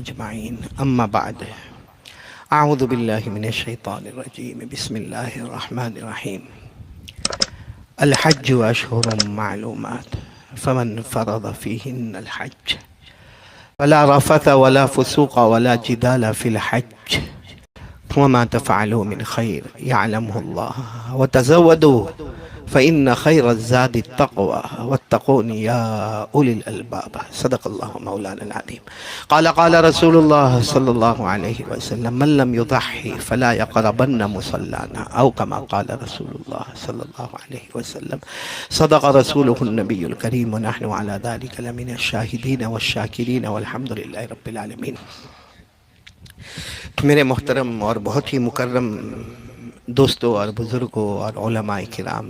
अजमाइन अम्मा बाद आऊज़ु बिल्लाहि मिनश शैतानिर रजीम बिस्मिल्लाहिर रहमानिर रहीम अल हज्जु अशहुरुम मालूमात फमन फरद फीहिन्नल हज्ज वला रफथ वला फुसूक वला जिदाल फिल हज्ज वमा तफ़अलू मिन खैर यअलमुहुल्लाह व तज़व्वदू फ़इन्न खैरज़्ज़ादि तक़वा वत्तक़ून या उलिल अलबाब सदक़ल्लाहु मौलाना अज़ीम क़ाल क़ाल रसूलुल्लाह सल्लल्लाहु अलैहि वसल्लम मन लम युज़ह्हि फ़ला यक़रबन्न मुसल्लाना औ कमा क़ाल रसूलुल्लाह सल्लल्लाहु अलैहि वसल्लम सदक़ रसूलुहुन नबियुल करीम व नहनु अला ज़ालिका लमिनश शाहिदीन वश्शाकिरीन वल्हम्दुलिल्लाहि रब्बिल आलमीन। मेरे मोहतरम और बहुत ही मुकर्रम दोस्तों और बुज़ुर्गों और उलमाए किराम,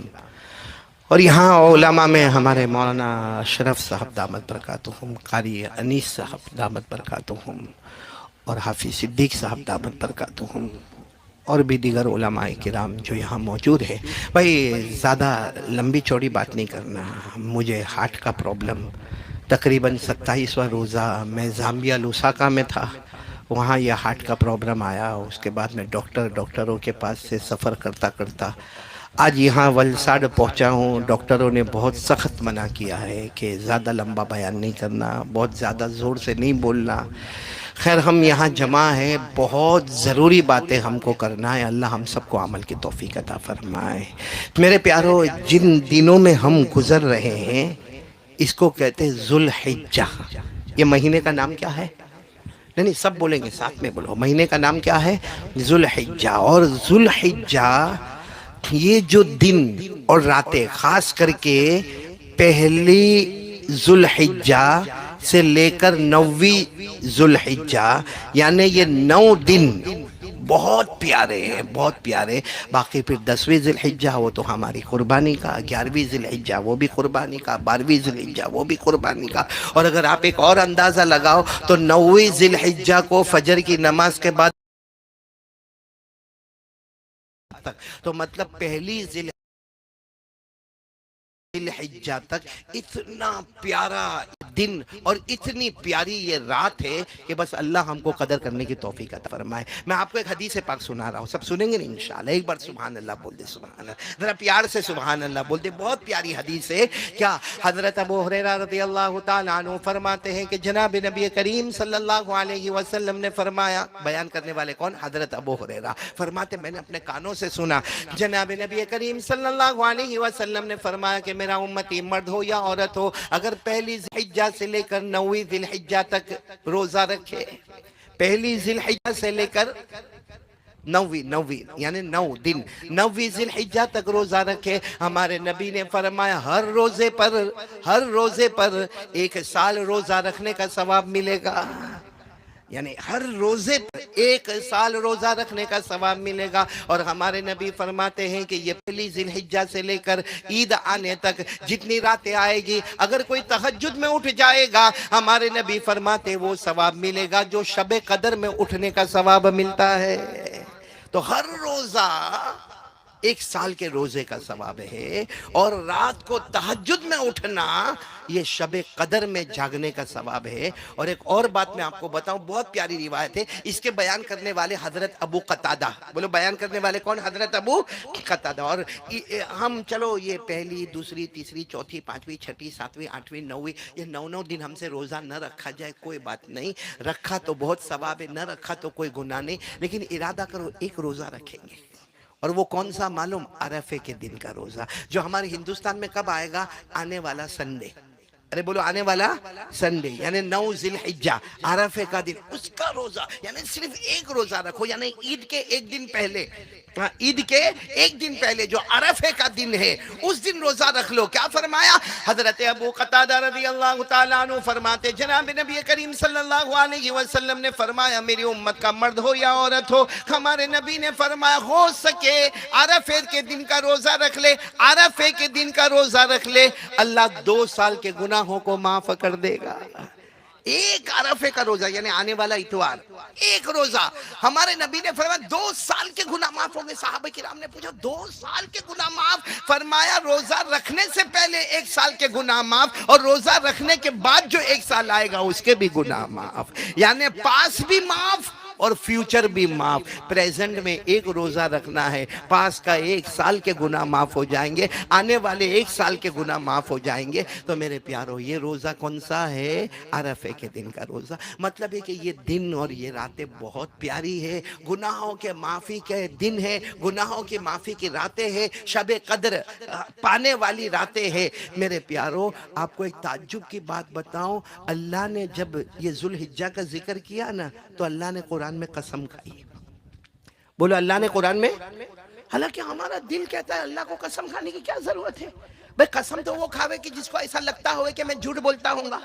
और यहाँ उलमा में हमारे मौलाना अशरफ साहब दामत बरकातुहुम, कारी अनीस साहब दामत बरकातुहुम और हाफिज़ सिद्दीक़ साहब दामत बरकातुहुम और भी दीगर उलमाए किराम जो यहाँ मौजूद है। भाई ज़्यादा लंबी चौड़ी बात नहीं करना, मुझे हार्ट का प्रॉब्लम, तकरीबन 27वां रोज़ा मैं ज़ाम्बिया लुसाका में था, वहाँ यह हार्ट का प्रॉब्लम आया। उसके बाद मैं डॉक्टरों के पास से सफ़र करता करता आज यहाँ वलसाड पहुँचा हूँ। डॉक्टरों ने बहुत सख्त मना किया है कि ज़्यादा लंबा बयान नहीं करना, बहुत ज़्यादा ज़ोर से नहीं बोलना। खैर हम यहाँ जमा है, बहुत ज़रूरी बातें हमको करना है। अल्लाह हम सबको अमल की तौफीक अता फरमाए। मेरे प्यारो, जिन दिनों में हम गुज़र रहे हैं इसको कहते हैं ज़ुल्हिज्जा। ये महीने का नाम क्या है? नहीं, सब बोलेंगे, साथ में बोलो। महीने का नाम क्या है? ज़ुल्हिज्जा। और ज़ुल्हिज्जा ये जो दिन और रातें, खास करके पहली ज़ुल्हिज्जा से लेकर 9वीं ज़ुल्हिज्जा, यानी ये 9 दिन बहुत प्यारे हैं, बहुत प्यारे। बाकी फिर 10वीं ज़ुल्हिज्जा वो तो हमारी कुर्बानी का, 11वीं ज़ुल्हिज्जा वो भी कुर्बानी का, 12वीं ज़ुल्हिज्जा वो भी कुर्बानी का। और अगर आप एक और अंदाज़ा लगाओ तो 9वीं ज़ुल्हिज्जा को फजर की नमाज के बाद तक, तो मतलब पहली ज़िलहिज्जा तक इतना प्यारा दिन और इतनी प्यारी ये रात है कि बस अल्लाह हमको कदर करने की तौफीक अता फरमाए। मैं आपको एक हदीस पाक सुना रहा हूँ, सब सुनेंगे ना इंशाल्लाह। एक बार सुभान अल्लाह बोल दे, सुभान अल्लाह, जरा प्यार से सुभान अल्लाह बोल दे। बहुत प्यारी हदीस है। क्या हजरत अबू हुरैरा रज़ियल्लाहु ताला अन्हु फरमाते हैं कि जनाब नबी करीम सल्लल्लाहु अलैहि वसल्लम ने फरमाया, बयान करने वाले कौन? हजरत अबू हुरैरा फरमाते मैंने अपने कानों से सुना, जनाब नबी करीम सल्लल्लाहु अलैहि वसल्लम ने फरमाया कि मेरा उम्मती मर्द हो या औरत हो, अगर पहली ज़िलहिज्जा से लेकर 9वीं ज़िलहिज्जा तक रोजा रखे, पहली ज़िलहिज्जा से लेकर 9वीं यानी 9 दिन, 9वीं ज़िलहिज्जा तक रोजा रखे, हमारे नबी ने फरमाया हर रोजे पर 1 साल रोजा रखने का सवाब मिलेगा। यानी हर रोजे पर 1 साल रोजा रखने का सवाब मिलेगा। और हमारे नबी फरमाते हैं कि ये पहली ज़िलहिज्जा से लेकर ईद आने तक जितनी रातें आएगी, अगर कोई तहज्जुद में उठ जाएगा, हमारे नबी फरमाते वो सवाब मिलेगा जो शबे कदर में उठने का सवाब मिलता है। तो हर रोजा 1 साल के रोजे का सवाब है, और रात को तहज्जुद में उठना ये शबे कदर में जागने का सवाब है। और एक और बात मैं आपको बताऊं, बहुत प्यारी रिवायत है, इसके बयान करने वाले हजरत अबू कतादा। बोलो, बयान करने वाले कौन? हजरत अबू कतादा। और हम चलो ये पहली, दूसरी, तीसरी, चौथी, 5वीं, 6वीं, 7वीं, 8वीं, 9वीं, ये 9 दिन हमसे रोजा न रखा जाए कोई बात नहीं, रखा तो बहुत सवाब है, न रखा तो कोई गुनाह नहीं, लेकिन इरादा करो एक रोजा रखेंगे। और वो कौन सा मालूम? अरफे के दिन का रोजा, जो हमारे हिंदुस्तान में कब आएगा? आने वाला संडे। अरे बोलो, आने वाला संडे, यानी 9 ज़िलहिज्जा, अरफे का दिन, उसका रोजा। यानी सिर्फ एक रोजा रखो, यानी ईद के 1 दिन पहले, ईद के 1 दिन पहले जो अरफे का दिन है उस दिन रोजा रख लो। क्या फरमाया? हजरत अबू कतादा रज़ियल्लाहु ताला अन्हु फरमाते, जनाब नबी करीम सल्लल्लाहु अलैहि वसल्लम ने फरमाया, मेरी उम्मत का मर्द हो या औरत हो, हमारे नबी ने फरमाया हो सके अरफे के दिन का रोजा रख ले, अरफे के दिन का रोजा रख ले, अल्लाह 2 साल के गुनाहों को माफ कर देगा। एक अरफे का रोजा यानी आने वाला इतवार, एक रोजा। हमारे नबी ने फरमाया 2 साल के गुनाह माफ होंगे। साहबा किराम ने पूछा 2 साल के गुनाह माफ? फरमाया रोजा रखने से पहले 1 साल के गुनाह माफ, और रोजा रखने के बाद जो 1 साल आएगा उसके भी गुनाह माफ। यानी पास भी माफ और फ्यूचर भी माफ। प्रेजेंट में एक रोजा रखना है, पास का 1 साल के गुनाह माफ हो जाएंगे, आने वाले 1 साल के गुनाह माफ हो जाएंगे। तो मेरे प्यारो, ये रोजा कौन सा है? अरफे के दिन का रोजा। मतलब है कि ये दिन और ये रातें बहुत प्यारी है, गुनाहों के माफी के दिन है, गुनाहों की माफी की रातें हैं, शबे कद्र पाने वाली रातें हैं। मेरे प्यारो, आपको एक ताज्जुब की बात बताऊं, अल्लाह ने जब ये जुल्हिज्जा का जिक्र किया ना, तो अल्लाह ने कुरान में कसम खाई। बोलो, अल्लाह ने कुरान में। हालांकि हमारा दिल कहता है अल्लाह को कसम खाने की क्या जरूरत है? भाई कसम तो वो खावे कि जिसको ऐसा लगता हो कि मैं झूठ बोलता हूँगा।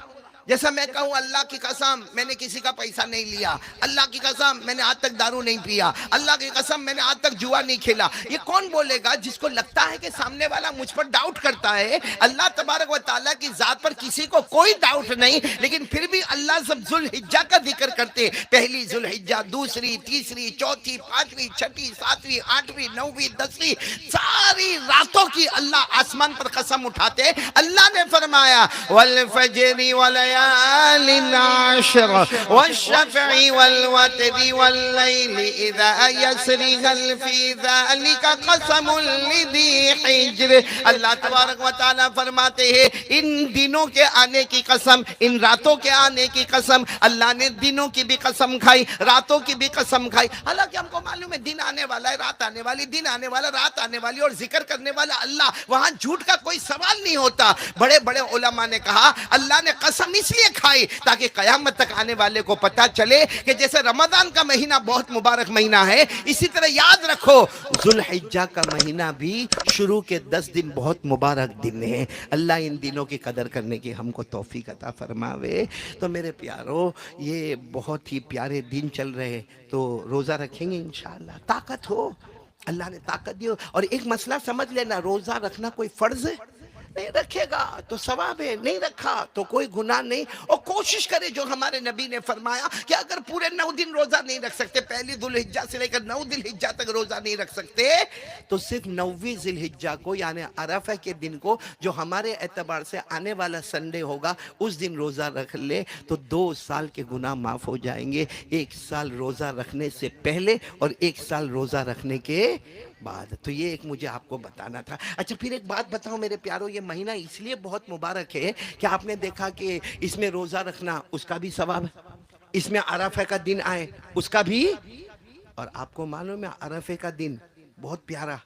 जैसा मैं कहूँ अल्लाह की कसम मैंने किसी का पैसा नहीं लिया, अल्लाह की कसम मैंने आज तक दारू नहीं पिया, अल्लाह की कसम मैंने आज तक जुआ नहीं खेला। ये कौन बोलेगा? जिसको लगता है कि सामने वाला मुझ पर डाउट करता है। अल्लाह तबारक व तआला की जात पर किसी को कोई डाउट नहीं, लेकिन फिर भी अल्लाह जब जुल्हिज्जा का जिक्र करते, पहली जुल्हिज्जा, दूसरी, तीसरी, चौथी, पांचवी, छठी, सातवीं, आठवीं, नौवीं, 10वीं, सारी रातों की अल्लाह आसमान पर कसम उठाते। अल्लाह ने फरमाया वल फजरी वल वश्शफ़ई वल्वतरी वल्लैलि इज़ा यसरी हल फी ज़ालिका क़समुल लिज़ी हिज्र। अल्लाह तबारक व तआला फरमाते हैं, इन दिनों के आने की कसम, इन रातों के आने की कसम। अल्लाह ने दिनों की भी कसम खाई, रातों की भी कसम खाई। हालांकि हमको मालूम है दिन आने वाला है, रात आने वाली, दिन आने वाला, रात आने वाली, और जिक्र करने वाला अल्लाह, वहां झूठ का कोई सवाल नहीं होता। बड़े बड़े उलमा ने कहा अल्लाह ने कसम इसलिए खाई ताकि कयामत तक आने वाले को पता चले कि जैसे रमजान का महीना बहुत मुबारक महीना है, इसी तरह याद रखो जुल्हिज्जा का महीना भी शुरू के 10 दिन बहुत मुबारक दिन है। अल्लाह इन दिनों की कदर करने की हमको तौफीक अता फरमावे। तो मेरे प्यारो, ये बहुत ही प्यारे दिन चल रहे, तो रोजा रखेंगे इंशाअल्लाह। ताकत हो, अल्लाह ने ताकत दी हो। और एक मसला समझ लेना, रोजा रखना कोई फर्ज है नहीं, रखेगा तो सवाब है, नहीं रखा तो कोई गुनाह नहीं। और कोशिश करे जो हमारे नबी ने फरमाया कि अगर पूरे 9 दिन रोजा नहीं रख सकते, पहली दुल्हिज्जा से लेकर 9 दिलहिज्जा तक रोजा नहीं रख सकते, तो सिर्फ 9वीं जिलहिज्जा को यानी अरफा के दिन को, जो हमारे एतबार से आने वाला संडे होगा, उस दिन रोजा रख ले तो 2 साल के गुनाह माफ हो जाएंगे। 1 साल रोजा रखने से पहले और 1 साल रोजा रखने के बाद। तो ये एक मुझे आपको बताना था। अच्छा, फिर एक बात बताओ मेरे प्यारो, ये महीना इसलिए बहुत मुबारक है कि आपने देखा कि इसमें रोजा रखना उसका भी सवाब है, इसमें अरफे का दिन आए उसका भी। और आपको मालूम है अरफे का दिन बहुत प्यारा,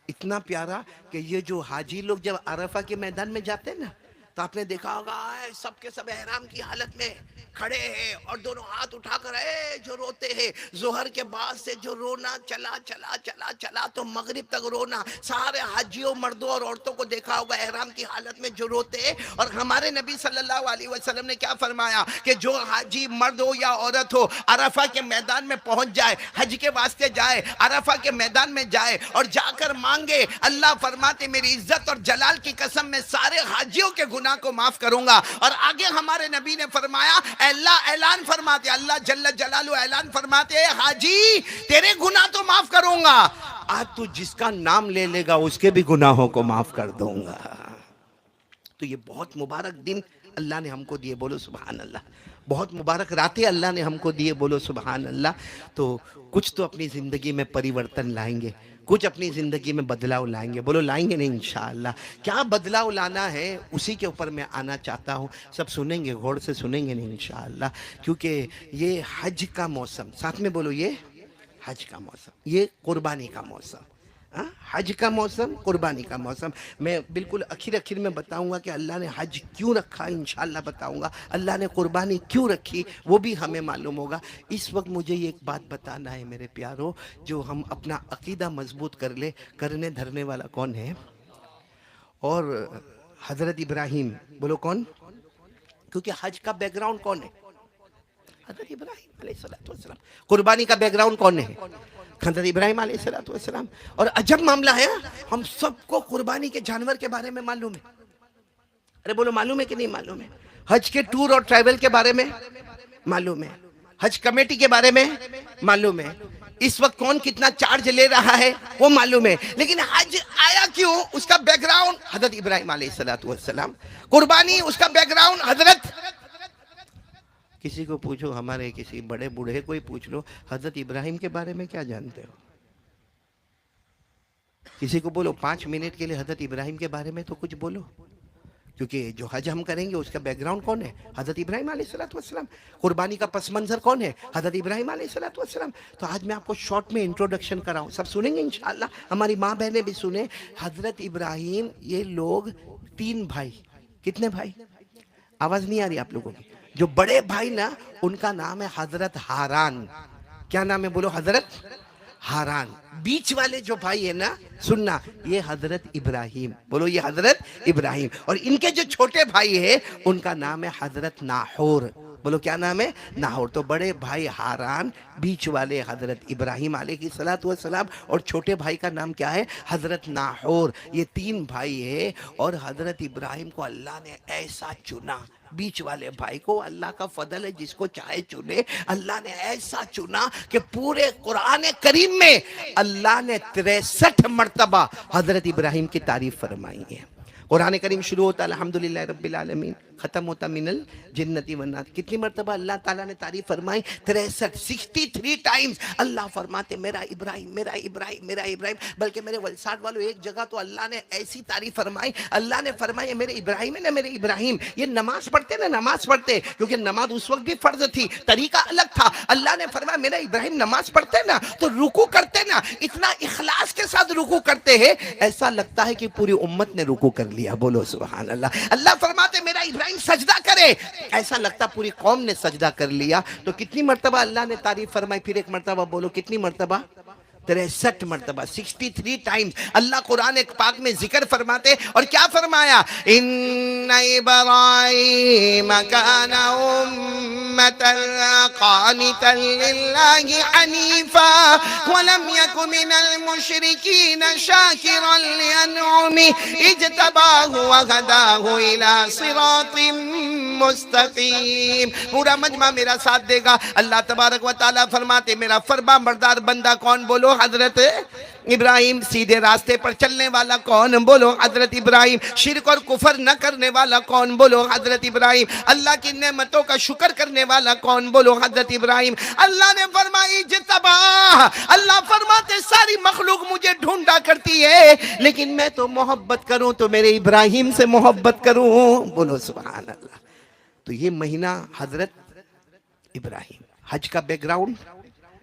इतना प्यारा कि ये जो हाजी लोग जब अरफा के मैदान में जाते हैं ना, तो आपने देखा होगा सबके सब एहराम की हालत में खड़े हैं और दोनों हाथ उठाकर जो रोते हैं। जोहर के बाद से जो रोना चला चला चला चला तो मगरिब तक रोना। सारे हाजियों, मर्दों और औरतों को देखा होगा एहराम की हालत में जो रोते हैं। और हमारे नबी सल्लल्लाहु अलैहि वसल्लम ने क्या फरमाया कि जो हाजी मर्द हो या औरत हो अरफा के मैदान में पहुंच जाए, हज के वास्ते जाए, अरफा के मैदान में जाए और जाकर मांगे, अल्लाह फरमाते मेरी इज्जत और जलाल की कसम मैं सारे हाजियों के गुनाह को माफ करूंगा। और आगे हमारे नबी ने फरमाया, अल्लाह ऐलान फरमाते, अल्लाह जल्ल जलालू ऐलान फरमाते, हाजी तेरे गुनाह तो माफ करूंगा, आज तू जिसका नाम ले लेगा उसके भी गुनाहों को माफ कर दूंगा। तो ये बहुत मुबारक दिन अल्लाह ने हमको दिए, बोलो सुभान अल्लाह। बहुत मुबारक रातें अल्लाह ने हमको दिए, बोलो सुभान अल्लाह। तो कुछ तो अपनी ज़िंदगी में परिवर्तन लाएंगे, कुछ अपनी ज़िंदगी में बदलाव लाएंगे, बोलो लाएंगे नहीं इंशाअल्लाह। क्या बदलाव लाना है उसी के ऊपर मैं आना चाहता हूँ। सब सुनेंगे, गौर से सुनेंगे नहीं इंशाअल्लाह, क्योंकि ये हज का मौसम, साथ में बोलो ये हज का मौसम, ये कुर्बानी का मौसम, हज का मौसम, कुर्बानी का मौसम। मैं बिल्कुल आखिर में बताऊंगा कि अल्लाह ने हज क्यों रखा, इंशाअल्लाह बताऊंगा। अल्लाह ने कुर्बानी क्यों रखी वो भी हमें मालूम होगा। इस वक्त मुझे ये एक बात बताना है मेरे प्यारो, जो हम अपना अकीदा मजबूत कर ले, करने धरने वाला कौन है? और हज़रत इब्राहीम, बोलो कौन? क्योंकि हज का बैकग्राउंड कौन है? हज़रत इब्राहीम अलैहिस्सलाम। कुर्बानी का बैकग्राउंड कौन है? हज़रत इब्राहीम अलैहिस्सलाम। और अजब मामला है, हम सबको कुर्बानी के जानवर के बारे में मालूम है। अरे बोलो मालूम है कि नहीं मालूम है? हज के टूर और ट्रैवल के बारे में मालूम है, हज कमेटी के बारे में मालूम है, इस वक्त कौन कितना चार्ज ले रहा है वो मालूम है, लेकिन हज आया क्यों, उसका बैकग्राउंड हजरत इब्राहिम अलैहिस्सलाम, कुर्बानी उसका बैकग्राउंड हजरत, किसी को पूछो, हमारे किसी बड़े बूढ़े कोई पूछ लो, हजरत इब्राहिम के बारे में क्या जानते हो, किसी को बोलो 5 मिनट के लिए हजरत इब्राहिम के बारे में तो कुछ बोलो, क्योंकि जो हज हम करेंगे उसका बैकग्राउंड कौन है, हजरत इब्राहिम अलैहिस्सलाम, कुर्बानी का पस मंजर कौन है, हजरत इब्राहिम अलैहिस्सलाम। तो आज मैं आपको शॉर्ट में इंट्रोडक्शन कराऊं, सब सुनेंगे इंशाअल्लाह, हमारी माँ बहनें भी सुने। हजरत इब्राहिम, ये लोग 3 भाई, कितने भाई, आवाज नहीं आ रही आप लोगों की, जो बड़े भाई ना उनका नाम है हजरत हारान, क्या नाम है बोलो, हजरत हारान। बीच वाले जो भाई है ना, सुनना, ये हजरत इब्राहिम, बोलो ये हजरत इब्राहिम, और इनके जो छोटे भाई है उनका नाम है हजरत नाहोर, बोलो क्या नाम है, नाहोर। तो बड़े भाई हारान, बीच वाले हजरत इब्राहिम अलैहिस्सलातु वस्सलाम, और छोटे भाई का नाम क्या है, हजरत नाहोर। ये 3 भाई है, और हजरत इब्राहिम को अल्लाह ने ऐसा चुना, बीच वाले भाई को, अल्लाह का फजल है, जिसको चाहे चुने, अल्लाह ने ऐसा चुना कि पूरे कुरान करीम में अल्लाह ने 63 मर्तबा हजरत इब्राहिम की तारीफ फरमाई है। कुरान करीम शुरू होता अल्हम्दुलिल्लाह रब्बिल आलमीन, खत्म होता मिनल जिन्नती वन्नास। कितनी मर्तबा अल्लाह ताला ने तारीफ फरमाई, 63 टाइम्स अल्लाह फरमाते मेरा इब्राहिम, मेरा इब्राहिम, मेरा इब्राहिम। बल्कि मेरे वलसाड वालों, एक जगह तो अल्लाह ने ऐसी तारीफ फरमाई, अल्लाह ने फरमाया मेरे इब्राहिम है ना, मेरे इब्राहिम। ये नमाज पढ़ते ना, नमाज पढ़ते, क्योंकि नमाज उस वक्त भी फर्ज थी, तरीका अलग था। अल्लाह ने फरमाया मेरा इब्राहिम नमाज पढ़ते ना तो रुकू करते ना, इतना इखलास के साथ रुकू करते हैं, ऐसा लगता है कि पूरी उम्मत ने रुकू कर लिया। बोलो सुभान अल्लाह। अल्लाह फरमाते मेरा इब्राहिम सजदा करे, ऐसा लगता पूरी कौम ने सजदा कर लिया। तो कितनी मर्तबा अल्लाह ने तारीफ फरमाई, फिर एक मर्तबा बोलो कितनी मर्तबा, 63 मर्तबा, 63 टाइम्स अल्लाह कुरान एक पाक में जिक्र फरमाते। और क्या फरमाया, इन्ना इब्राहीम काना उम्मतन कानितन लिल्लाहि हनीफा वलम यकु मिनल मुशरिकीन शाकिरन लिअनउमिहि इज्तबाहु व हदाहु इला सिरातिम मुस्तकीम। पूरा मजमा मेरा साथ देगा। अल्लाह तबारक व तआला फरमाते मेरा फरमा बरदार बंदा कौन, बोलो हजरत इब्राहिम। सीधे रास्ते पर चलने वाला कौन, बोलो हजरत इब्राहिम। शिरक और कुफर न करने वाला कौन, बोलो हजरत इब्राहिम। अल्लाह की नेमतों का शुक्र करने वाला कौन, बोलो हजरत इब्राहिम। अल्लाह ने फरमाई जितबा, अल्लाह फरमाते सारी मखलूक मुझे ढूंढा करती है, लेकिन मैं तो मोहब्बत करूं तो मेरे इब्राहिम से मोहब्बत करूं। बोलो सुभान अल्लाह। तो ये महीना हजरत इब्राहिम, हज का बैकग्राउंड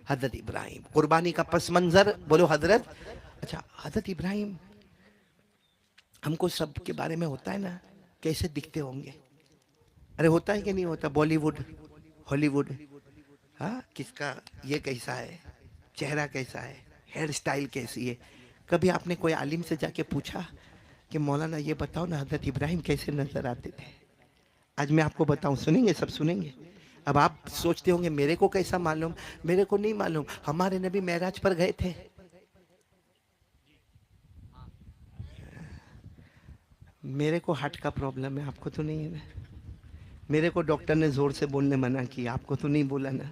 हजरत इब्राहिम, कुर्बानी का पस मंजर, बोलो हजरत। अच्छा, हजरत इब्राहिम हमको सब के बारे में होता है ना, कैसे दिखते होंगे, अरे होता है कि नहीं होता, बॉलीवुड हॉलीवुड, हाँ किसका ये कैसा है, चेहरा कैसा है, हेयर स्टाइल कैसी है। कभी आपने कोई आलिम से जाके पूछा कि मौलाना ये बताओ ना हजरत इब्राहिम कैसे नजर आते थे। आज मैं आपको बताऊं, सुनेंगे, सब सुनेंगे। अब आप सोचते होंगे मेरे को कैसा मालूम, मेरे को नहीं मालूम। हमारे नबी मेराज पर गए थे, मेरे को हार्ट का प्रॉब्लम है, आपको तो नहीं है ना। मेरे को डॉक्टर ने जोर से बोलने मना किया, आपको तो नहीं बोला ना।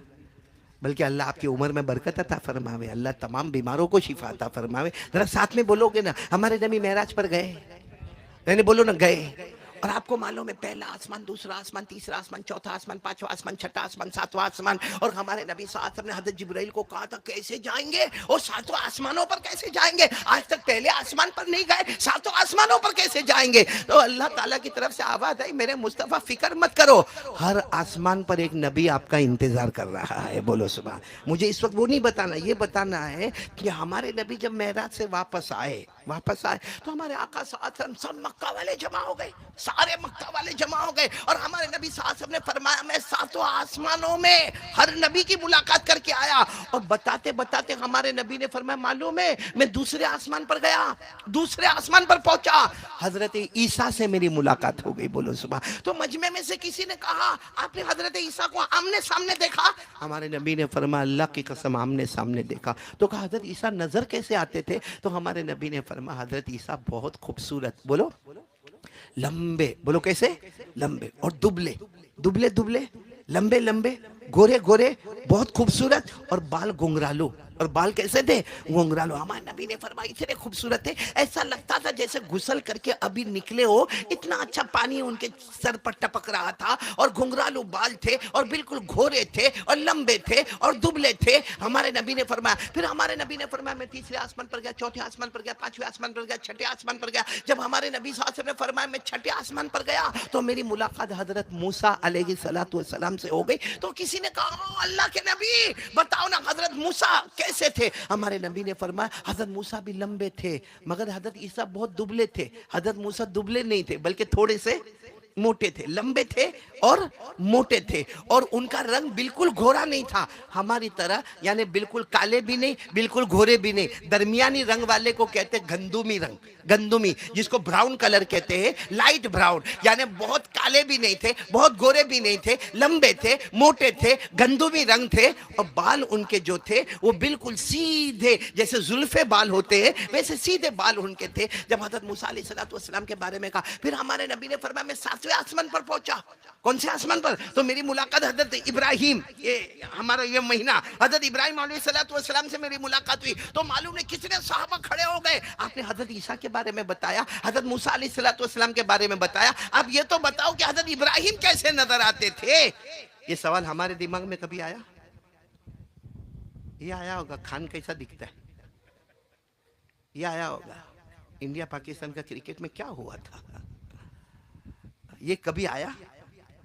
बल्कि अल्लाह आपकी उम्र में बरकत अता फरमावे, अल्लाह तमाम बीमारों को शिफा अता फरमावे। जरा साथ में बोलोगे ना, हमारे नबी मेराज पर गए, यानी बोलो ना गए। और आपको मालूम है पहला आसमान, दूसरा आसमान, तीसरा आसमान, चौथा आसमान, पांचवा आसमान, छठा आसमान, सातवां आसमान। और हमारे नबी साहब ने हजरत जिब्राइल को कहा था कैसे जाएंगे, और सातों आसमानों पर कैसे जाएंगे। आज तक पहले आसमान पर नहीं गए, सातों आसमानों पर कैसे जाएंगे। तो अल्लाह ताला की तरफ से आवाज आई, मेरे मुस्तफा फिक्र मत करो, हर आसमान पर एक नबी आपका इंतजार कर रहा है। बोलो सुबह। मुझे इस वक्त वो नहीं बताना, ये बताना है कि हमारे नबी जब मेराज से वापस आए तो हमारे आका साहब सब मक्का वाले जमा हो गए, सारे मक्का वाले जमा हो गए। और हमारे नबी साहब ने फरमाया मैं सातों आसमानों में हर नबी की मुलाकात करके आया। और बताते बताते हमारे नबी ने फरमाया मालूम है मैं दूसरे आसमान पर गया, दूसरे आसमान पर पहुंचा, हजरत ईसा से मेरी मुलाकात हो गई। बोलो सुबह। तो मजमे में से किसी ने कहा आपने हजरत ईसा को आमने सामने देखा। हमारे नबी ने फरमाया अल्लाह की कसम आमने सामने देखा। तो कहा हजरत ईसा नजर कैसे आते थे। तो हमारे नबी ने फरमाया हजरत ईसा बहुत खूबसूरत, बोलो लंबे, बोलो कैसे, लंबे और दुबले, दुबले दुबले, लंबे लंबे, गोरे गोरे, बहुत खूबसूरत, और बाल घुंघरालू। और बाल कैसे थे, घुंघरालू। हमारे नबी ने फरमाया इतने खूबसूरत थे, ऐसा लगता था जैसे गुसल करके अभी निकले हो, इतना अच्छा पानी उनके सर पर टपक रहा था, और घुंघरालू बाल थे, और बिल्कुल घोरे थे, और लंबे थे, और दुबले थे। हमारे नबी ने फरमाया, फिर हमारे नबी ने फरमाया मैं तीसरे आसमान पर गया, चौथे आसमान पर गया, पांचवें आसमान पर गया, छठे आसमान पर गया। जब हमारे नबी सल्लल्लाहु अलैहि वसल्लम ने फरमाया मैं छठे आसमान पर गया, तो मेरी मुलाकात हजरत मूसा अलैहिस्सलातु वस्सलाम से हो गई। तो किसी ने कहा अल्लाह के नबी बताओ ना हजरत मूसा कैसे थे। हमारे नबी ने फरमाया हजरत मूसा भी लंबे थे, मगर हजरत ईसा बहुत दुबले थे। हजरत मूसा दुबले नहीं थे, बल्कि थोड़े से मोटे थे, लंबे थे और मोटे थे, और उनका रंग बिल्कुल घोरा नहीं था हमारी तरह, यानी बिल्कुल काले भी नहीं, बिल्कुल घोरे भी नहीं, दरमियानी रंग वाले को कहते हैं गंदुमी रंग, गंदुमी, जिसको ब्राउन कलर कहते हैं, लाइट ब्राउन, यानी बहुत काले भी नहीं थे, बहुत गोरे भी नहीं थे, लंबे थे, मोटे थे, गंदुमी रंग थे, और बाल उनके जो थे वो बिल्कुल सीधे, जैसे जुल्फे बाल होते हैं वैसे सीधे बाल उनके थे। जब हजरत मूसा अलैहिस्सलाम के बारे में कहा, फिर हमारे नबी ने फरमाया मैं सातवें आसमान पर पहुंचा। कौन से आसमान पर, तो मेरी मुलाकात हजरत इब्राहिम, ये हमारा ये महीना हजरत इब्राहिम अलैहिस्सलाम से मेरी मुलाकात हुई। तो मालूम है कितने सहाबा खड़े हो गए। आपने हजरत ईसा के बारे में बताया, हजरत मूसा अलैहिस्सलाम के बारे में बताया, अब ये तो बताओ कि हजरत इब्राहिम कैसे नजर आते थे। ये सवाल हमारे दिमाग में कभी आया? ये आया होगा खान कैसा दिखता है, ये आया होगा इंडिया पाकिस्तान का क्रिकेट में क्या हुआ था, ये कभी आया?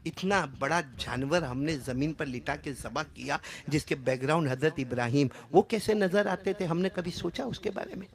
इतना बड़ा जानवर हमने जमीन पर लिटा के ज़बह किया, जिसके बैकग्राउंड हजरत इब्राहिम, वो कैसे नजर आते थे, हमने कभी सोचा उसके बारे में?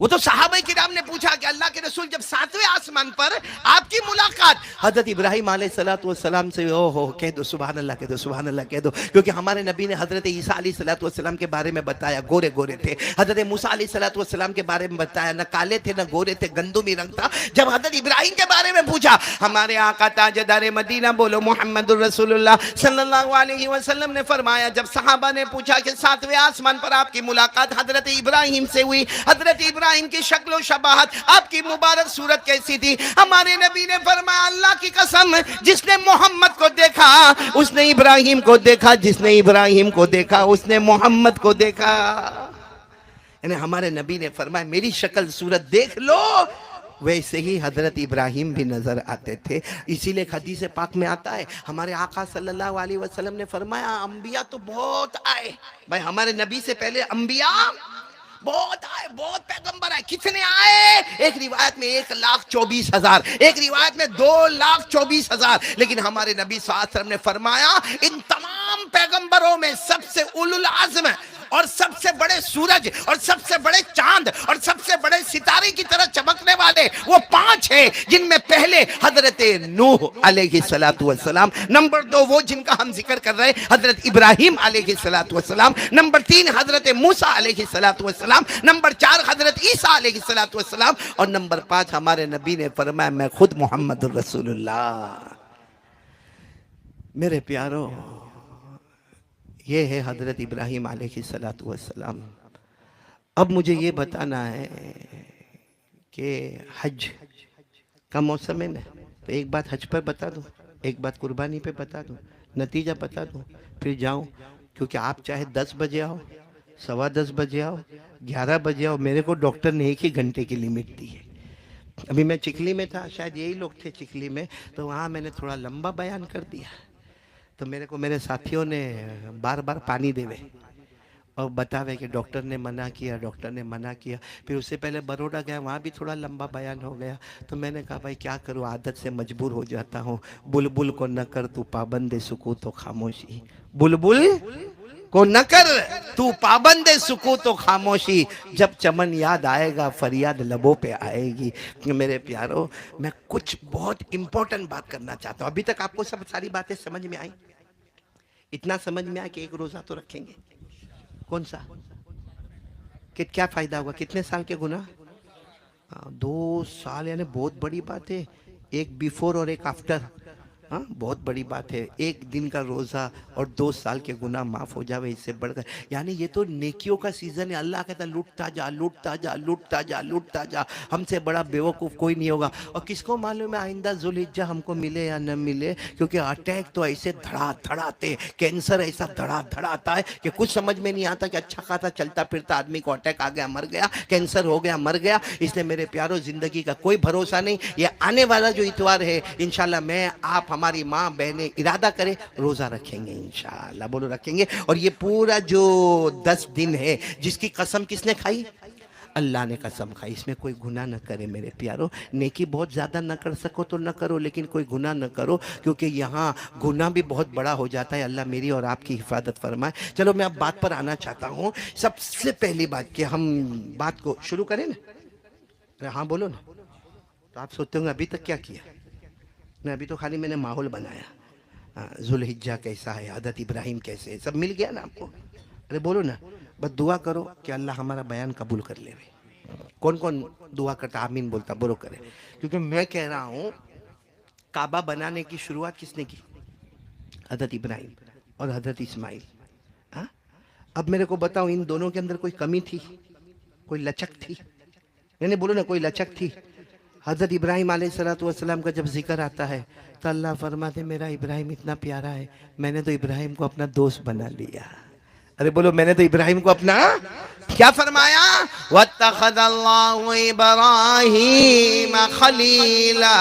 वो तो सहाबा किराम ने पूछा कि अल्लाह के रसूल जब सातवें आसमान पर आपकी मुलाकात हजरत इब्राहिम अलैहिस्सलाम से, ओ हो कह दो सुभान अल्लाह, कह दो सुभान अल्लाह कह दो, क्योंकि हमारे नबी ने हजरत ईसा अलैहिस्सलाम के बारे में बताया गोरे गोरे थे, हजरत मूसा अलैहिस्सलाम के बारे में बताया न काले थे न गोरे थे, गंदुमी रंग था। जब हजरत इब्राहिम के बारे में पूछा, हमारे आका ताजदार मदीना बोलो मुहम्मदुर रसूलुल्लाह सल्लल्लाहु अलैहि वसल्लम ने फरमाया, जब सहाबा ने पूछा कि सातवें आसमान पर आपकी मुलाकात हजरत इब्राहिम से हुई, हजरत इब्राहिम की शक्ल और शबाहत, आपकी मुबारक सूरत कैसी थी? हमारे नबी ने फरमाया अल्लाह की कसम, जिसने मोहम्मद को देखा उसने इब्राहिम को देखा, जिसने इब्राहिम को देखा उसने मोहम्मद को देखा। यानी हमारे नबी ने फरमाया मेरी शक्ल सूरत देख लो, वैसे ही हजरत इब्राहिम भी नजर आते थे। इसीलिए हदीस पाक में आता है, हमारे आका सल्लल्लाहु अलैहि वसल्लम ने फरमाया अंबिया तो बहुत आए, भाई हमारे नबी से पहले अंबिया बहुत आए, बहुत पैगंबर आए। कितने आए? एक रिवायत में 1,24,000, एक रिवायत में 2,24,000, लेकिन हमारे नबी सल्लल्लाहु अलैहि वसल्लम ने फरमाया इन तमाम पैगंबरों में सबसे उलुल आज़म और सबसे बड़े सूरज और सबसे बड़े चांद और सबसे बड़े सितारे की तरह चमकने वाले वो 5 हैं, जिनमें पहले हजरत नूह अलैहिस्सलातु वस्सलाम, नंबर 2 वो जिनका हम जिक्र कर रहे हैं हजरत इब्राहिम अलैहिस्सलातु वस्सलाम, नंबर 3 हजरत मूसा अलैहिस्सलातु वस्सलाम, नंबर 4 हजरत ईसा अलैहिस्सलातु वस्सलाम, और नंबर 5 हमारे नबी ने फरमाया मैं खुद मोहम्मद रसूलुल्लाह। मेरे प्यारो, ये है हजरत इब्राहिम अलैहिस्सलातु वस्सलाम। अब मुझे ये बताना है कि हज का मौसम है ना, तो एक बात हज पर बता दूं, एक बात कुर्बानी पे बता दूं, नतीजा बता दूं, फिर जाऊं। क्योंकि आप चाहे 10 बजे आओ, 10:15 बजे आओ, 11 बजे आओ, मेरे को डॉक्टर ने 1 ही घंटे की लिमिट दी है। अभी मैं चिखली में था, शायद यही लोग थे चिखली में, तो वहाँ मैंने थोड़ा लंबा बयान कर दिया, तो मेरे को मेरे साथियों ने बार बार पानी देवे और बतावे कि डॉक्टर ने मना किया, डॉक्टर ने मना किया। फिर उससे पहले बड़ौदा गया, वहाँ भी थोड़ा लंबा बयान हो गया, तो मैंने कहा भाई क्या करूँ, आदत से मजबूर हो जाता हूँ। बुलबुल को न कर तू पाबंद सुकूत तो खामोशी, बुलबुल को न कर तू पाबंद सुकूत तो खामोशी, जब चमन याद आएगा फरियाद लबों पे आएगी। मेरे प्यारो, मैं कुछ बहुत इंपॉर्टेंट बात करना चाहता हूँ। अभी तक आपको सब सारी बातें समझ में आई? इतना समझ में आया कि एक रोजा तो रखेंगे। कौन सा? कि क्या फायदा होगा? कितने साल के गुनाह? 2 साल, यानी बहुत बड़ी बात है। एक बिफोर और एक आफ्टर, हाँ, बहुत बड़ी बात है। एक दिन का रोज़ा और 2 साल के गुनाह माफ़ हो जावे, इससे बढ़कर। यानी ये तो नेकियों का सीज़न है। अल्लाह कहता है लूटता जा, लूटता जा, लूटता जा, लूटता जा। हमसे बड़ा बेवकूफ़ कोई नहीं होगा। और किसको मालूम है आइंदा ज़ुल्हिज्जा हमको मिले या न मिले, क्योंकि अटैक तो ऐसे धड़ा धड़ाते, कैंसर ऐसा धड़ा धड़ाता है कि कुछ समझ में नहीं आता कि अच्छा खासा चलता फिरता आदमी को अटैक आ गया, मर गया, कैंसर हो गया, मर गया। इसलिए मेरे प्यारों, ज़िंदगी का कोई भरोसा नहीं। ये आने वाला जो इतवार है, इंशाल्लाह मैं, आप, हमारी माँ बहनें इरादा करें, रोज़ा रखेंगे इंशाल्लाह। बोलो रखेंगे। और ये पूरा जो 10 दिन है, जिसकी कसम किसने खाई? अल्लाह ने कसम खाई। इसमें कोई गुनाह न करे मेरे प्यारो। नेकी बहुत ज़्यादा न कर सको तो न करो, लेकिन कोई गुनाह न करो, क्योंकि यहाँ गुनाह भी बहुत बड़ा हो जाता है। अल्लाह मेरी और आपकी हिफाजत फरमाए। चलो मैं अब बात पर आना चाहता हूँ। सबसे पहली बात कि हम बात को शुरू करें ना। अरे हाँ बोलो ना। तो आप सोचते होंगे अभी तक क्या किया? नहीं, अभी तो खाली मैंने माहौल बनाया। हाँ, ज़ुल्हिज्जा कैसा है, हज़रत इब्राहिम कैसे है, सब मिल गया ना आपको। अरे बोलो ना। बस दुआ करो कि अल्लाह हमारा बयान कबूल कर ले। कौन कौन दुआ करता, आमीन बोलता, बोलो करे। क्योंकि मैं कह रहा हूँ, काबा बनाने की शुरुआत किसने की? हज़रत इब्राहिम और हज़रत इस्माइल। हाँ, अब मेरे को बताओ, इन दोनों के अंदर कोई कमी थी, कोई लचक थी? नहीं बोलो ना, कोई लचक थी? हज़रत इब्राहिम अलैहिस्सलाम का जब जिक्र आता है तो अल्लाह फरमाते मेरा इब्राहिम इतना प्यारा है, मैंने तो इब्राहिम को अपना दोस्त बना लिया। अरे बोलो, मैंने तो इब्राहिम को अपना क्या फरमाया? वत्तखज़ल्लाहु इब्राहीम खलीला।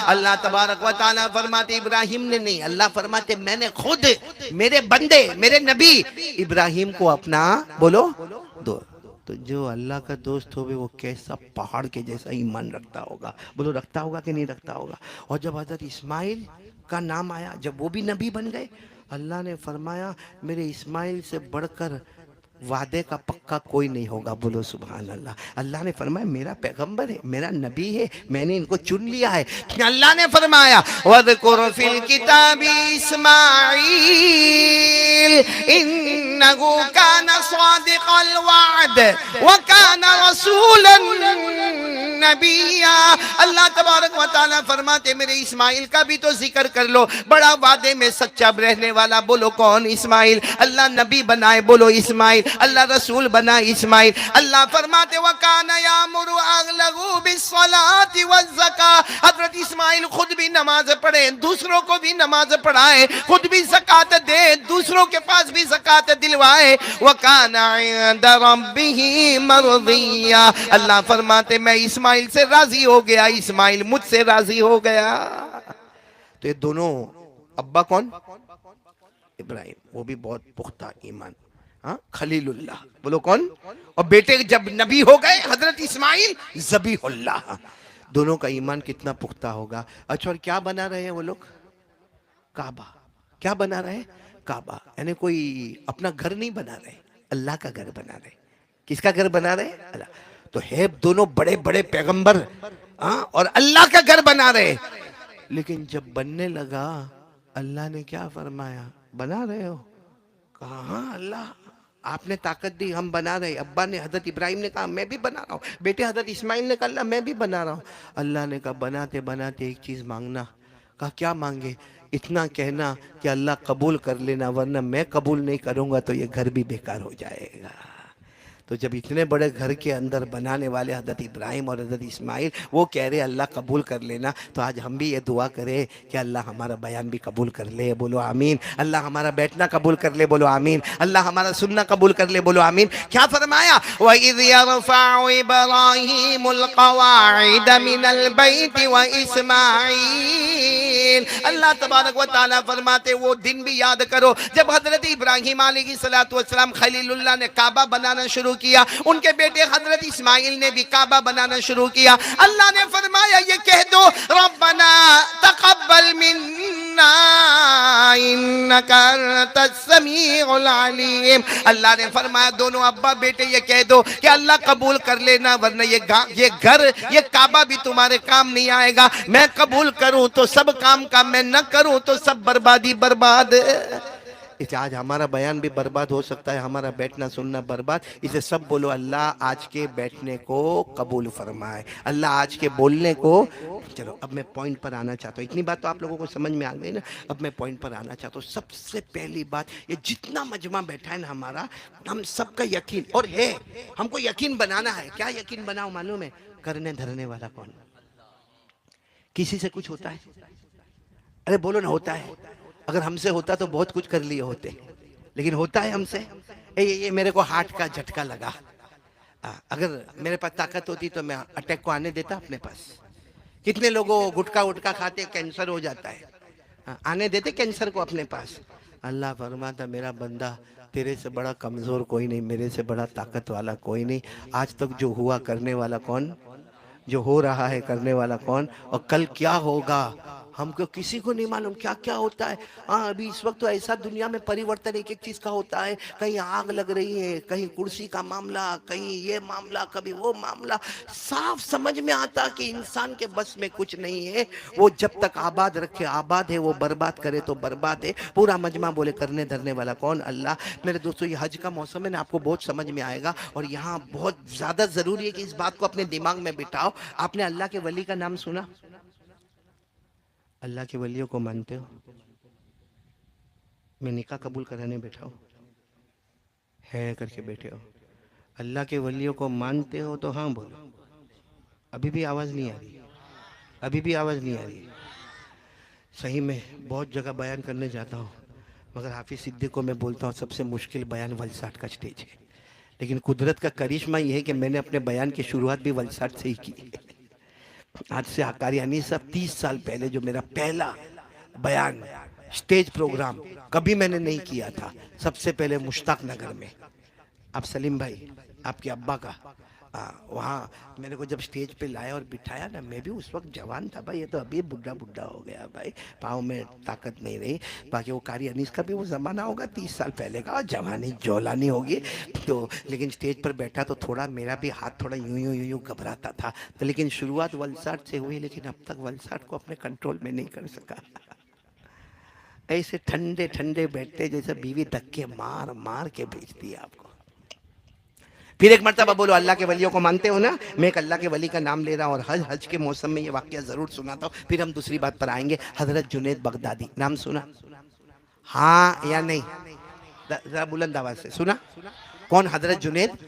अल्लाह तबारक व तआला फरमाते इब्राहिम ने नहीं, अल्लाह फरमाते मैंने खुद मेरे बंदे, मेरे नबी इब्राहिम को अपना, बोलो, दो। तो जो अल्लाह का दोस्त होवे वो कैसा पहाड़ के जैसा ईमान रखता होगा। बोलो रखता होगा कि नहीं रखता होगा? और जब हज़रत इस्माइल का नाम आया, जब वो भी नबी बन गए, अल्लाह ने फरमाया मेरे इस्माइल से बढ़कर वादे का पक्का कोई नहीं होगा। बोलो सुभान अल्लाह। अल्लाह ने फरमाया मेरा पैगंबर है, मेरा नबी है, मैंने इनको चुन लिया है। अल्लाह ने फरमाया वज़कुर फिल किताबी इस्माईल इन्नहु काना सादिक़ल वअद व काना रसूलन नबिया। अल्लाह तबारक व तआला फरमाते मेरे इस्माइल का भी तो जिक्र कर लो, बड़ा वादे में सच्चा रहने वाला। बोलो कौन? इस्माइल। अल्लाह नबी बनाए, बोलो इस्माइल। अल्लाह रसूल बना, इस्माइल। अल्लाह फरमाते वकाना यामुरु अहलहु बिस्सलाति वज़्ज़का। हजरत इस्माइल खुद भी नमाज पढ़े, दूसरों को भी नमाज पढ़ाए, खुद भी ज़कात दे, दूसरों के पास भी ज़कात दिलवाए। वकाना इंद रब्बिही मर्दिया। अल्लाह फरमाते मैं इस्माइल से राजी हो गया, इस्माइल मुझसे राजी हो गया। तो ये दोनों, अब्बा कौन? इब्राहिम, वो भी बहुत पुख्ता ईमान। हाँ, खलीलुल्लाह। बोलो कौन? और बेटे जब नबी हो गए हजरत इस्माइल ज़बीहुल्लाह। दोनों का ईमान कितना पुख्ता होगा। अच्छा, और क्या बना रहे हैं वो लोग? काबा। क्या बना रहे हैं? काबा। यानी कोई अपना घर नहीं बना रहे, अल्लाह का घर बना रहे। किसका घर बना रहे? अल्लाह। तो है दोनों बड़े बड़े पैगंबर, हाँ, और अल्लाह का घर बना रहे। लेकिन जब बनने लगा, अल्लाह ने क्या फरमाया? बना रहे हो? कहा हाँ अल्लाह आपने ताकत दी, हम बना रहे। अब्बा ने, हजरत इब्राहिम ने कहा मैं भी बना रहा हूँ। बेटे हजरत इस्माइल ने कहा अल्लाह मैं भी बना रहा हूँ। अल्लाह ने कहा बनाते बनाते एक चीज़ मांगना। कहा क्या मांगे? इतना कहना कि अल्लाह कबूल कर लेना, वरना मैं कबूल नहीं करूँगा तो ये घर भी बेकार हो जाएगा। तो जब इतने बड़े घर के अंदर बनाने वाले हज़रत इब्राहिम और हज़रत इस्माइल वो कह रहे अल्लाह कबूल कर लेना, तो आज हम भी ये दुआ करें कि अल्लाह हमारा बयान भी कबूल कर ले। बोलो आमीन। अल्लाह हमारा बैठना कबूल कर ले। बोलो आमीन। अल्लाह हमारा सुनना कबूल कर ले। बोलो आमीन। क्या फरमाया? वइज़ यरफ़अु इब्राहीमुल क़वाइद मिनल बैति व इस्माईल। अल्लाह तबारक व तआला फरमाते वो दिन भी याद करो जब हज़रत इब्राहीम अलैहिस्सलातु वस्सलाम खलीलुल्लाह ने काबा बनाना शुरू किया, उनके बेटे हजरत इस्माइल ने भी काबा बनाना शुरू किया। अल्लाह ने फरमाया ये कह दो रब्बना तक़ब्बल मिन्ना इन्नका अंतस समीउल अलीम। अल्लाह ने फरमाया दोनों अब्बा बेटे ये कह दो कि अल्लाह कबूल कर लेना, वरना ये घर, ये काबा भी तुम्हारे काम नहीं आएगा। मैं कबूल करूं तो सब काम का, मैं न करूं तो सब बर्बादी बर्बाद। इसे आज हमारा बयान भी बर्बाद हो सकता है, हमारा बैठना सुनना बर्बाद। इसे सब बोलो अल्लाह आज के बैठने को कबूल फरमाए, अल्लाह आज के बोलने को। चलो अब मैं पॉइंट पर आना चाहता हूँ, इतनी बात तो आप लोगों को समझ में आ गई ना। अब मैं पॉइंट पर आना चाहता हूँ। सबसे पहली बात, ये जितना मजमा बैठा है ना हमारा, हम सबका यकीन और है, हमको यकीन बनाना है। क्या यकीन बनाओ मालूम है? करने धरने वाला कौन? किसी से कुछ होता है? अरे बोलो ना, होता है? अगर हमसे होता तो बहुत कुछ कर लिए होते, लेकिन होता है हमसे? ये मेरे को हार्ट का झटका लगा, अगर मेरे पास ताकत होती तो मैं अटैक को आने देता अपने पास। कितने लोगों गुटखा उटका खाते कैंसर हो जाता है, आने देते कैंसर को अपने पास? अल्लाह फरमाता मेरा बंदा तेरे से बड़ा कमजोर कोई नहीं, मेरे से बड़ा ताकत वाला कोई नहीं। आज तक जो हुआ करने वाला कौन? जो हो रहा है करने वाला कौन? और कल क्या होगा हमको किसी को नहीं मालूम। क्या क्या होता है? हाँ अभी इस वक्त तो ऐसा दुनिया में परिवर्तन एक एक चीज का होता है। कहीं आग लग रही है, कहीं कुर्सी का मामला, कहीं ये मामला, कभी वो मामला। साफ समझ में आता कि इंसान के बस में कुछ नहीं है। वो जब तक आबाद रखे आबाद है, वो बर्बाद करे तो बर्बाद है। पूरा मजमा बोले करने धरने वाला कौन? अल्लाह। मेरे दोस्तों ये हज का मौसम है ना, आपको बहुत समझ में आएगा और यहाँ बहुत ज्यादा जरूरी है कि इस बात को अपने दिमाग में बिठाओ। आपने अल्लाह के वली का नाम सुना? अल्लाह के वलियों को मानते हो? मैं निकाह कबूल कराने बैठा हूँ, है करके बैठे हो। अल्लाह के वलियों को मानते हो तो हाँ बोलो। अभी भी आवाज़ नहीं आ रही? अभी भी आवाज़ नहीं आ रही? सही में बहुत जगह बयान करने जाता हूँ, मगर हाफिज सिद्दीक को मैं बोलता हूँ सबसे मुश्किल बयान वलसाड का स्टेज है। लेकिन कुदरत का करिश्मा ये है कि मैंने अपने बयान की शुरुआत भी वलसाड से ही की। आज से हकारियानी साहब 30 साल पहले जो मेरा पहला बयान स्टेज प्रोग्राम कभी मैंने नहीं किया था, सबसे पहले मुश्ताक नगर में। आप सलीम भाई आपके अब्बा का वहाँ मेरे को जब स्टेज पे लाया और बिठाया ना, मैं भी उस वक्त जवान था भाई, ये तो अभी बुढ़ा बुढ़ा हो गया भाई, पाँव में ताकत नहीं रही। बाकी वो कारी अनीस का भी वो ज़माना होगा 30 साल पहले का, जवानी जौलानी होगी तो। लेकिन स्टेज पर बैठा तो थोड़ा मेरा भी हाथ थोड़ा यूं यूं यूं यूं घबराता था। तो लेकिन शुरुआत वलसाड से हुई, लेकिन अब तक वलसाड को अपने कंट्रोल में नहीं कर सका। ऐसे ठंडे ठंडे बैठते जैसे बीवी धक्के मार मार के भेजती है आपको। फिर एक मरतबा बोलो अल्लाह के वलियों को मानते हो ना? मैं एक अल्लाह के वली का नाम ले रहा हूँ और हज के मौसम में ये वाकया जरूर सुनाता हूँ, फिर हम दूसरी बात पर आएंगे। हजरत जुनैद बगदादी नाम सुना? हाँ या नहीं? जरा बुलंद आवाज से सुना? कौन? हजरत जुनैद।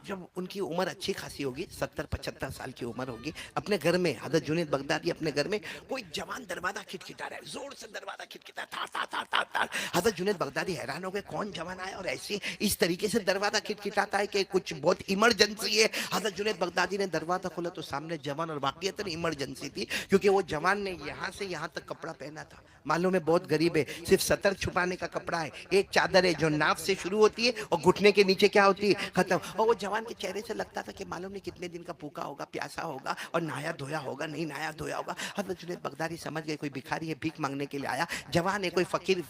जब उनकी उम्र अच्छी खासी होगी, 70-75 साल की उम्र होगी, अपने घर में हजरत जुनैद बगदादी अपने घर में, कोई जवान दरवाजा खिटखिटा रहा है, जोर से दरवाजा खिटखिटा, तार तार तार तार तार। हजरत जुनैद बगदादी हैरान हो गए, कौन जवान आया और ऐसी इस तरीके से दरवाजा खिटखिटाता है कि कुछ बहुत इमरजेंसी है। हजरत जुनैद बगदादी ने दरवाजा खोला तो सामने जवान, और वाकईतन इमरजेंसी थी क्योंकि वो जवान ने यहाँ से यहाँ तक कपड़ा पहना था। मालूम है बहुत गरीब है, सिर्फ सतर छुपाने का कपड़ा है, एक चादर है जो नाफ से शुरू होती है और घुटने के नीचे क्या होती है, खत्म। और वो जवान के चेहरे से लगता था कि मालूम नहीं कितने दिन का भूखा होगा, प्यासा होगा और नहाया धोया होगा, नहीं नहाया धोया होगा। हजरत जुनैद बगदादी समझ गए कोई भिखारी है, भीख मांगने के लिए आया, जवान है, कोई फकीर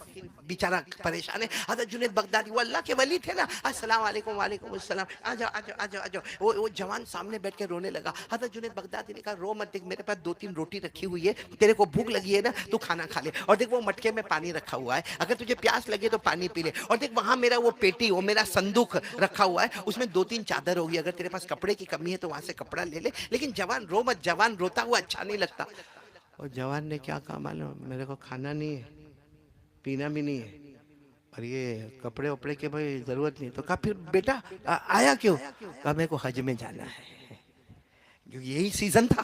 बेचारा परेशान है। हजरत जुनैद बगदादी वो अल्लाह के वली थे ना, अस्सलाम वालेकुम, वालेकुम अस्सलाम, आ जाओ आ जाओ आ जाओ आ जाओ। वो जवान सामने बैठ के रोने लगा। हजरत जुनैद बगदादी ने कहा रो मत, देख मेरे पास 2-3 रोटी रखी हुई है, तेरे को भूख लगी है ना तू खाना खा ले, और देख वो मटके में पानी रखा हुआ है, अगर तुझे प्यास लगे तो पानी पी ले, और देख वहां मेरा वो पेटी, वो मेरा संदूक रखा हुआ है, उसमें 2-3 चादर होगी, अगर तेरे पास कपड़े की कमी है तो वहां से कपड़ा ले ले, लेकिन जवान रो मत, जवान रोता हुआ अच्छा नहीं लगता। और जवान ने क्या कहा मालूम? मेरे को खाना नहीं है, पीना भी नहीं है, और ये कपड़े वपड़े के भाई जरूरत नहीं। तो कहा फिर बेटा आया क्यों? कहा मेरे को हज में जाना है, क्योंकि यही सीजन था।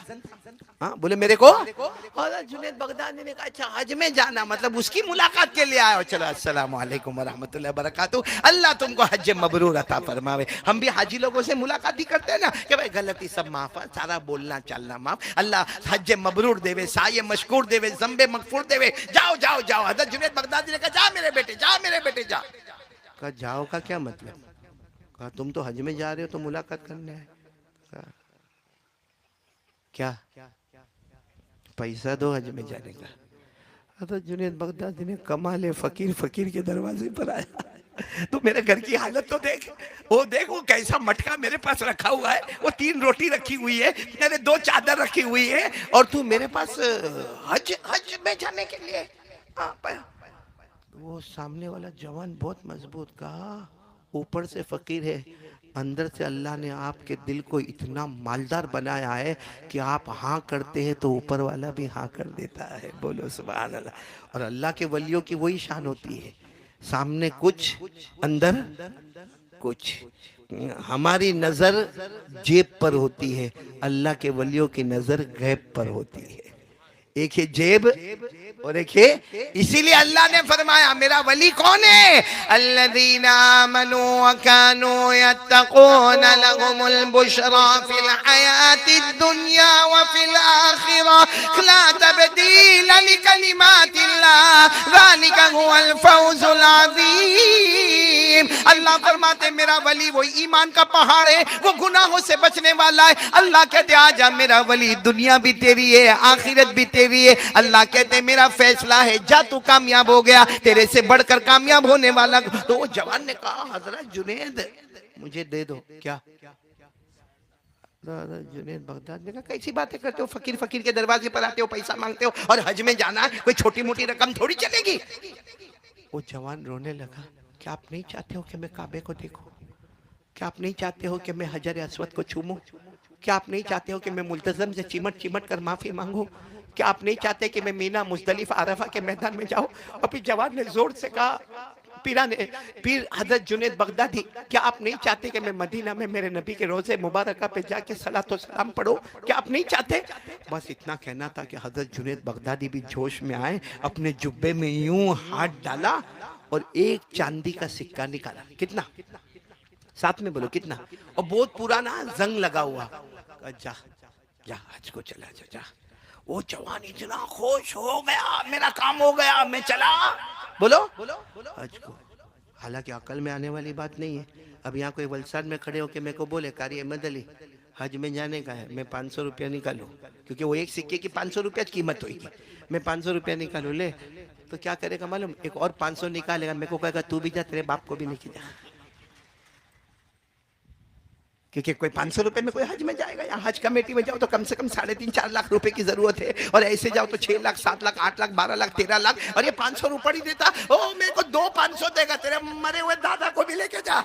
हाँ बोले मेरे को, और जुनैद बगदादी ने कहा अच्छा हज में जाना, मतलब उसकी मुलाकात के लिए आया हो। चलो अस्सलाम वालेकुम वरहमतुल्लाहि वबरकातुहू, अल्लाह तुमको हज मबरूर अता फरमावे। हम भी हाजी लोगों से मुलाकात ही करते हैं ना कि भाई गलती सब माफ है, सारा बोलना चलना माफ, अल्लाह हज मबरूर देवे, साये मशकूर देवे, ज़म्बे मगफूर देवे। जाओ जाओ जाओ। हजरत जुनैद बगदादी ने कहा जा मेरे बेटे, जा मेरे बेटे जा। कहा जाओ का क्या मतलब? कहा तुम तो हज में जा रहे हो तो मुलाकात करने है। क्या पैसा दो हज में जाने का? हजरत जुनैद बगदादी ने कमाल है, फकीर फकीर के दरवाजे पर आया तो मेरे घर की हालत तो देख, वो देख वो कैसा मटका मेरे पास रखा हुआ है, वो 3 रोटी रखी हुई है, मेरे 2 चादर रखी हुई है, और तू मेरे पास हज हज में जाने के लिए तो वो सामने वाला जवान बहुत मजबूत कहा, ऊपर से फकीर है, अंदर से अल्लाह ने आपके दिल को इतना मालदार बनाया है कि आप हाँ करते हैं तो ऊपर वाला भी हाँ कर देता है। बोलो सुभान अल्लाह। और अल्लाह के वलियों की वही शान होती है, सामने कुछ अंदर कुछ। हमारी नजर जेब पर होती है, अल्लाह के वलियों की नजर गैब पर होती है। एक है जेब और एक है, इसीलिए अल्लाह ने फरमाया मेरा वली कौन है, अल्लज़ीना आमनू व कानू यत्तकून लहुमुल बुशरा फिल हयातिद दुनिया व फिल आखिरा ला तब्दील लिकलिमातिल्लाह ज़ालिका हुवल फौजुल अज़ीम। अल्लाह फरमाते मेरा वली वो ईमान का पहाड़ है, वो गुनाहों से बचने वाला है। अल्लाह कहते आजा मेरा वली, दुनिया भी तेरी है आखिरत भी तेरी है। अल्लाह कहते मेरा फैसला है, जा तू कामयाब हो गया, तेरे से बढ़कर कामयाब होने वाला। तो वो जवान ने कहा हजरत जुनेद मुझे दे दो। क्या जुनेद बगदाद ने कहा कैसी बातें करते हो, फकीर फकीर के दरवाजे पर आते हो, पैसा मांगते हो, और हज में जाना है कोई छोटी मोटी रकम थोड़ी चलेगी। वो जवान रोने लगा, क्या आप नहीं चाहते हो कि मैं काबे को देखूं? क्या आप नहीं चाहते हो कि मैं हजर अस्वद को चूमूं? क्या आप नहीं चाहते हो कि मैं मुल्तजम से चिमट चिमट कर माफी मांगू? क्या आप नहीं चाहते कि मैं मीना मुजदलिफ आरफा के मैदान में जाऊं? और फिर जवान ने जोर से कहा, पीर हजरत जुनेद बगदादी, क्या आप नहीं चाहते कि मैं मदीना में मेरे नबी के रोजे मुबारका पे जाके सलात व सलाम पढ़ो? क्या आप नहीं चाहते? बस इतना कहना था कि हजरत जुनेद बगदादी भी जोश में आए, अपने जुब्बे में यूं हाथ डाला और एक चांदी का सिक्का निकाला। कितना? साथ में बोलो कितना? और बहुत पुराना जंग लगा हुआ। जा जा हज को चला जा, जा। वो जवान इतना खुश हो गया, मेरा काम हो गया, मैं चला। बोलो हज को। हालांकि अकल में आने वाली बात नहीं है। अब यहाँ कोई वलसाड में खड़े होके मेरे को बोले कारी अहमद अली हज में जाने का है, मैं 500 रुपया निकालूं, क्योंकि वो एक सिक्के की 500 रुपया कीमत होगी, मैं 500 रुपया निकालूं, ले तो क्या करेगा मालूम? एक और 500 निकालेगा, मेरे को कहेगा तू भी जा, तेरे बाप को भी लेके जा। क्योंकि कोई 500 रुपए में कोई हज में जाएगा? या हज कमेटी में जाओ तो कम से कम 3.5-4 लाख रुपए की जरूरत है, और ऐसे जाओ तो 6 लाख 7 लाख 8 लाख 12 लाख 13 लाख, और ये 500 रुपए ही देता। ओ मेरे को 2 500 देगा, तेरे मरे हुए दादा को भी लेके जा।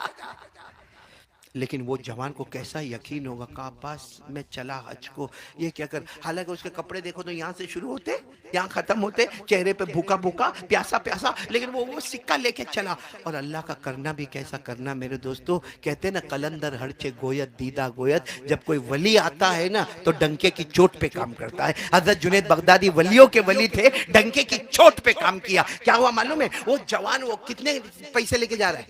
लेकिन वो जवान को कैसा यकीन होगा, कहा बस मैं चला हज को, ये क्या कर। हालांकि उसके कपड़े देखो तो यहाँ से शुरू होते यहाँ खत्म होते, चेहरे पे भूखा भूखा प्यासा प्यासा, लेकिन वो सिक्का लेके चला। और अल्लाह का करना भी कैसा करना मेरे दोस्तों, कहते ना कलंदर हरचे गोयत दीदा गोयत, जब कोई वली आता है ना तो डंके की चोट पे काम करता है। हजरत जुनेद बगदादी वलियों के वली थे, डंके की चोट पे काम किया। क्या हुआ मालूम है? वो जवान वो कितने पैसे लेके जा रहा है,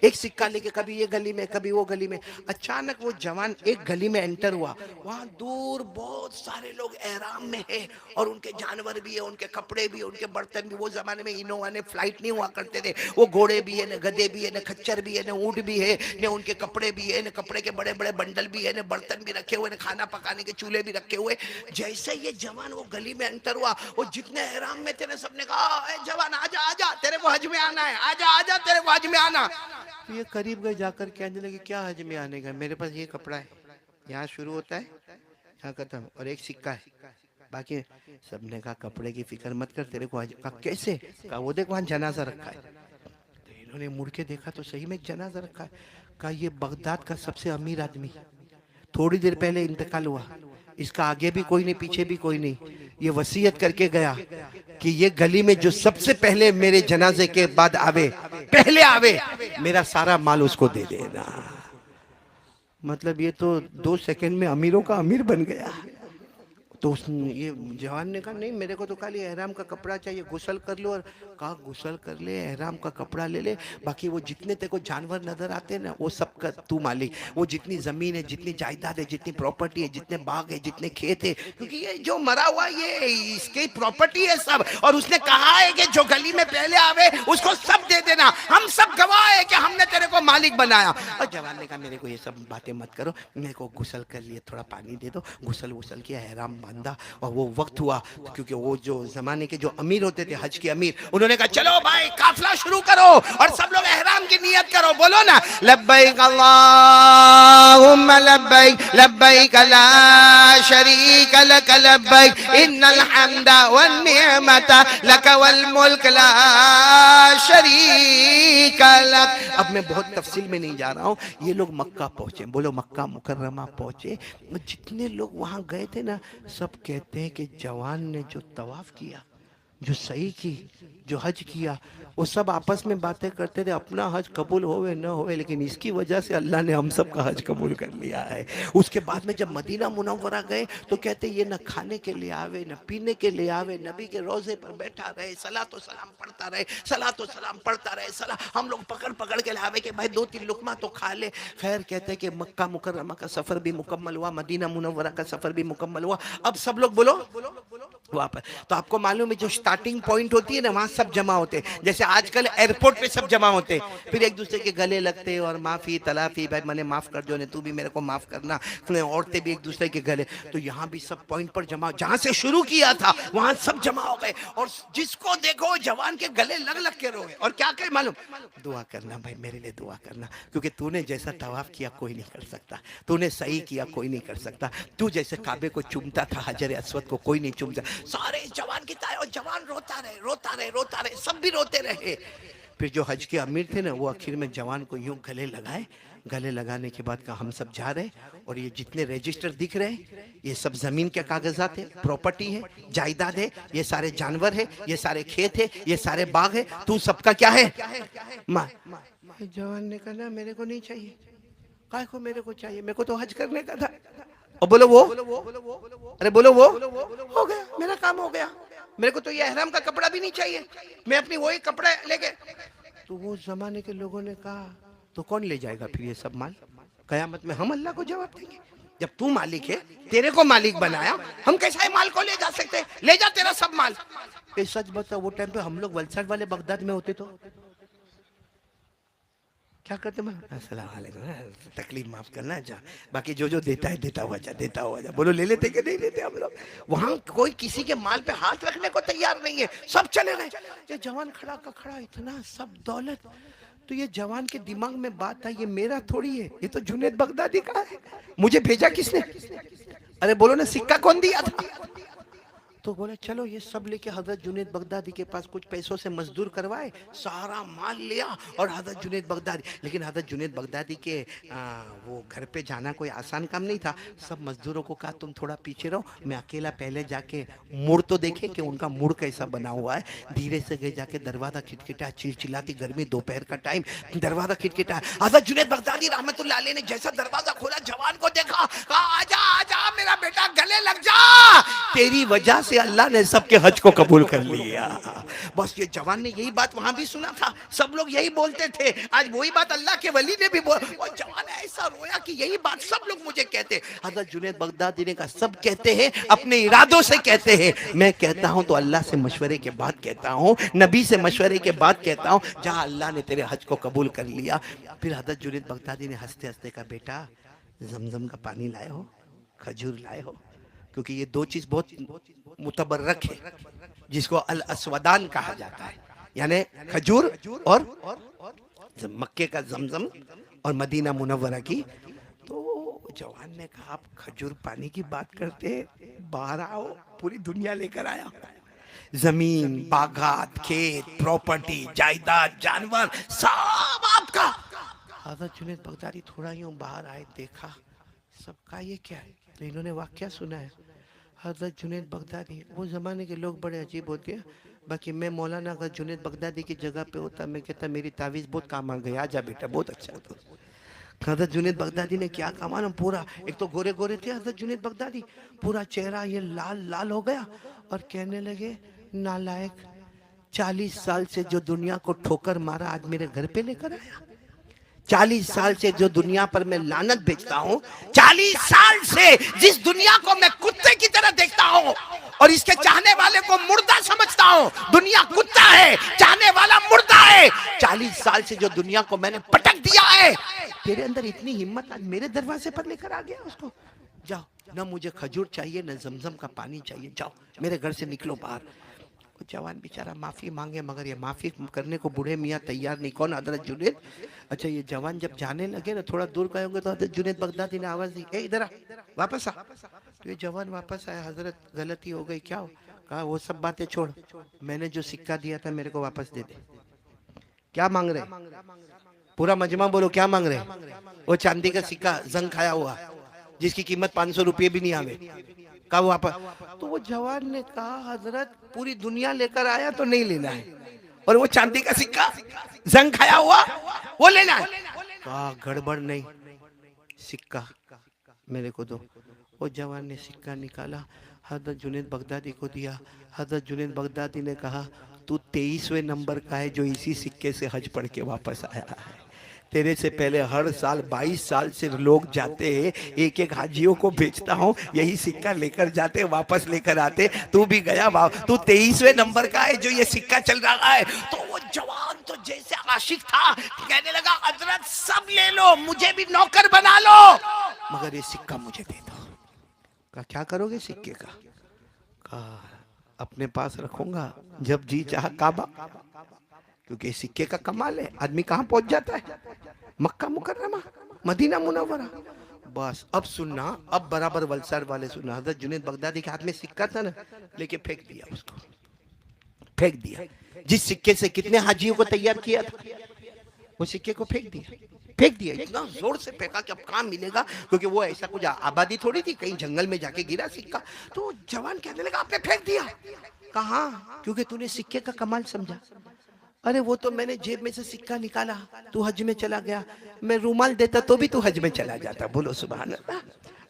एक सिक्का लेके, कभी ये गली में कभी वो गली में। अचानक वो जवान एक गली में एंटर हुआ, वहां दूर बहुत सारे लोग एहराम में है, और उनके जानवर भी है, उनके कपड़े भी है, उनके बर्तन भी। वो जमाने में इनोवा ने फ्लाइट नहीं हुआ करते थे, वो घोड़े भी है, न गधे भी है, न खच्चर भी है, न ऊंट भी है, न उनके कपड़े भी है, न कपड़े के बड़े बड़े बंडल भी है, न बर्तन भी रखे हुए, न खाना पकाने के चूल्हे भी रखे हुए। जैसे ये जवान वो गली में एंटर हुआ, वो जितने एहराम में थे सबने कहा जवान आजा आजा, तेरे को हज में आना है, आजा आजा, तेरे को हज में आना। तो ये करीब गए, जाकर कहने लगे क्या हज में आने का, मेरे पास ये कपड़ा है, यहाँ शुरू होता है यहाँ खत्म, और एक सिक्का है बाकी। सबने कहा कपड़े की फिक्र मत कर, तेरे को हज। कहा कैसे? कहा वो देख वहां जनाजा रखा है। तो इन्होंने मुड़ के देखा तो सही में एक जनाजा रखा है। कहा ये बगदाद का सबसे अमीर आदमी, थोड़ी देर पहले इंतकाल हुआ, इसका आगे भी कोई नहीं पीछे भी कोई नहीं। ये वसीयत करके गया कि ये गली में जो सबसे पहले मेरे जनाजे के बाद आवे, पहले आवे, मेरा सारा माल उसको दे देना। मतलब ये तो 2 सेकंड में अमीरों का अमीर बन गया। तो ये जवान ने कहा नहीं, मेरे को तो खाली एहराम का कपड़ा चाहिए, गुसल कर लो। और कहा गुसल कर ले, एहराम का कपड़ा ले ले, बाकी वो जितने तेरे को जानवर नजर आते हैं ना वो सब का तू मालिक। वो जितनी जमीन है, जितनी जायदाद है, जितनी प्रॉपर्टी है, जितने बाग है, जितने खेत है, क्योंकि ये जो मरा हुआ ये इसकी प्रॉपर्टी है सब। और उसने कहा है कि जो गली में पहले आवे उसको सब दे देना। हम सब गवाह है कि हमने तेरे को मालिक बनाया। और जवान ने कहा मेरे को ये सब बातें मत करो, मेरे को गुसल कर लिए, थोड़ा पानी दे दो। गुसल वुसल किया, एहराम बांधा, और वो वक्त हुआ, क्योंकि वो जो जमाने के जो अमीर होते थे, हज के अमीर, उन्होंने कहा चलो भाई काफिला शुरू करो और सब लोग एहराम की नियत करो, बोलो ना लब्बैक अल्लाहुम्मा लब्बैक लब्बैक ला शरीक लक लब्बैक इन्नल हम्दा वन निअमता लक वल मुल्क ला शरीक लक। अब मैं बहुत तफसील में नहीं जा रहा हूँ। ये लोग मक्का पहुंचे, बोलो मक्का मुकर्रमा पहुंचे। जितने लोग वहां गए थे ना, सब कहते हैं कि जवान ने जो तवाफ किया, जो सही की, जो हज किया, वो सब आपस में बातें करते थे अपना हज कबूल होवे न होवे, लेकिन इसकी वजह से अल्लाह ने हम सब का हज कबूल कर लिया है। उसके बाद में जब मदीना मुनव्वरा गए तो कहते ये न खाने के लिए आवे, न पीने के लिए आवे, नबी के रोजे पर बैठा रहे, सलातो सलाम पढ़ता रहे, सलातो सलाम पढ़ता रहे, सला हम लोग पकड़ पकड़ के लावे कि भाई 2-3 लुकमा तो खा ले। खैर कहते हैं कि मक्का मुकर्रमा का सफर भी मुकम्मल हुआ, मदीना मुनव्वरा का सफर भी मुकम्मल हुआ। अब सब लोग बोलो वहां पर, तो आपको मालूम है जो स्टार्टिंग पॉइंट होती है ना, वहां सब जमा होते हैं। जैसे आजकल एयरपोर्ट पे सब जमा होते हैं, फिर एक दूसरे के गले लगते हैं और माफी तलाफी, भाई मैंने माफ कर दो, ने तू भी मेरे को माफ करना, औरतें भी एक दूसरे के गले। तो यहाँ भी सब पॉइंट पर जमा, जहां से शुरू किया था वहां सब जमा हो गए, और जिसको देखो जवान के गले लग लग के रोए। और क्या कहे मालूम, दुआ करना भाई, मेरे लिए दुआ करना, क्योंकि तूने जैसा तवाफ किया कोई नहीं कर सकता, तूने सही किया कोई नहीं कर सकता, तू जैसे काबे को चूमता था हजर अस्वद को कोई नहीं चूमता। सारे जवान की ताए, और जवान रोता रहे रोता रहे रोता रहे, सब भी रोते रहे। फिर जो हज के अमीर थे ना, वो आखिर में जवान को यूं गले लगाए। गले लगाने के बाद कहा हम सब जा रहे, और ये जितने रजिस्टर दिख रहे हैं ये सब जमीन के कागजात है, प्रॉपर्टी है, जायदाद है, ये सारे जानवर है, ये सारे खेत है, ये सारे बाग है, तू सबका क्या है माँ। जवान ने कहा ना मेरे को नहीं चाहिए, काय को मेरे को चाहिए, मेरे को तो हज करने का था। और बोलो वो, अरे बोलो वो, हो गया मेरा काम हो गया, मेरे को तो ये एहराम का कपड़ा भी नहीं चाहिए, मैं अपनी वही कपड़ा लेके। तो वो जमाने के लोगों ने कहा तो कौन ले जाएगा फिर ये सब माल, कयामत में हम अल्लाह को जवाब देंगे। जब तू मालिक है, तेरे को मालिक बनाया, हम कैसा माल को ले जा सकते, ले जा तेरा सब माल। सच बता, वो टाइम पे हम लोग वलसाड वाले बगदाद में होते तो क्या करते मैं, अस्सलाम वालेकुम, तकलीफ माफ करना जा, बाकी जो जो देता है देता हुआ जा, देता हुआ जा। बोलो ले लेते कि नहीं लेते हम लोग। वहां कोई किसी के माल पे हाथ रखने को तैयार नहीं है, सब चले गए। ये जवान खड़ा का खड़ा, इतना सब दौलत। तो ये जवान के दिमाग में बात आई, ये मेरा थोड़ी है, ये तो जुनैद बगदादी का है, मुझे भेजा किसने। अरे बोलो ना, सिक्का कौन दिया था। तो बोले चलो ये सब लेके हजरत जुनैद बगदादी के पास कुछ पैसों से मजदूर करवाए, सारा माल लिया और हजरत जुनैद बगदादी। लेकिन हजरत जुनैद बगदादी के वो घर पे जाना कोई आसान काम नहीं था। सब मजदूरों को कहा तुम थोड़ा पीछे रहो, मैं अकेला पहले जाके मुड़ तो देखे कि उनका मुड़ कैसा बना हुआ है। धीरे से गए, जाके दरवाजा खिटखिटा, चिलचिलाती गर्मी, दोपहर का टाइम, दरवाजा खिटखिटा। हजरत जुनैद बगदादी रहमतुल्लाह अलैह ने जैसा दरवाजा खोला, जवान को देखा, कहा आजा आजा मेरा बेटा, गले लग जा, तेरी वजह से अल्लाह ने सबके हज को कबूल कर लिया। बस ये जवान ने यही बात वहां भी सुना था, सब लोग यही बोलते थे, आज वही बात अल्लाह के वली ने भी और जवान ऐसा रोया कि यही बात सब लोग मुझे कहते। हजरत जुनैद बगदादी ने कहा सब कहते हैं, अपने इरादों से कहते हैं, मैं कहता हूं तो अल्लाह से मशवरे के बाद कहता हूं, नबी से मशवरे के बाद कहता हूं, जहां अल्लाह ने तेरे हज को कबूल कर लिया। फिर हजरत जुनैद बगदादी ने हंसते हंसते कहा बेटा जमजम का पानी लाए हो, खजूर लाए हो, क्योंकि ये दो चीज बहुत मुतबर्रक है, जिसको अल अस्वदान कहा जाता है, यानी खजूर और मक्के का जमजम और मदीना मुनव्वरा की। तो जवान ने कहा आप खजूर पानी की बात करते, बाहर आओ, पूरी दुनिया लेकर आया, जमीन, बागात, खेत, प्रॉपर्टी, जायदाद, जानवर, सब आपका। हजरत जुनैद बगदादी थोड़ा यूं बाहर आए, देखा सबका ये क्या है, तो इन्होंने वाक्या सुना है। हजरत जुनैद बगदादी, वो ज़माने के लोग बड़े अजीब होते हैं, बाकी मैं मौलाना अगर जुनैद बगदादी की जगह पे होता, मैं कहता मेरी तावीज़ बहुत काम आ गई, आजा बेटा बहुत अच्छा होता। हजरत जुनैद बगदादी ने क्या काम आना, पूरा एक तो गोरे गोरे थे हजरत जुनैद बगदादी, पूरा चेहरा ये लाल लाल हो गया और कहने लगे नालायक, 40 साल से जो दुनिया को ठोकर मारा आज मेरे घर पे लेकर आया। 40 साल से जो दुनिया पर मैं लानत बेचता हूँ, 40 साल से जिस दुनिया को मैं कुत्ते की तरह देखता हूँ और इसके चाहने वाले को मुर्दा समझता हूँ, दुनिया कुत्ता है, चाहने वाला मुर्दा है। 40 साल से जो दुनिया को मैंने पटक दिया है, तेरे अंदर इतनी हिम्मत आज मेरे दरवाजे पर लेकर आ गया उसको। जाओ, ना मुझे खजूर चाहिए ना जमजम का पानी चाहिए, जाओ मेरे घर से निकलो बाहर। वो जवान बेचारा माफी मांगे, मगर ये माफी करने को बूढ़े मियाँ तैयार नहीं। कौन? हजरत जुनैद। अच्छा, ये जवान जब जाने लगे ना, थोड़ा दूर गए होंगे तो हजरत जुनैद बगदादी ने आवाज दी, ए इधर आ, वापस आ। तो ये जवान वापस आया, हजरत गलती हो गई। क्या हो? कहा वो सब बातें छोड़, मैंने जो सिक्का दिया था मेरे को वापस दे दे। क्या मांग रहे? पूरा मजमा बोलो, क्या मांग रहे? वो चांदी का सिक्का जंग खाया हुआ, जिसकी कीमत 500 रुपये भी नहीं आवे। कहा वापस। तो वो जवान ने कहा, हजरत पूरी दुनिया लेकर आया तो नहीं लेना है, और वो चांदी का सिक्का जंग खाया हुआ वो लेना है। कहा गड़बड़ नहीं, सिक्का मेरे को दो। वो जवान ने सिक्का निकाला, हजरत जुनैद बगदादी को दिया। हजरत जुनैद बगदादी ने कहा, तू 23वें नंबर का है जो इसी सिक्के से हज पढ़ के वापस आया है। तेरे से पहले हर साल 22 साल से लोग जाते हैं, एक एक हाजियों को बेचता हूँ, यही सिक्का लेकर जाते वापस लेकर आते। तू भी गया, तू 23वें नंबर का है जो ये सिक्का चल रहा है। तो वो जवान तो जैसे आशिक था, कहने लगा, हजरत सब ले लो, मुझे भी नौकर बना लो, मगर ये सिक्का मुझे दे दो। कहा क्या करोगे सिक्के का? कहा अपने पास रखूंगा, जब जी चाह काबा, क्योंकि सिक्के का कमाल है, आदमी कहाँ पहुंच जाता है, मक्का मुकर्रमा, मदीना मुनव्वरा। बस अब सुनना, अब बराबर वलसाड वाले सुनना। हजरत जुनैद बगदादी के हाथ में सिक्का था ना, लेके फेंक दिया उसको, फेंक दिया। जिस सिक्के से कितने हाजियों को तैयार किया था, वो सिक्के को फेंक दिया, फेंक दिया। इतना जोर से फेंका कि अब कहाँ मिलेगा, क्योंकि वो ऐसा कुछ आबादी थोड़ी थी, कहीं जंगल में जाके गिरा सिक्का। तो जवान कहने लगा, आपने फेंक दिया? कहा क्योंकि तूने सिक्के का कमाल समझा। अरे वो तो मैंने जेब में से सिक्का निकाला, तू हज में चला गया, मैं रूमाल देता तो भी तू हज में चला जाता। बोलो सुभान अल्लाह।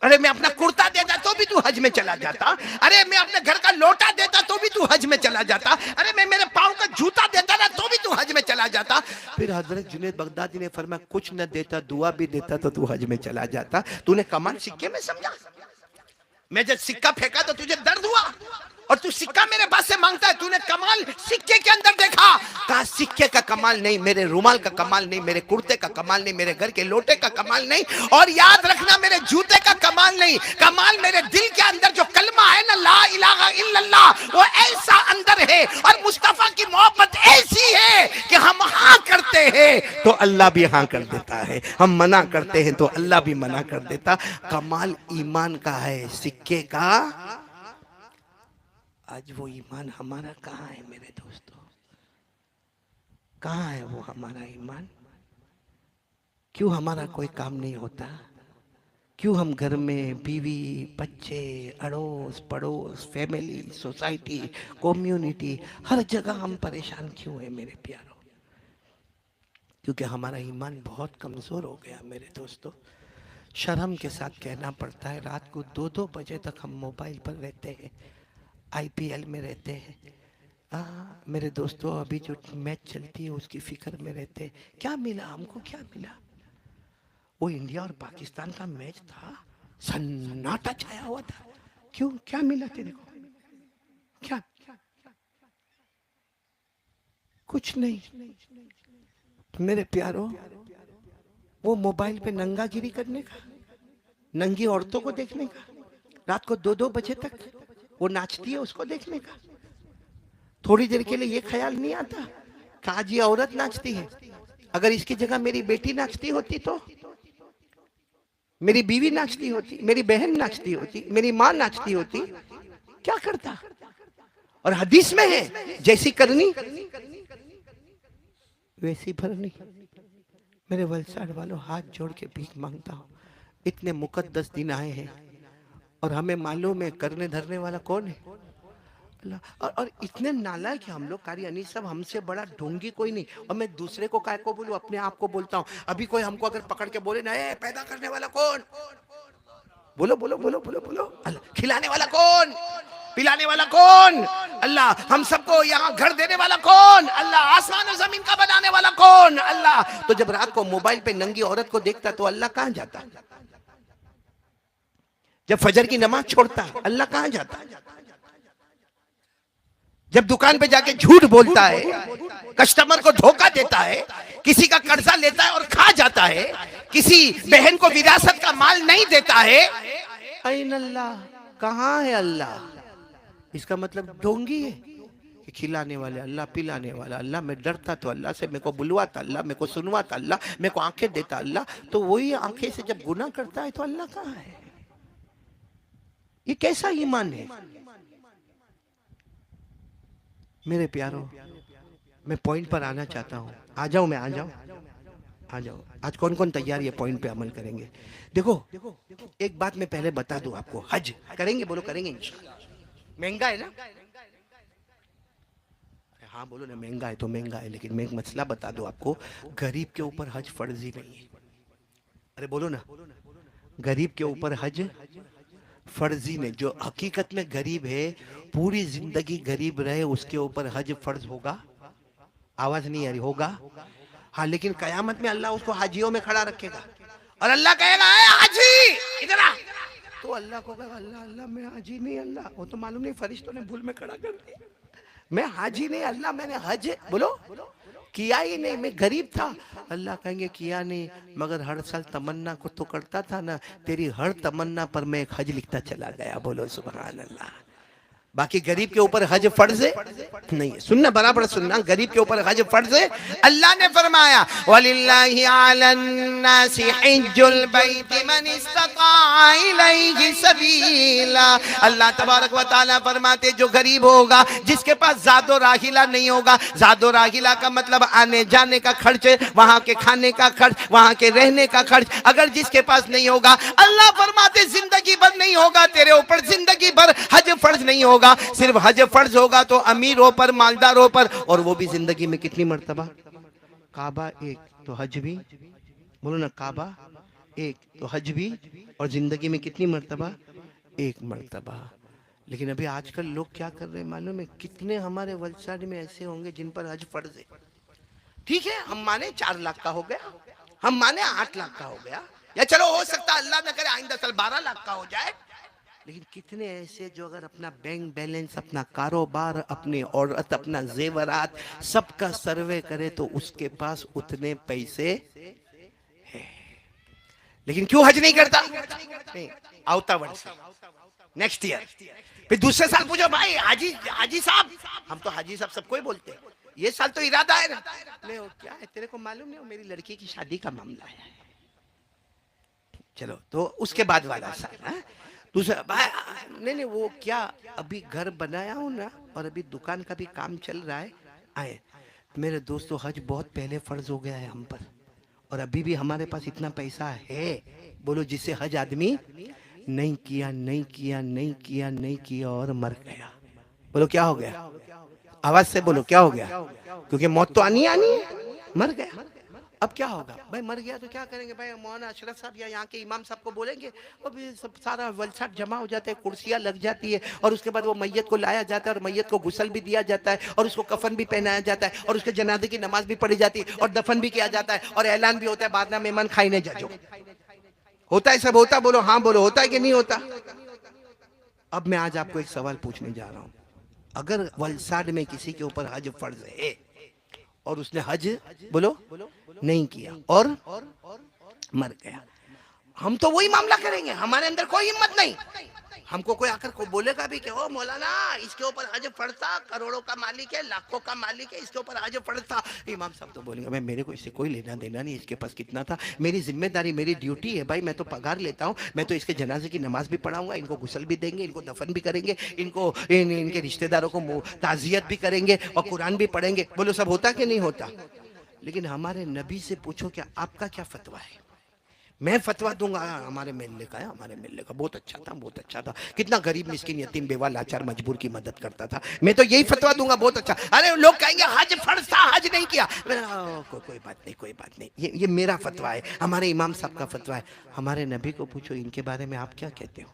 अरे मैं अपना कुर्ता देता तो भी तू हज में चला जाता। अरे मैं अपने घर का लोटा देता तो भी तू हज में चला जाता। अरे मैं मेरे पाँव का जूता देता ना तो भी तू हज में चला जाता। फिर हजरत जुनैद बगदादी ने फरमाया, कुछ न देता, दुआ भी देता तो तू हज में चला जाता। तूने कमाल सिक्के में समझा। मैं जब सिक्का फेंका तो तुझे दर्द हुआ, और तू सिक्का मेरे पास से मांगता है। तूने कमाल सिक्के के अंदर देखा। कहा सिक्के का कमाल नहीं, मेरे रुमाल का कमाल नहीं, मेरे कुर्ते का कमाल नहीं, मेरे घर के लोटे का कमाल नहीं, और याद रखना मेरे जूते का कमाल नहीं, कमाल मेरे दिल के अंदर जो कलमा है ना, ला इलाहा इल्लल्लाह, वो ऐसा अंदर है, और मुस्तफा की मोहब्बत ऐसी है कि हम हाँ करते हैं तो अल्लाह भी हाँ कर देता है, हम मना करते हैं तो अल्लाह भी मना कर देता। कमाल ईमान का है, सिक्के का। आज वो ईमान हमारा कहाँ है मेरे दोस्तों? कहाँ है वो हमारा ईमान? क्यों हमारा कोई काम नहीं होता? क्यों हम घर में बीवी, बच्चे, अड़ोस पड़ोस, फैमिली, सोसाइटी, कम्युनिटी, हर जगह हम परेशान क्यों है मेरे प्यारों? क्योंकि हमारा ईमान बहुत कमजोर हो गया मेरे दोस्तों। शर्म के साथ कहना पड़ता है, रात को 2-2 बजे तक हम मोबाइल पर रहते हैं, आईपीएल में रहते हैं। मेरे दोस्तों, अभी जो मैच चलती है उसकी फिक्र में रहते हैं। क्या मिला हमको, क्या मिला? वो इंडिया और पाकिस्तान का मैच था, सन्नाटा छाया हुआ था। क्यों, क्या मिला तेरे को? क्या? कुछ नहीं मेरे प्यारों। वो मोबाइल पे नंगागिरी करने का, नंगी औरतों को देखने का, रात को 2-2 बजे तक वो नाचती है उसको देखने का। थोड़ी देर के लिए ये ख्याल नहीं आता कि आज ये औरत नाचती है, अगर इसकी जगह मेरी बेटी नाचती होती, तो मेरी बीवी नाचती होती, मेरी बहन नाचती होती, मेरी माँ नाचती होती, क्या करता? और हदीस में है, जैसी करनी वैसी भरनी। मेरे वलसाड वालों, हाथ जोड़ के भीख मांगता हूँ, इतने मुकद्दस दिन आए हैं और हमें मालूम है करने धरने वाला कौन है? अल्लाह। और इतने नालायक कि हम लोग, कारी अनीस साहब, हमसे बड़ा ढोंगी कोई नहीं। और मैं दूसरे को काय को बोलूं, अपने आप को बोलता हूँ। अभी कोई हमको अगर पकड़ के बोले ना, पैदा करने वाला कौन? बोलो बोलो बोलो बोलो बोलो। अल्लाह। खिलाने वाला कौन? पिलाने वाला कौन? अल्लाह। हम सबको यहाँ घर देने वाला कौन? अल्लाह। आसमान और जमीन का बनाने वाला कौन? अल्लाह। तो जब रात को मोबाइल पे नंगी औरत को देखता तो अल्लाह कहाँ जाता? जब फजर की नमाज छोड़ता अल्लाह कहाँ जाता? जब दुकान पे जाके झूठ बोलता है, कस्टमर को धोखा देता है, किसी का कर्जा लेता है और खा जाता है, किसी बहन को विरासत का माल नहीं देता है। ऐन अल्लाह, कहां है अल्लाह? इसका मतलब ढोंगी है कि खिलाने वाले अल्लाह, पिलाने वाला अल्लाह, मैं डरता तो अल्लाह से, मेरे को बुलवाता अल्लाह, मेरे को सुनवाता अल्लाह, मेरे को आंखें देता अल्लाह, तो वही आंखें से जब गुनाह करता है तो अल्लाह कहां है? ये कैसा ईमान है? मेरे प्यारों, मैं पॉइंट पर आना चाहता हूं। आ जाऊं मैं, आ जाऊं, आ जाओ। आज कौन कौन तैयार ये पॉइंट पे अमल करेंगे? देखो, एक बात मैं पहले बता दूं आपको, हज करेंगे? बोलो करेंगे इंशाल्लाह। महंगा है ना? हाँ बोलो ना, महंगा है तो महंगा है, लेकिन मैं एक मसला बता दूं आपको, गरीब के ऊपर हज फर्ज ही नहीं है। अरे बोलो ना, गरीब के ऊपर हज फर्ज ही नहीं। जो हकीकत में गरीब है, पूरी जिंदगी गरीब रहे, उसके ऊपर हज फर्ज होगा? आवाज नहीं आ रही? होगा। हाँ, लेकिन कयामत में अल्लाह उसको हाजियों में खड़ा रखेगा और अल्लाह कहेगा, ए हाजी इधर आ। तो अल्लाह को कहेगा, अल्लाह अल्लाह मैं हाजी नहीं अल्लाह, वो तो मालूम नहीं फरिश्तों ने भूल में खड़ा कर दिया, मैं हाजी नहीं अल्लाह, मैंने हज बोलो किया ही नहीं, मैं गरीब था। अल्लाह कहेंगे किया नहीं, मगर हर साल तमन्ना को तो करता था ना, तेरी हर तमन्ना पर मैं एक हज लिखता चला गया। बोलो सुभान अल्लाह। बाकी गरीब के ऊपर हज फर्ज है नहीं है। सुनना, बराबर सुनना, गरीब के ऊपर हज फर्ज है। अल्लाह ने फरमाया, वलिल्लाहि अलन्नासि हिज्जुल बैति मन इस्तता इलैहि सबीला। अल्लाह तबारक व तआला फरमाते, जो गरीब होगा, जिसके पास जादो राहिला नहीं होगा, जादो राहिला का मतलब आने जाने का खर्च, वहां के खाने का खर्च, वहां के रहने का खर्च, अगर जिसके पास नहीं होगा, अल्लाह फरमाते जिंदगी भर नहीं होगा तेरे ऊपर, जिंदगी भर हज फर्ज नहीं होगा। सिर्फ हज फर्ज होगा तो अमीरों पर, मालदारों पर, और वो भी जिंदगी में कितनी मर्तबा? काबा एक तो हज भी, बोलो ना, काबा एक तो हज भी, और जिंदगी में कितनी मर्तबा? एक मर्तबा। लेकिन अभी आजकल लोग क्या कर रहे हैं मालूम है? कितने हमारे वलसाड में ऐसे होंगे जिन पर हज फर्ज है। ठीक है, हम माने 4 लाख का हो गया, हम माने 8 लाख का हो गया, या चलो हो सकता है अल्लाह न करे आइंदा साल 12 लाख का हो जाए, लेकिन कितने ऐसे जो अगर अपना बैंक बैलेंस, अपना कारोबार, अपनी औरत, अपना जेवरात सबका सर्वे करे तो उसके पास उतने पैसे हैं, लेकिन क्यों हज नहीं करता? नहीं, आवता वर्ष, नेक्स्ट ईयर, फिर दूसरे साल पूछो, भाई हाजी, हाजी साहब, हम तो हाजी साहब सबको ही बोलते हैं, ये साल तो इरादा है ना? नहीं, वो क्या है तेरे को मालूम नहीं, वो मेरी लड़की की शादी का मामला है। चलो, तो उसके बाद वाला साल है दूसरा। नहीं नहीं, वो क्या, अभी घर बनाया हूं ना, और अभी दुकान का भी काम चल रहा है। आए मेरे दोस्तों, हज बहुत पहले फर्ज हो गया है हम पर, और अभी भी हमारे पास इतना पैसा है, बोलो, जिससे हज आदमी नहीं किया, नहीं किया, नहीं किया, नहीं किया और मर गया। बोलो क्या हो गया? आवाज से बोलो क्या हो गया? क्योंकि मौत तो आनी आनी है, मर गया। अब क्या होगा भाई? मर गया तो क्या करेंगे भाई? मौलाना अशरफ साहब या यहाँ के इमाम साहब को बोलेंगे, और भी सब सारा वलसाट जमा हो जाता है, कुर्सियां लग जाती है, और उसके बाद वो मैयत को लाया जाता है, और मैयत को गुसल भी दिया जाता है, और उसको कफन भी पहनाया जाता है, और उसके जनाजे की नमाज भी पढ़ी जाती है, और दफन भी किया जाता है, और ऐलान भी होता है, बाद में मेहमान खाईने जाजो। होता है, सब होता? बोलो हाँ, बोलो होता है कि नहीं होता? अब मैं आज आपको एक सवाल पूछने जा रहा हूँ, अगर वलसाड में किसी के ऊपर हज फर्ज है और उसने हज बोलो नहीं किया और मर गया, हम तो वही मामला करेंगे, हमारे अंदर कोई हिम्मत नहीं। हमको कोई आकर को बोलेगा भी कि ओ मौलाना, इसके ऊपर हज फर्ज था, करोड़ों का मालिक है, लाखों का मालिक है, इसके ऊपर हज फर्ज था, इमाम साहब तो बोलेंगे भाई मेरे को इससे कोई लेना देना नहीं, इसके पास कितना था, मेरी जिम्मेदारी, मेरी ड्यूटी है भाई, मैं तो पगार लेता हूँ, मैं तो इसके जनाजे की नमाज भी पढ़ाऊंगा, इनको गुसल भी देंगे, इनको दफन भी करेंगे, इनको इनके रिश्तेदारों को ताजियत भी करेंगे और कुरान भी पढ़ेंगे। बोलो सब होता कि नहीं होता? लेकिन हमारे नबी से पूछो क्या आपका क्या फतवा है? मैं फतवा दूंगा, हमारे मिलने का है, हमारे मिलने का बहुत अच्छा था, बहुत अच्छा था, कितना गरीब मिस्किन यतीम बेवा लाचार मजबूर की मदद करता था, मैं तो यही फतवा दूंगा, बहुत अच्छा। अरे लोग कहेंगे हज फर्ज था, हज नहीं किया, कोई बात नहीं, कोई बात नहीं, ये मेरा फतवा है, हमारे इमाम साहब का फतवा है। हमारे नबी को पूछो इनके बारे में आप क्या कहते हो?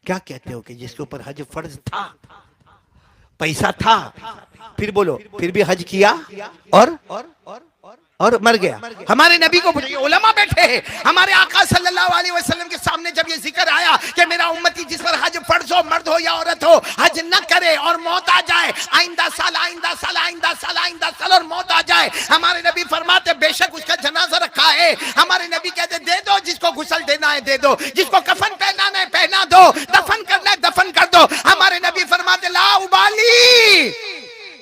क्या कहते हो कि जिसके ऊपर हज फर्ज था पैसा था, फिर बोलो, फिर भी हज किया और मर गया। हमारे नबी को पूछिए, उलमा बैठे हैं, हमारे आका सल्लल्लाहु अलैहि वसल्लम के सामने जब ये जिक्र आया कि मेरा उम्मती जिस पर हज फर्ज हो, मर्द हो या औरत हो, हज न करे और मौत आ जाए, आइंदा साल आइंदा साल आइंदा साल आइंदा साल और मौत आ जाए, हमारे नबी फरमाते बेशक उसका जनाजा रखा है। हमारे नबी कहते दे दो, जिसको गुस्ल देना है दे दो, जिसको कफन पहनाना है पहना दो, दफन करना है दफन कर दो। हमारे नबी फरमाते ला उबाली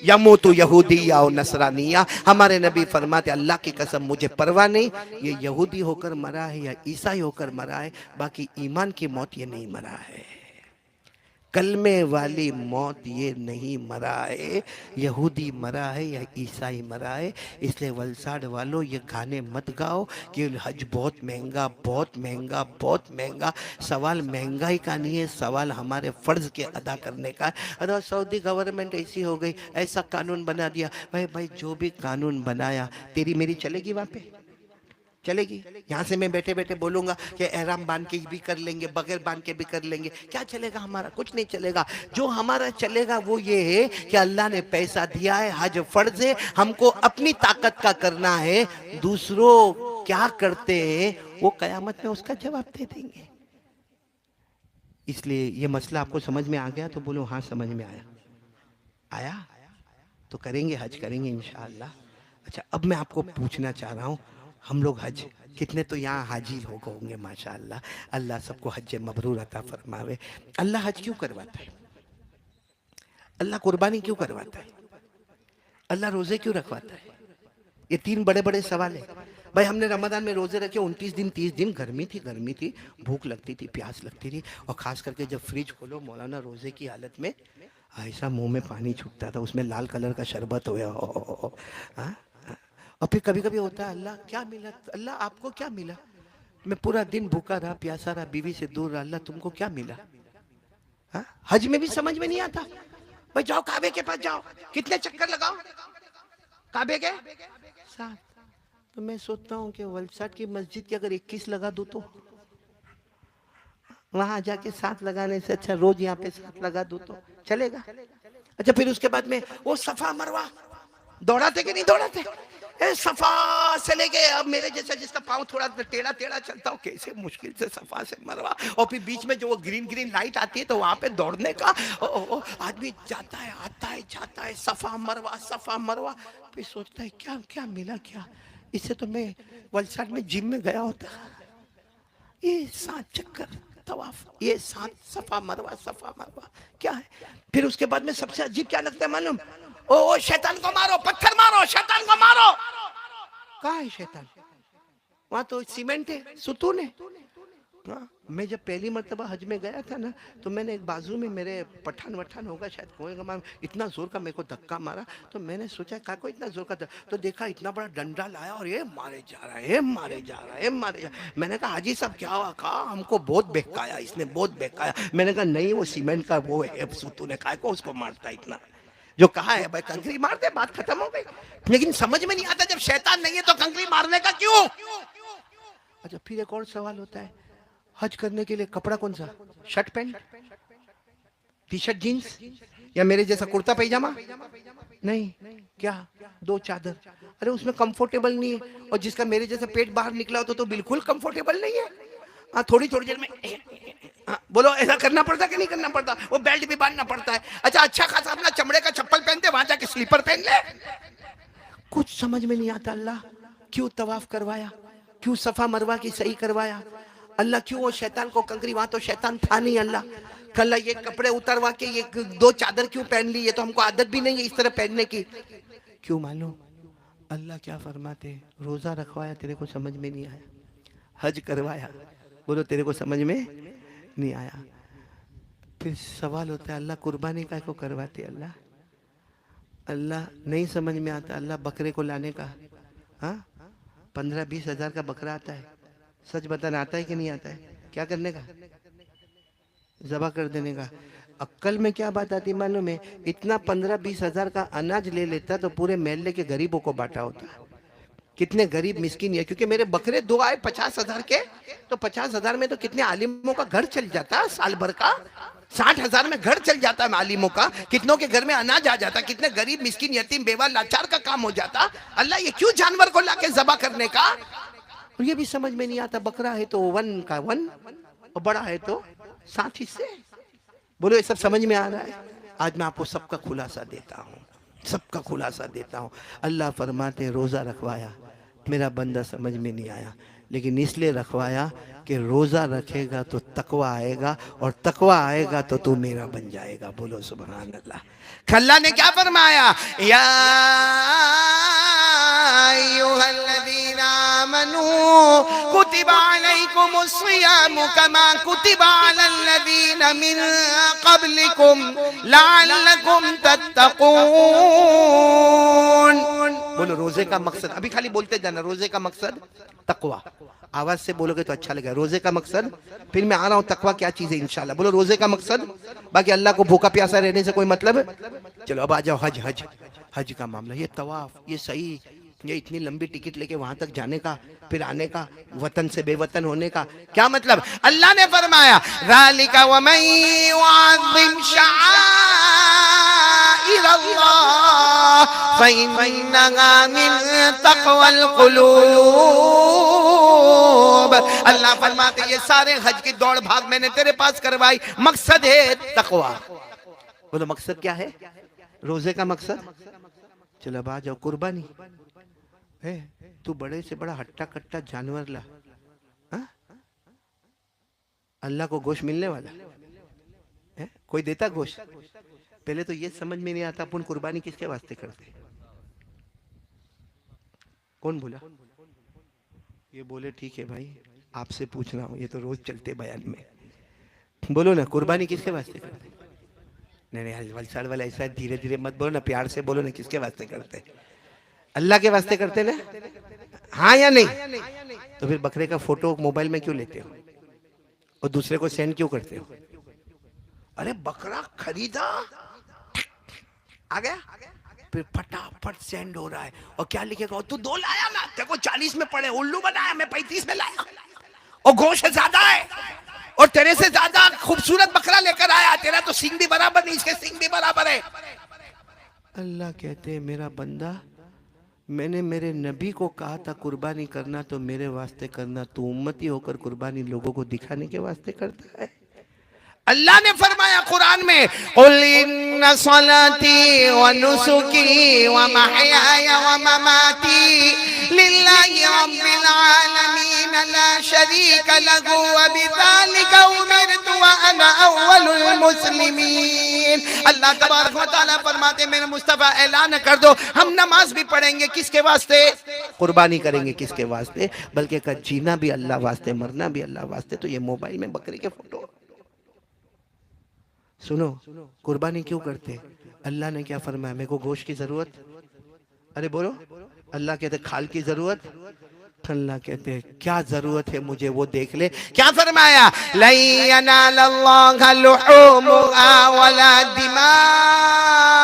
यमूतु यहूदी या नसरानिया। हमारे नबी फरमाते अल्लाह की कसम मुझे परवाह नहीं, ये यहूदी होकर मरा है या ईसाई होकर मरा है, बाकी ईमान की मौत ये नहीं मरा है, कलमे वाली मौत ये नहीं मरा है, यहूदी मरा है या ईसाई मरा है। इसलिए वलसाड वालों ये गाने मत गाओ कि हज बहुत महंगा बहुत महंगा बहुत महंगा। सवाल महंगाई का नहीं है, सवाल हमारे फ़र्ज के अदा करने का है। अरे सऊदी गवर्नमेंट ऐसी हो गई, ऐसा कानून बना दिया। भाई भाई जो भी कानून बनाया, तेरी मेरी चलेगी वहाँ पे? चलेगी? यहाँ से मैं बैठे बैठे बोलूंगा कि एहराम बांध के भी कर लेंगे, बगैर बांध के भी कर लेंगे, क्या चलेगा? हमारा कुछ नहीं चलेगा। जो हमारा चलेगा वो ये है कि अल्लाह ने पैसा दिया है, हज फर्ज है, हमको अपनी ताकत का करना है, दूसरों क्या करते हैं वो कयामत में उसका जवाब दे देंगे। इसलिए ये मसला आपको समझ में आ गया तो बोलो हाँ समझ में आया। आया तो करेंगे, हज करेंगे इंशाअल्लाह। अच्छा, अब मैं आपको पूछना चाह रहा हूँ, हम लोग हज कितने तो यहाँ हाजी लोग होंगे माशाअल्लाह, अल्लाह सबको हज मबरूर अता फरमावे। अल्लाह हज क्यों करवाता है? अल्लाह कुर्बानी क्यों करवाता है? अल्लाह रोजे क्यों रखवाता है? ये तीन बड़े बड़े सवाल है। भाई हमने रमजान में रोजे रखे 29 दिन 30 दिन, गर्मी थी, भूख लगती थी, प्यास लगती थी, और खास करके जब फ्रिज खोलो मौलाना रोजे की हालत में ऐसा मुंह में पानी छूटता था, उसमें लाल कलर का शरबत हो। और फिर कभी कभी होता है अल्लाह क्या मिला, अल्लाह आपको क्या मिला? मैं पूरा दिन भूखा रहा, प्यासा रहा, बीवी से दूर रहा, अल्लाह तुमको क्या मिला? हा? हज में भी समझ में नहीं आता। भाई जाओ काबे के पास जाओ, कितने चक्कर लगाओ काबे के साथ। तो मैं सोचता हूँ कि वलसाड की मस्जिद की अगर 21 लगा दो तो वहां जाके 7 लगाने से अच्छा रोज यहाँ पे 7 लगा दो तो चलेगा। अच्छा, फिर उसके बाद में वो सफा मरवा दौड़ाते कि नहीं दौड़ाते? सफा से लेके अब मेरे जैसा जिसका पाँव थोड़ा टेढ़ा टेढ़ा चलता हो, कैसे मुश्किल से सफा से मरवा, और फिर बीच में जो वो ग्रीन ग्रीन लाइट आती है तो वहां पे दौड़ने का आदमी जाता है जाता है सफा मरवा। फिर सोचता है क्या क्या मिला क्या? इससे तो मैं वलसाड में जिम में गया होता। ये 7 चक्कर तवाफ, ये 7 सफा मरवा क्या है? फिर उसके बाद में सबसे अजीब क्या लगता है मालूम? ओ शैतान को मारो, पत्थर मारो, शैतान को मारो। कहाँ है शैतान? वहां तो सीमेंट है, सुतून है। हाँ, मैं जब पहली मर्तबा हज में गया था ना, तो मैंने एक बाजू में मेरे पठान वठान होगा शायद, कोई इतना जोर का मेरे को धक्का मारा, तो मैंने सोचा का को इतना जोर का तो देखा इतना बड़ा डंडा लाया और ये मारे जा रहा है। मैंने कहा हाजी साहब क्या हुआ? कहा हमको बहुत बहकाया इसने, बहुत बहकाया। मैंने कहा नहीं, वो सीमेंट का वो है सुतून है, काय को उसको मारता है इतना? जो कहा है भाई कंकरी मार दे, बात खत्म हो गई। लेकिन समझ में नहीं आता जब शैतान नहीं है तो कंकरी मारने का क्यों? अच्छा, फिर एक और सवाल होता है, हज करने के लिए कपड़ा कौन सा? Shirt pant, T shirt jeans, या मेरे जैसा कुर्ता पैजामा? नहीं, क्या 2 चादर? अरे उसमें कंफर्टेबल नहीं है, और जिसका मेरे जैसा पेट बाहर निकला हो तो बिल्कुल कंफर्टेबल नहीं है। हाँ, थोड़ी थोड़ी देर में बोलो ऐसा करना पड़ता कि नहीं करना पड़ता? वो बेल्ट भी बांधना पड़ता है। अच्छा खासा अपना चमड़े का चप्पल पहनते, वहां जाके स्लीपर पहन ले। कुछ समझ में नहीं आता अल्लाह क्यों तवाफ करवाया, क्यों सफा मरवा की सही करवाया, अल्लाह क्यों वो शैतान को कंकरी, वहां तो शैतान था नहीं। अल्लाह कल ये कपड़े उतरवा के ये 2 चादर क्यों पहन ली? ये तो हमको आदत भी नहीं है इस तरह पहनने की। क्यों मालूम? अल्लाह क्या फरमाते? रोजा रखवाया, तेरे को समझ में नहीं आया। हज करवाया, बोलो तेरे को समझ में नहीं आया। फिर सवाल होता है अल्लाह कुर्बानी का को करवाते? अल्लाह नहीं समझ में आता। अल्लाह बकरे को लाने का, हाँ 15-20 हजार का बकरा आता है, सच बताना आता है कि नहीं आता है? क्या करने का? जबा कर देने का। अक्ल में क्या बात आती मालूम है? इतना 15-20 हजार का अनाज ले लेता तो पूरे महल्ले के गरीबों को बांटा होता। कितने गरीब मिस्किन है, क्योंकि मेरे बकरे 2 आए 50 हजार के, तो 50 हजार में तो कितने आलिमों का घर चल जाता साल भर का। 60,000 में घर चल जाता है मालिमों का, कितनों के घर में अनाज आ जाता, कितने गरीब मिस्किन यतीम बेवा लाचार का काम हो जाता। अल्लाह ये क्यों जानवर को लाके ज़बा करने का? और ये भी समझ में नहीं आता, बकरा है तो 1 का 1 और बड़ा है तो 7 हिस्से। बोलो ये सब समझ में आ रहा है? आज मैं आपको सबका खुलासा देता हूँ, सबका खुलासा देता हूँ। अल्लाह फरमाते रोज़ा रखवाया, मेरा बंदा समझ में नहीं आया, लेकिन इसलिए रखवाया कि रोज़ा रखेगा तो तकवा आएगा, और तकवा आएगा तो तू मेरा बन जाएगा। बोलो सुभान अल्लाह। अल्लाह ने क्या फरमाया? या अय्युहल्लज़ीना आमनू कुतिबा अलैकुमुस्सियामु कमा कुतिबा अलल्लज़ीना मिन क़ब्लिकुम लअल्लकुम तत्तक़ून। बोलो रोजे का मकसद, अभी खाली बोलते जाना, रोजे का मकसद तकवा। आवाज से बोलोगे तो अच्छा लगेगा। रोजे का मकसद, फिर मैं आ रहा हूँ तकवा क्या चीज है इंशाल्लाह। बोलो रोजे का मकसद, बाकी अल्लाह को भूखा प्यासा रहने से कोई मतलब। चलो अब आ जाओ हज। हज हज का मामला, ये तवाफ, ये सही, ये इतनी लंबी टिकट लेके वहां तक जाने का, फिर आने का, वतन से बेवतन होने का क्या मतलब? अल्लाह ने फरमाया ज़ालिका वमन युअज़्ज़िम शआइरल्लाह फ़इन्नहा मिन तक़वल क़ुलूब। अल्लाह फरमाते ये सारे हज की दौड़ भाग मैंने तेरे पास करवाई, मकसद है तकवा। बोलो मकसद क्या है रोजे का मकसद? चलो अब आ जाओ कुर्बानी है। तू बड़े से बड़ा हट्टा कट्टा जानवर ला, हा? अल्लाह को गोश्त मिलने वाला है? कोई देता गोश्त? पहले तो ये समझ में नहीं आता अपन कुर्बानी किसके वास्ते करते। कौन बोला? ये बोले ठीक है भाई आपसे पूछ रहा हूँ, ये तो रोज चलते बयान में। बोलो ना कुर्बानी किसके वास्ते करते? नहीं वलसाड़ वाला ऐसा धीरे धीरे मत बोलो ना, प्यार से बोलो ना, किसके वास्ते करते? अल्लाह के वास्ते करते ना, हाँ या नहीं? तो फिर बकरे का फोटो मोबाइल में क्यों लेते हो और दूसरे को सेंड क्यों करते हो? अरे बकरा खरीदा आ गया, फिर फटाफट सेंड हो रहा है, और क्या लिखेगा? तू 2 लाया ना, तेरे को 40 में पड़े, उल्लू बनाया, मैं 35 में लाया, और गोश्त ज्यादा है, और तेरे से ज्यादा खूबसूरत बकरा लेकर आया, तेरा तो सींग भी बराबर नहीं, इसके सींग भी बराबर है। अल्लाह कहते हैं मेरा बंदा, मैंने मेरे नबी को कहा था कुर्बानी करना तो मेरे वास्ते करना, तू उम्मती होकर कुर्बानी लोगों को दिखाने के वास्ते करता है। अल्लाह ने फरमाया कुरान में कुल इन्ना सलाती व नुसुकी व महयाय व ममाती लिल्लाहि रब्बिल आलमीन ला शरीका लहू व बिज़ालिका उमिरतु व अना अव्वलुल मुस्लिमीन। अल्लाह तबारक व तआला फरमाते मेरे मुस्तफा ऐलान कर दो हम नमाज भी पढ़ेंगे किसके वास्ते? कुर्बानी करेंगे किसके वास्ते? बल्कि जीना भी अल्लाह वास्ते, मरना भी अल्लाह वास्ते। तो ये मोबाइल में बकरी के फोटो सुनो, कुर्बानी क्यों करते? अल्लाह ने क्या फरमाया? मेरे को गोश्त की जरूरत, अरे बोलो, अल्लाह कहते खाल की जरूरत, अल्लाह कहते क्या जरूरत है मुझे वो देख ले। क्या फरमाया? लन यनालल्लाह लुहूमुहा वला दिमाउहा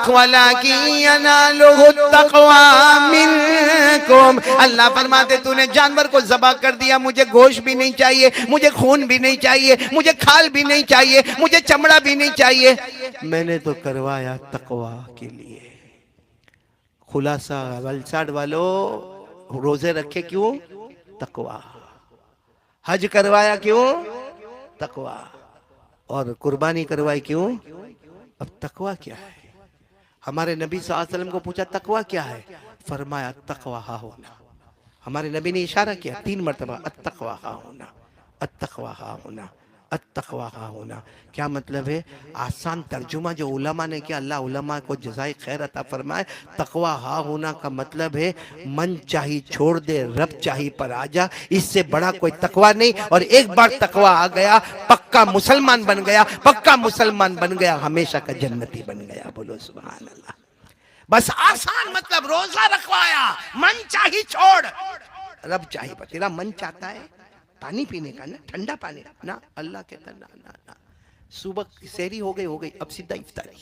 वलाकिन यनालुहु तक़वा मिनकुम। अल्लाह फरमाते तूने जानवर को ज़बह कर दिया, मुझे गोश्त भी नहीं चाहिए, मुझे खून भी नहीं चाहिए, मुझे खाल भी नहीं चाहिए, मुझे चमड़ा भी नहीं चाहिए, मैंने तो करवाया तक़वा के लिए। खुलासा वलसाड वालों, रोजे रखे क्यों? तकवा। हज करवाया क्यों? तकवा। और कुर्बानी करवाई क्यों? अब तकवा क्या है? हमारे नबी सल्लल्लाहु अलैहि वसल्लम को पूछा तकवा क्या है? फरमाया तकवा हा होना। हमारे नबी ने इशारा किया 3 मरतबा, अत्तकवा हा होना, अत्तकवा हा होना, अत्तकवा हा होना। क्या मतलब है? आसान तर्जुमा जो उलमा ने किया, अल्लाह उलमा को जज़ाए खैर अता फरमाए। तकवा हा होना का मतलब है मन चाही छोड़ दे, रब चाही पर आ जा, इससे बड़ा कोई तकवा नहीं। और एक बार तकवा आ गया, पक्का मुसलमान बन गया, पक्का मुसलमान बन गया, हमेशा का जन्नती बन गया। बोलो सुभान अल्लाह। बस आसान मतलब रोजा रखवाया, मन चाही छोड़, रब चाही पर। तेरा मन चाहता है पानी पीने का ना, ठंडा पानी ना, अल्लाह कहता ना ना ना। सुबह सहरी हो गई, अब सीधा इफ्तारी।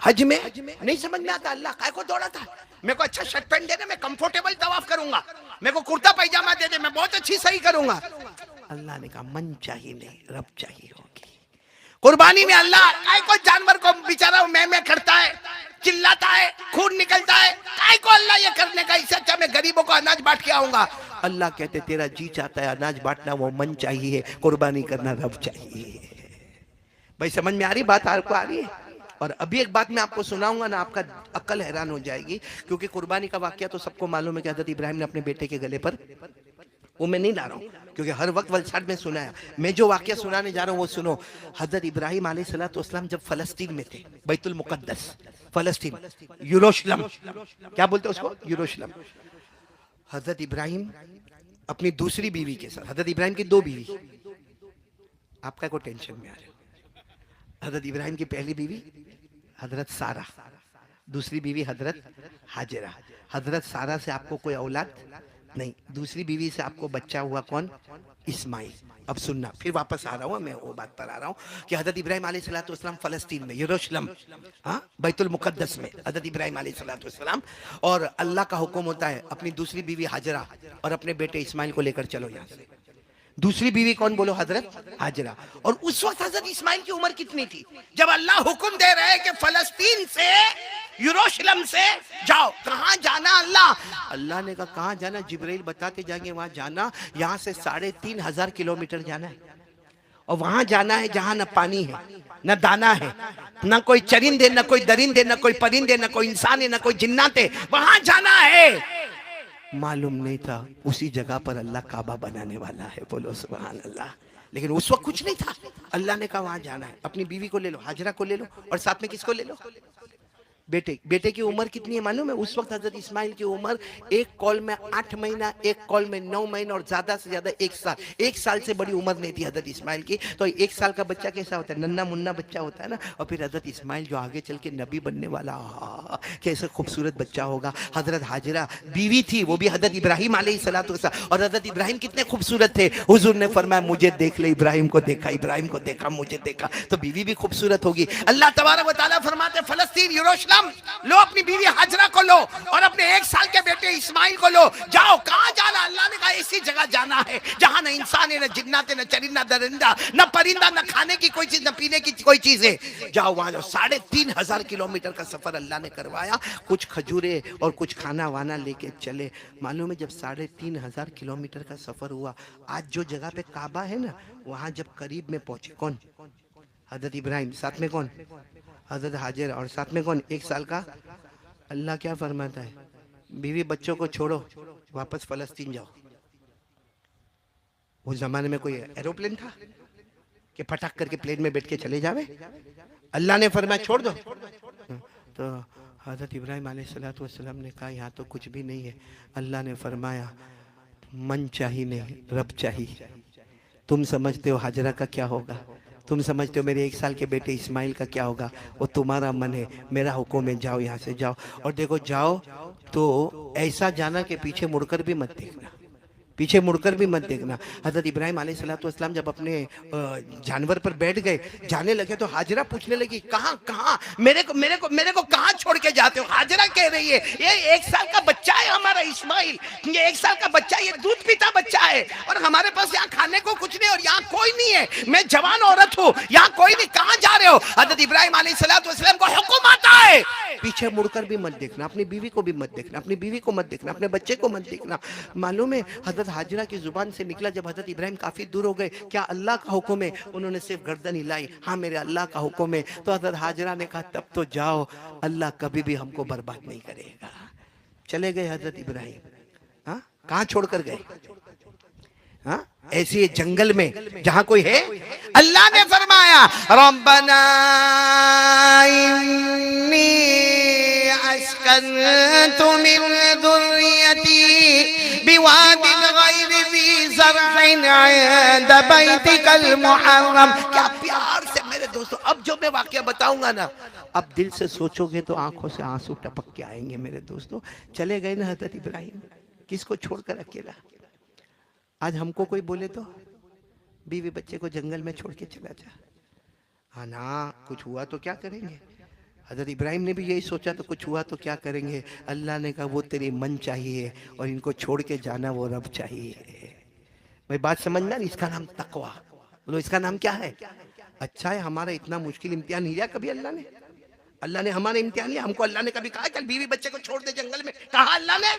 हज में नहीं समझ में आता, अल्लाह काय को दौड़ा था? मेरे को अच्छा शर्ट पहन दे दे, मैं कंफर्टेबल तवाफ करूंगा, मेरे को कुर्ता पैजामा दे दे, मैं बहुत अच्छी सही करूंगा। अल्लाह ने कहा मन चाहिए नहीं, रब चाहिए होगी। कुर्बानी में अल्लाह काय को जानवर को बेचारा मैं करता है, चिल्लाता है, खून निकलता है, काय को अल्लाह ये करने का, इससे अच्छा मैं गरीबों को अनाज बांट के आऊंगा। अल्लाह कहते तेरा जी चाहता है अनाज बांटना, वो मन चाहिए, कुर्बानी करना रब चाहिए। भाई समझ में आ रही बात, आपको आ रही है? और अभी एक बात मैं आपको सुनाऊंगा ना, आपका अक्ल हैरान हो जाएगी, क्योंकि कुर्बानी का वाकया तो सबको मालूम है कि हजरत इब्राहिम ने अपने बेटे के गले पर, वो मैं नहीं ला रहा हूँ क्योंकि हर वक्त वलसाड में सुना है, मैं जो वाकया सुनाने जा रहा हूँ वो सुनो। हजरत इब्राहिम अलैहिस्सलाम जब फलस्तीन में थे, बैतुल मुकद्दस, फलस्तीन, यरूशलेम, क्या बोलते हैं उसको, यरूशलेम। हजरत इब्राहिम अपनी दूसरी बीवी के साथ, हजरत इब्राहिम की दो बीवी, आपका को टेंशन में आ रहे हो। हजरत इब्राहिम की पहली बीवी हजरत सारा, दूसरी बीवी हजरत हाजिरा। हजरत सारा से आपको कोई औलाद नहीं, दूसरी बीवी से आपको बच्चा हुआ कौन, इस्माइल। अब सुनना, फिर वापस आ रहा हूँ मैं वो बात पर आ रहा हूँ कि हजरत इब्राहिम अलैहिस्सलाम फलस्तीन में, यरूशलेम, हाँ बैतुल मुकद्दस में हजरत इब्राहिम अलैहिस्सलाम, और अल्लाह का हुक्म होता है अपनी दूसरी बीवी हाजिरा और अपने बेटे इस्माइल को लेकर चलो यहाँ से। दूसरी बीवी कौन बोलो, हजरत हाजिरा। और उस वक्त हजरत इस्माइल की उम्र कितनी थी जब अल्लाह हुक्म दे रहे हैं कि फलस्तीन से, यरूशलेम से जाओ, कहां जाना अल्लाह? अल्लाह ने कहा कहां जाना, जिब्राइल बताते जाएंगे वहां जाना, यहां से 3,500 किलोमीटर जाना है, और वहां जाना है जहां न पानी है, न दाना है, न कोई चरिंदे, न कोई दरिंदे, न कोई परिंदे, न कोई इंसान है, न कोई जिन्नात है, वहां जाना है। मालूम नहीं था उसी जगह पर अल्लाह काबा बनाने वाला है, बोलो सुभान अल्लाह। लेकिन उस वक्त कुछ नहीं था, अल्लाह ने कहा वहां जाना है, अपनी बीवी को ले लो, हाजरा को ले लो, और साथ में किसको ले लो, बेटे की उम्र कितनी है मालूम है? उस वक्त हजरत इस्माइल की उम्र एक कॉल में 8 महीना, एक कॉल में 9 महीना, और ज्यादा से ज्यादा 1 साल। 1 साल से बड़ी उम्र नहीं थी हजरत इस्माइल की। तो 1 साल का बच्चा कैसा होता है, नन्ना मुन्ना बच्चा होता है ना। और फिर हजरत इस्माइल जो आगे चल के नबी बनने वाला, कैसे खूबसूरत बच्चा होगा। हजरत हाजिरा बीवी थी, वो भी हजरत इब्राहिम अलैहिस्सलाम, और हजरत इब्राहिम कितने खूबसूरत थे। हुजूर ने फरमाया मुझे देख ले, इब्राहिम को देखा, इब्राहिम को देखा, मुझे देखा, तो बीवी भी खूबसूरत होगी। अल्लाह तबारक व तआला फरमाते फलस्तीन, यरूशलेम लो, अपनी बीवी हाजरा को लो और अपने 1 साल के बेटे इस्माइल को लो, जाओ। कहां जाना? अल्लाह ने कहा ऐसी जगह जाना है जहां न इंसान है, न जिन्नात है, न चरिंदा दरिंदा, न परिंदा, न खाने की कोई चीज, न पीने की कोई चीज है। जाओ वहां जाओ। 3,500 किलोमीटर का सफर अल्लाह ने करवाया, कुछ खजूरे और कुछ खाना वाना लेके चले। मालूम है जब 3,500 किलोमीटर का सफर हुआ, आज जो जगह पे काबा है ना, वहां जब करीब में पहुंचे, कौन, हजरत इब्राहिम, साथ में कौन, हजरत हाजिर, और साथ में कौन, 1 साल का। अल्लाह क्या फरमाता है, बीवी बच्चों को छोड़ो, वापस फलस्तीन जाओ। उस जमाने में कोई एरोप्लेन था कि फटाक करके प्लेन में बैठ के चले जावे? अल्लाह ने फरमाया छोड़ दो। तो हजरत इब्राहिम अलैहिस्सलाम ने कहा यहाँ तो कुछ भी नहीं है। अल्लाह ने फरमाया मन चाहिए नहीं, रब चाहिए। तुम समझते हो हाजरा का क्या होगा, तुम समझते हो मेरे 1 साल के बेटे इस्माइल का क्या होगा, वो तुम्हारा मन है, मेरा हुक्म है, जाओ यहाँ से जाओ। और देखो जाओ तो ऐसा जाना कि पीछे मुड़कर भी मत देखना, पीछे मुड़कर भी मत देखना। हजरत इब्राहिम अलैहिस्सलाम जब अपने जानवर पर बैठ गए, जाने लगे, तो हाजिरा पूछने लगी कहाँ कहाँ, मेरे को कहाँ छोड़ के जाते हो? हाजिरा कह रही है ये 1 साल का बच्चा है हमारा इस्माइल, ये 1 साल का बच्चा, ये दूध पीता बच्चा है, और हमारे पास यहाँ खाने को कुछ नहीं, और यहाँ कोई नहीं है, मैं जवान औरत हूँ, यहाँ कोई नहीं, कहाँ जा रहे हो? हजरत इब्राहिम अलैहिस्सलाम को हुक्म आता है पीछे मुड़कर भी मत देखना, अपनी बीवी को भी मत देखना, अपनी बीवी को मत देखना, अपने बच्चे को मत देखना। मालूम है हजरत हाजिरा की जुबान से निकला, जब हजरत इब्राहिम काफी दूर हो गए, क्या अल्लाह का हुक्म है? उन्होंने सिर्फ गर्दन हिलाई, हाँ मेरे अल्लाह का हुक्म है। तो हजरत हाजिरा ने कहा तब तो जाओ, अल्लाह कभी भी हमको बर्बाद नहीं करेगा। चले गए हजरत इब्राहिम। हाँ कहाँ छोड़कर गए? हाँ ऐसे जंगल में जहां कोई है। अल्लाह ने फरमाया रब्बना इन्नी अस्कनतु मिन दुर्रियती बिवादिन गैरि ज़ी ज़रअइन इंद बैतिकल मुहर्रम। क्या प्यार से मेरे दोस्तों, अब जो मैं वाकया बताऊंगा ना, अब दिल से सोचोगे तो आंखों से आंसू टपक के आएंगे मेरे दोस्तों। चले गए ना हजरत इब्राहिम, किसको छोड़कर अकेला। आज हमको कोई बोले तो बीवी बच्चे को जंगल में छोड़ के चला जा, हाँ ना, कुछ हुआ तो क्या करेंगे? हजरत इब्राहिम ने भी यही सोचा, तो कुछ हुआ तो क्या करेंगे? अल्लाह ने कहा वो तेरी मन चाहिए, और इनको छोड़ के जाना वो रब चाहिए। भाई बात समझना नहीं, इसका नाम तकवा। बोलो इसका नाम क्या है? अच्छा है हमारा इतना मुश्किल इम्तिहान लिया कभी अल्लाह ने? अल्लाह ने हमारा इम्तिहान लिया? हमको अल्लाह ने कभी कहा चल बीवी बच्चे को छोड़ दे जंगल में? कहा अल्लाह ने?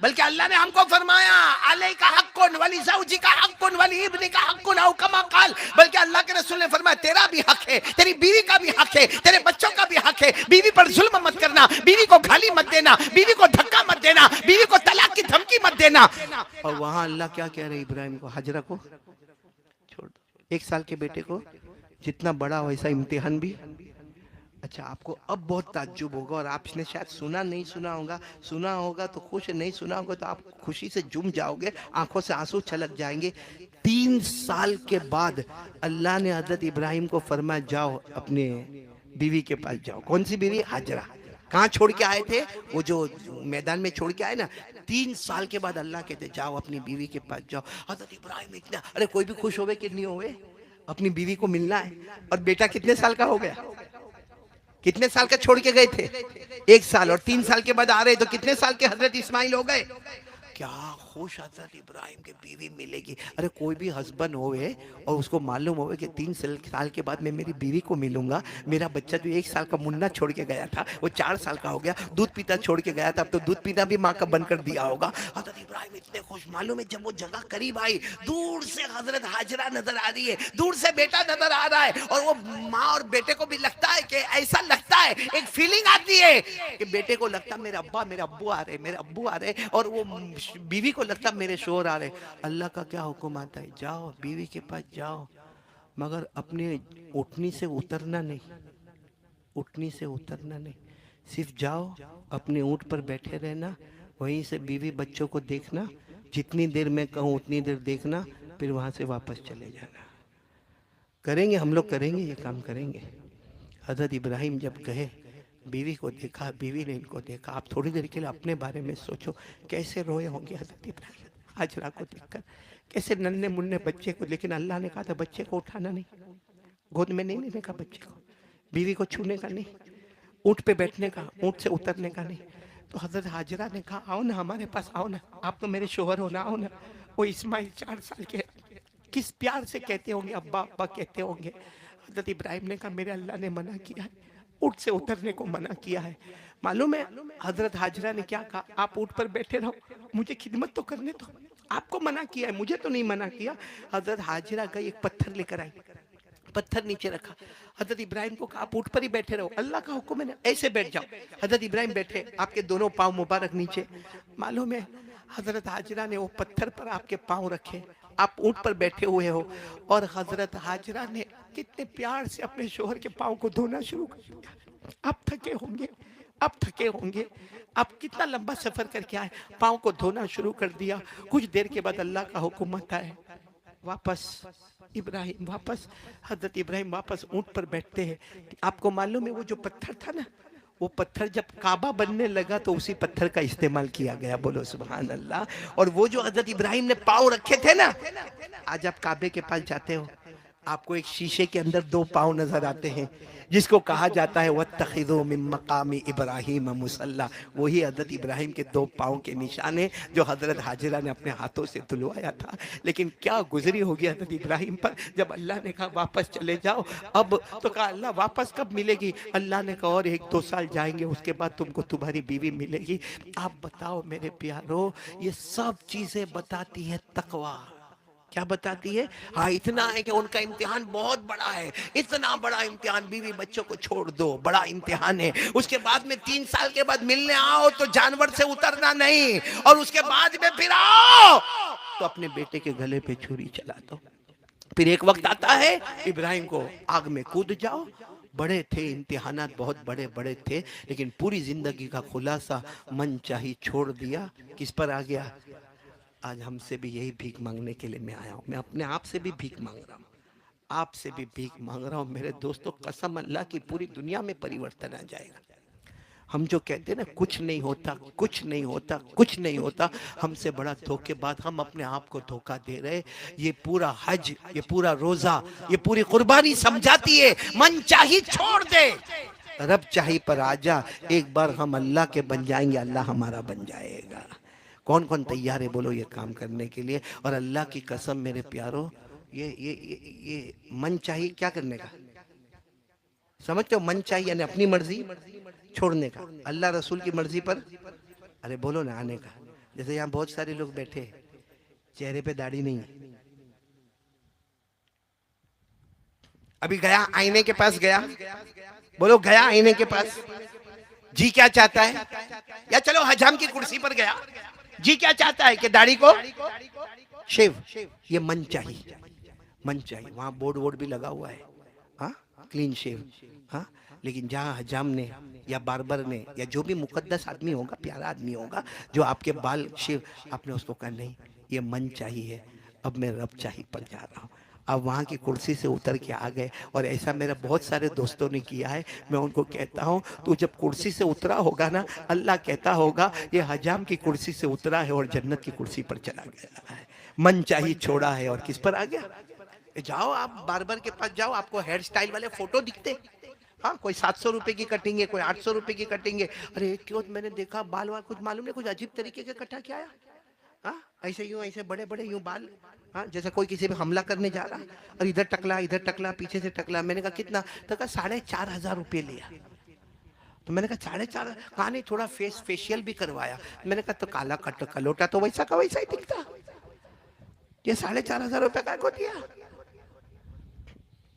बल्कि अल्लाह ने हमको फरमाया अलैका हक्कुन वली ज़ौजिका हक्कुन वली इब्निका हक्कुन औ कमा क़ाल। बल्कि अल्लाह के रसूल ने फरमाया तेरा भी हक है, तेरी बीवी का भी हक है, तेरे बच्चों का भी हक है। बीवी पर जुल्म मत करना, बीवी को गाली मत देना, बीवी को धक्का मत देना, बीवी को तलाक की धमकी मत देना। और वहां अल्लाह क्या कह रहे इब्राहिम को? हाजरा को छोड़ दो। 1 साल के बेटे को जितना बड़ा वैसा इम्तिहान भी। अच्छा आपको अब बहुत ताज्जुब होगा और आपने शायद सुना नहीं सुना होगा, सुना होगा तो खुश, नहीं सुना होगा तो आप खुशी से झूम जाओगे, आंखों से आंसू छलक जाएंगे। 3 साल के बाद अल्लाह ने हजरत इब्राहिम को फरमाया जाओ अपने बीवी के पास जाओ। कौन सी बीवी? हाजरा। कहाँ छोड़ के आए थे? वो जो मैदान में छोड़ के आए ना। 3 साल के बाद अल्लाह कहते जाओ अपनी बीवी के पास जाओ। हजरत इब्राहिम इतना, अरे कोई भी खुश होवे कि नहीं होवे, अपनी बीवी को मिलना है। और बेटा कितने साल का हो गया? कितने साल का छोड़ के गए थे? 1 साल। और 3 साल के बाद आ रहे तो कितने साल के हजरत इस्माइल हो गए? क्या खुश हजरत इब्राहिम की बीवी मिलेगी। अरे कोई भी हस्बैंड होवे और उसको मालूम होवे कि 3 साल के बाद मैं मेरी बीवी को मिलूंगा, मेरा बच्चा जो 1 साल का मुन्ना छोड़ के गया था वो 4 साल का हो गया, दूध पीता छोड़ के गया था, अब तो दूध पीना भी माँ का बंद कर दिया होगा। हजरत इब्राहिम इतने खुश। मालूम है जब वो जगह करीब आई, दूर से हजरत हाजरा नजर आ रही है, दूर से बेटा नजर आ रहा है, और वो माँ और बेटे को भी लगता है कि ऐसा लगता है, एक फीलिंग आती है कि बेटे को लगता मेरे अब्बा मेरे अब्बू आ रहे, मेरे अब्बू आ रहे, और वो बीवी को लगता मेरे शोहर आ रहे। अल्लाह का क्या हुक्म आता है? जाओ बीवी के पास जाओ, मगर अपने उठनी से उतरना नहीं, उठनी से उतरना नहीं, सिर्फ जाओ अपने ऊँट पर बैठे रहना, वहीं से बीवी बच्चों को देखना, जितनी देर मैं कहूँ उतनी देर देखना, फिर वहां से वापस चले जाना। करेंगे हम लोग, करेंगे ये काम करेंगे। हजरत इब्राहिम जब गए, बीवी को देखा, बीवी ने इनको देखा। आप थोड़ी देर के लिए अपने बारे में सोचो, कैसे रोए होंगे हजरत इब्राहिम हाजरा को देखकर, कैसे नन्हे मुन्ने बच्चे को। लेकिन अल्लाह ने कहा था बच्चे को उठाना नहीं, गोद में नहीं लेने का बच्चे को, बीवी को छूने का नहीं, ऊँट पे बैठने का, ऊँट से उतरने का नहीं। तो हजरत हाजरा ने कहा आओ ना हमारे पास, आओ ना, आप तो मेरे शोहर हो ना, आओ ना। वो इस्माइल 4 साल के किस प्यार से कहते होंगे, अब्बा अब्बा कहते होंगे। हजरत इब्राहिम ने कहा मेरे अल्लाह ने मना किया है, ऊँट से उतरने को मना किया है। मालूम है हजरत हाजरा ने क्या कहा? आप ऊँट पर बैठे रहो, मुझे खिदमत तो करने दो, आपको मना किया है, मुझे तो नहीं मना किया। हजरत हाजरा गई, एक पत्थर लेकर आई, पत्थर नीचे रखा, हजरत इब्राहिम को कहा आप ऊँट पर ही बैठे रहो, अल्लाह का हुक्म है ना, ऐसे बैठ जाओ। हजरत इब्राहिम बैठे, आपके दोनों पाँव मुबारक नीचे। मालूम है हजरत हाजरा ने वो पत्थर पर आपके पाँव रखे, आप ऊँट पर बैठे हुए हो, और हजरत हाजरा ने कितने प्यार से अपने शोहर के पाँव को धोना शुरू कर दिया। आप थके होंगे, आप थके होंगे, आप कितना लंबा सफर करके आए, पाँव को धोना शुरू कर दिया। कुछ देर के बाद अल्लाह का हुक्म आता है वापस इब्राहिम, वापस हजरत इब्राहिम वापस ऊँट पर बैठते हैं। आपको मालूम है वो जो पत्थर था ना, वो पत्थर जब काबा बनने लगा तो उसी पत्थर का इस्तेमाल किया गया। बोलो सुभान अल्लाह। और वो जो हजरत इब्राहिम ने पाँव रखे थे ना, आज आप काबे के पास जाते हो, आपको एक शीशे के अंदर 2 पाँव नजर आते हैं, जिसको कहा जाता है वत्तखिज़ू मिन मकामी इब्राहिम मुसल्ला। वही हजरत इब्राहिम के 2 पाँव के निशान है जो हजरत हाजरा ने अपने हाथों से धुलवाया था। लेकिन क्या गुजरी होगी हजरत इब्राहिम पर, जब अल्लाह ने कहा वापस चले जाओ। अब तो कहा अल्लाह वापस कब मिलेगी? अल्लाह ने कहा और 1-2 साल जाएंगे, उसके बाद तुमको तुम्हारी बीवी मिलेगी। आप बताओ मेरे प्यारो, ये सब चीजें बताती है तकवा। क्या बताती है? हाँ इतना है कि उनका इम्तिहान बहुत बड़ा है, इतना बड़ा इम्तिहान, बीवी बच्चों को छोड़ दो, बड़ा इम्तिहान है। उसके बाद में 3 साल के बाद मिलने आओ तो जानवर से उतरना नहीं, और उसके बाद में फिर आओ तो अपने बेटे के गले पे छुरी चला दो। फिर एक वक्त आता है इब्राहिम को आग में कूद जाओ। बड़े थे इम्तिहानात, बहुत बड़े बड़े थे, लेकिन पूरी जिंदगी का खुलासा मन चाही छोड़ दिया। किस पर आ गया? आज हमसे भी यही भीख मांगने के लिए मैं आया हूँ। मैं अपने आप से भी भीख मांग रहा हूँ, आपसे भी भीख मांग रहा हूँ। मेरे दोस्तों कसम अल्लाह की, पूरी दुनिया में परिवर्तन आ जाएगा। हम जो कहते हैं ना कुछ नहीं होता, कुछ नहीं होता, कुछ नहीं होता, हमसे बड़ा धोखेबाज हम अपने आप को धोखा दे रहे। ये पूरा हज, ये पूरा रोजा, ये पूरी कुर्बानी समझाती है मन चाही छोड़ दे, रब चाही पर आजा। एक बार हम अल्लाह के बन जाएंगे, अल्लाह हमारा बन जाएगा। कौन कौन तैयार है बोलो ये काम करने के लिए? और अल्लाह की कसम मेरे प्यारो, ये मन चाहिए क्या करने का? समझते हो? मन चाहिए यानी अपनी मर्जी छोड़ने का, अल्लाह रसूल की मर्जी पर, अरे बोलो ना, आने का। जैसे यहाँ बहुत सारे लोग बैठे, चेहरे पे दाढ़ी नहीं है, अभी गया आईने के पास, गया, बोलो गया आईने के पास, जी क्या चाहता है? या चलो हजाम की कुर्सी पर गया, जी क्या चाहता है कि दाढ़ी को शेव, ये मन चाहिए, मन चाहिए। वहां बोर्ड वोर्ड भी लगा हुआ है, हाँ, क्लीन शेव, हाँ। लेकिन जहाँ हजाम ने या बार्बर ने या जो भी मुकद्दस आदमी होगा, प्यारा आदमी होगा, जो आपके बाल शेव, आपने उसको कहा नहीं, ये मन चाहिए, अब मैं रब चाहिए पर जा रहा हूँ। अब वहाँ की कुर्सी से उतर के आ गए। और ऐसा मेरा बहुत सारे दोस्तों ने किया है। मैं उनको कहता हूँ तू जब कुर्सी से उतरा होगा ना, अल्लाह कहता होगा ये हजाम की कुर्सी से उतरा है और जन्नत की कुर्सी पर चला गया है, मन चाहिए छोड़ा है और किस पर आ गया। जाओ आप बार्बर के पास जाओ, आपको हेयर स्टाइल वाले फोटो दिखते, हाँ, कोई 700 रुपए की कटिंग है, कोई 800 रुपए की कटिंग है। अरे क्यों, मैंने देखा बाल वाल कुछ मालूम नहीं, कुछ अजीब तरीके के कटा के आया, हाँ, ऐसे यूं, ऐसे बड़े बड़े यूं बाल, हाँ, जैसे कोई किसी पे हमला करने जा रहा है, और इधर टकला पीछे से टकला। मैंने कहा कितना? तो कहा 4,500 रुपये लिया। तो मैंने कहा 4,500? कहा नहीं, थोड़ा फेशियल भी करवाया। मैंने कहा तो काला कट कलोटा तो वैसा का वैसा ही दिखता, ये 4,500 रुपये का को दिया।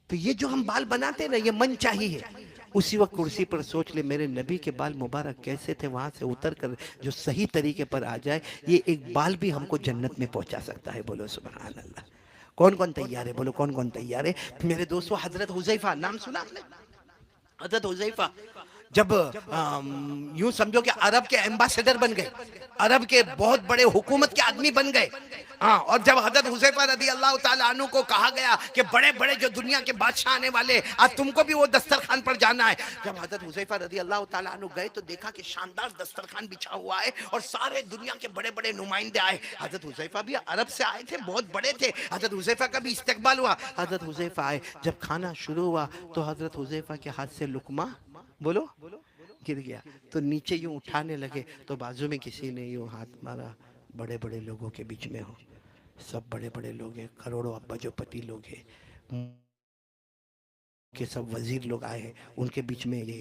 तो ये जो हम बाल बनाते हैं ना, ये मन चाहिए। उसी वक्त कुर्सी पर सोच ले मेरे नबी के बाल मुबारक कैसे थे, वहां से उतर कर जो सही तरीके पर आ जाए, ये एक बाल भी हमको जन्नत में पहुंचा सकता है। बोलो सुभान अल्लाह। कौन कौन तैयार है बोलो, कौन कौन तैयार है? मेरे दोस्तों, हजरत हुजैफा, नाम सुना आपने? हजरत हुजैफा जब यूं समझो कि अरब के एम्बेसडर बन गए, अरब के बहुत बड़े हुकूमत के आदमी बन गए, हाँ। और जब हजरत हुजैफा रदी अल्लाह ताला अन्हु को कहा गया कि बड़े बड़े जो दुनिया के बादशाह आने वाले, आज तुमको भी वो दस्तरखान पर जाना है। जब हजरत हुजैफा रदी अल्लाह ताला अन्हु गए तो देखा कि शानदार दस्तरखान बिछा हुआ है और सारे दुनिया के बड़े बड़े नुमाइंदे आए। हजरत हुजैफा भी अरब से आए थे, बहुत बड़े थे। हजरत हुजैफा का भी इस्तकबाल हुआ। हजरत हुजैफा आए, जब खाना शुरू हुआ तो हजरत हुजैफा के हाथ से लुकमा, बोलो, गिर गया। तो नीचे यूं उठाने लगे तो बाजू में किसी ने यूं हाथ मारा। बड़े बड़े लोगों के बीच में हो, सब बड़े बड़े लोग हैं, करोड़ों अब्बाजोपति लोग हैं, के सब वजीर लोग आए हैं, उनके बीच में ये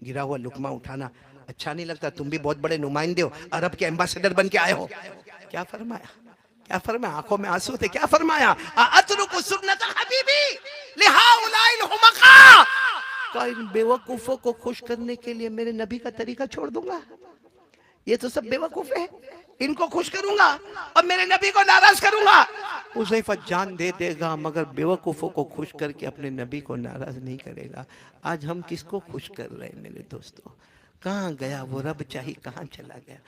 गिरा हुआ लुकमा उठाना अच्छा नहीं लगता। तुम भी बहुत बड़े नुमाइंदे हो, अरब के एम्बेसडर बन के आए हो। क्या फरमाया, क्या फरमाया? आंखों में आंसू थे। क्या फरमाया? अतरुकु सुन्नत हबीबी लिहाउलाइल हुमका, इन बेवकूफों को खुश करने के लिए मेरे नबी का तरीका छोड़ दूंगा? ये तो सब बेवकूफ है, इनको खुश करूंगा और मेरे नबी को नाराज करूंगा। हुज़ैफा जान दे देगा मगर बेवकूफों को खुश करके अपने नबी को नाराज नहीं करेगा। आज हम किसको खुश कर रहे हैं मेरे दोस्तों? कहाँ गया वो रब चाहिए, कहाँ चला गया?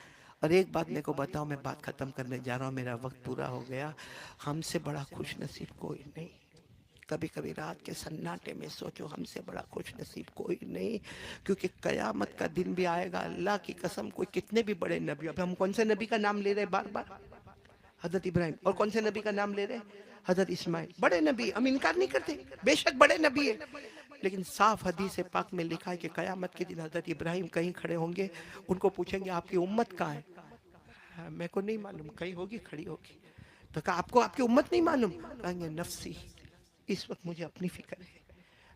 और एक बात मेरे को बताओ, मैं बात खत्म करने जा रहा हूँ, मेरा वक्त पूरा हो गया। हमसे बड़ा खुश नसीब कोई नहीं। कभी कभी रात के सन्नाटे में सोचो, हमसे बड़ा खुश नसीब कोई नहीं, क्योंकि कयामत का दिन भी आएगा। अल्लाह की कसम, कोई कितने भी बड़े नबी, अब हम कौन से नबी का नाम ले रहे हैं बार बार? हजरत इब्राहिम। और कौन से नबी का नाम ले रहे? हजरत इस्माइल। बड़े नबी, हम इनकार नहीं करते, बेशक बड़े नबी है, लेकिन साफ हदीस पाक में लिखा है कि कयामत के दिन हजरत इब्राहिम कहीं खड़े होंगे, उनको पूछेंगे आपकी उम्मत कहाँ है? मेरे को नहीं मालूम, कहीं होगी, खड़ी होगी। तो कहा आपको आपकी उम्मत नहीं मालूम? कहेंगे नफसी, इस वक्त मुझे अपनी फिक्र है।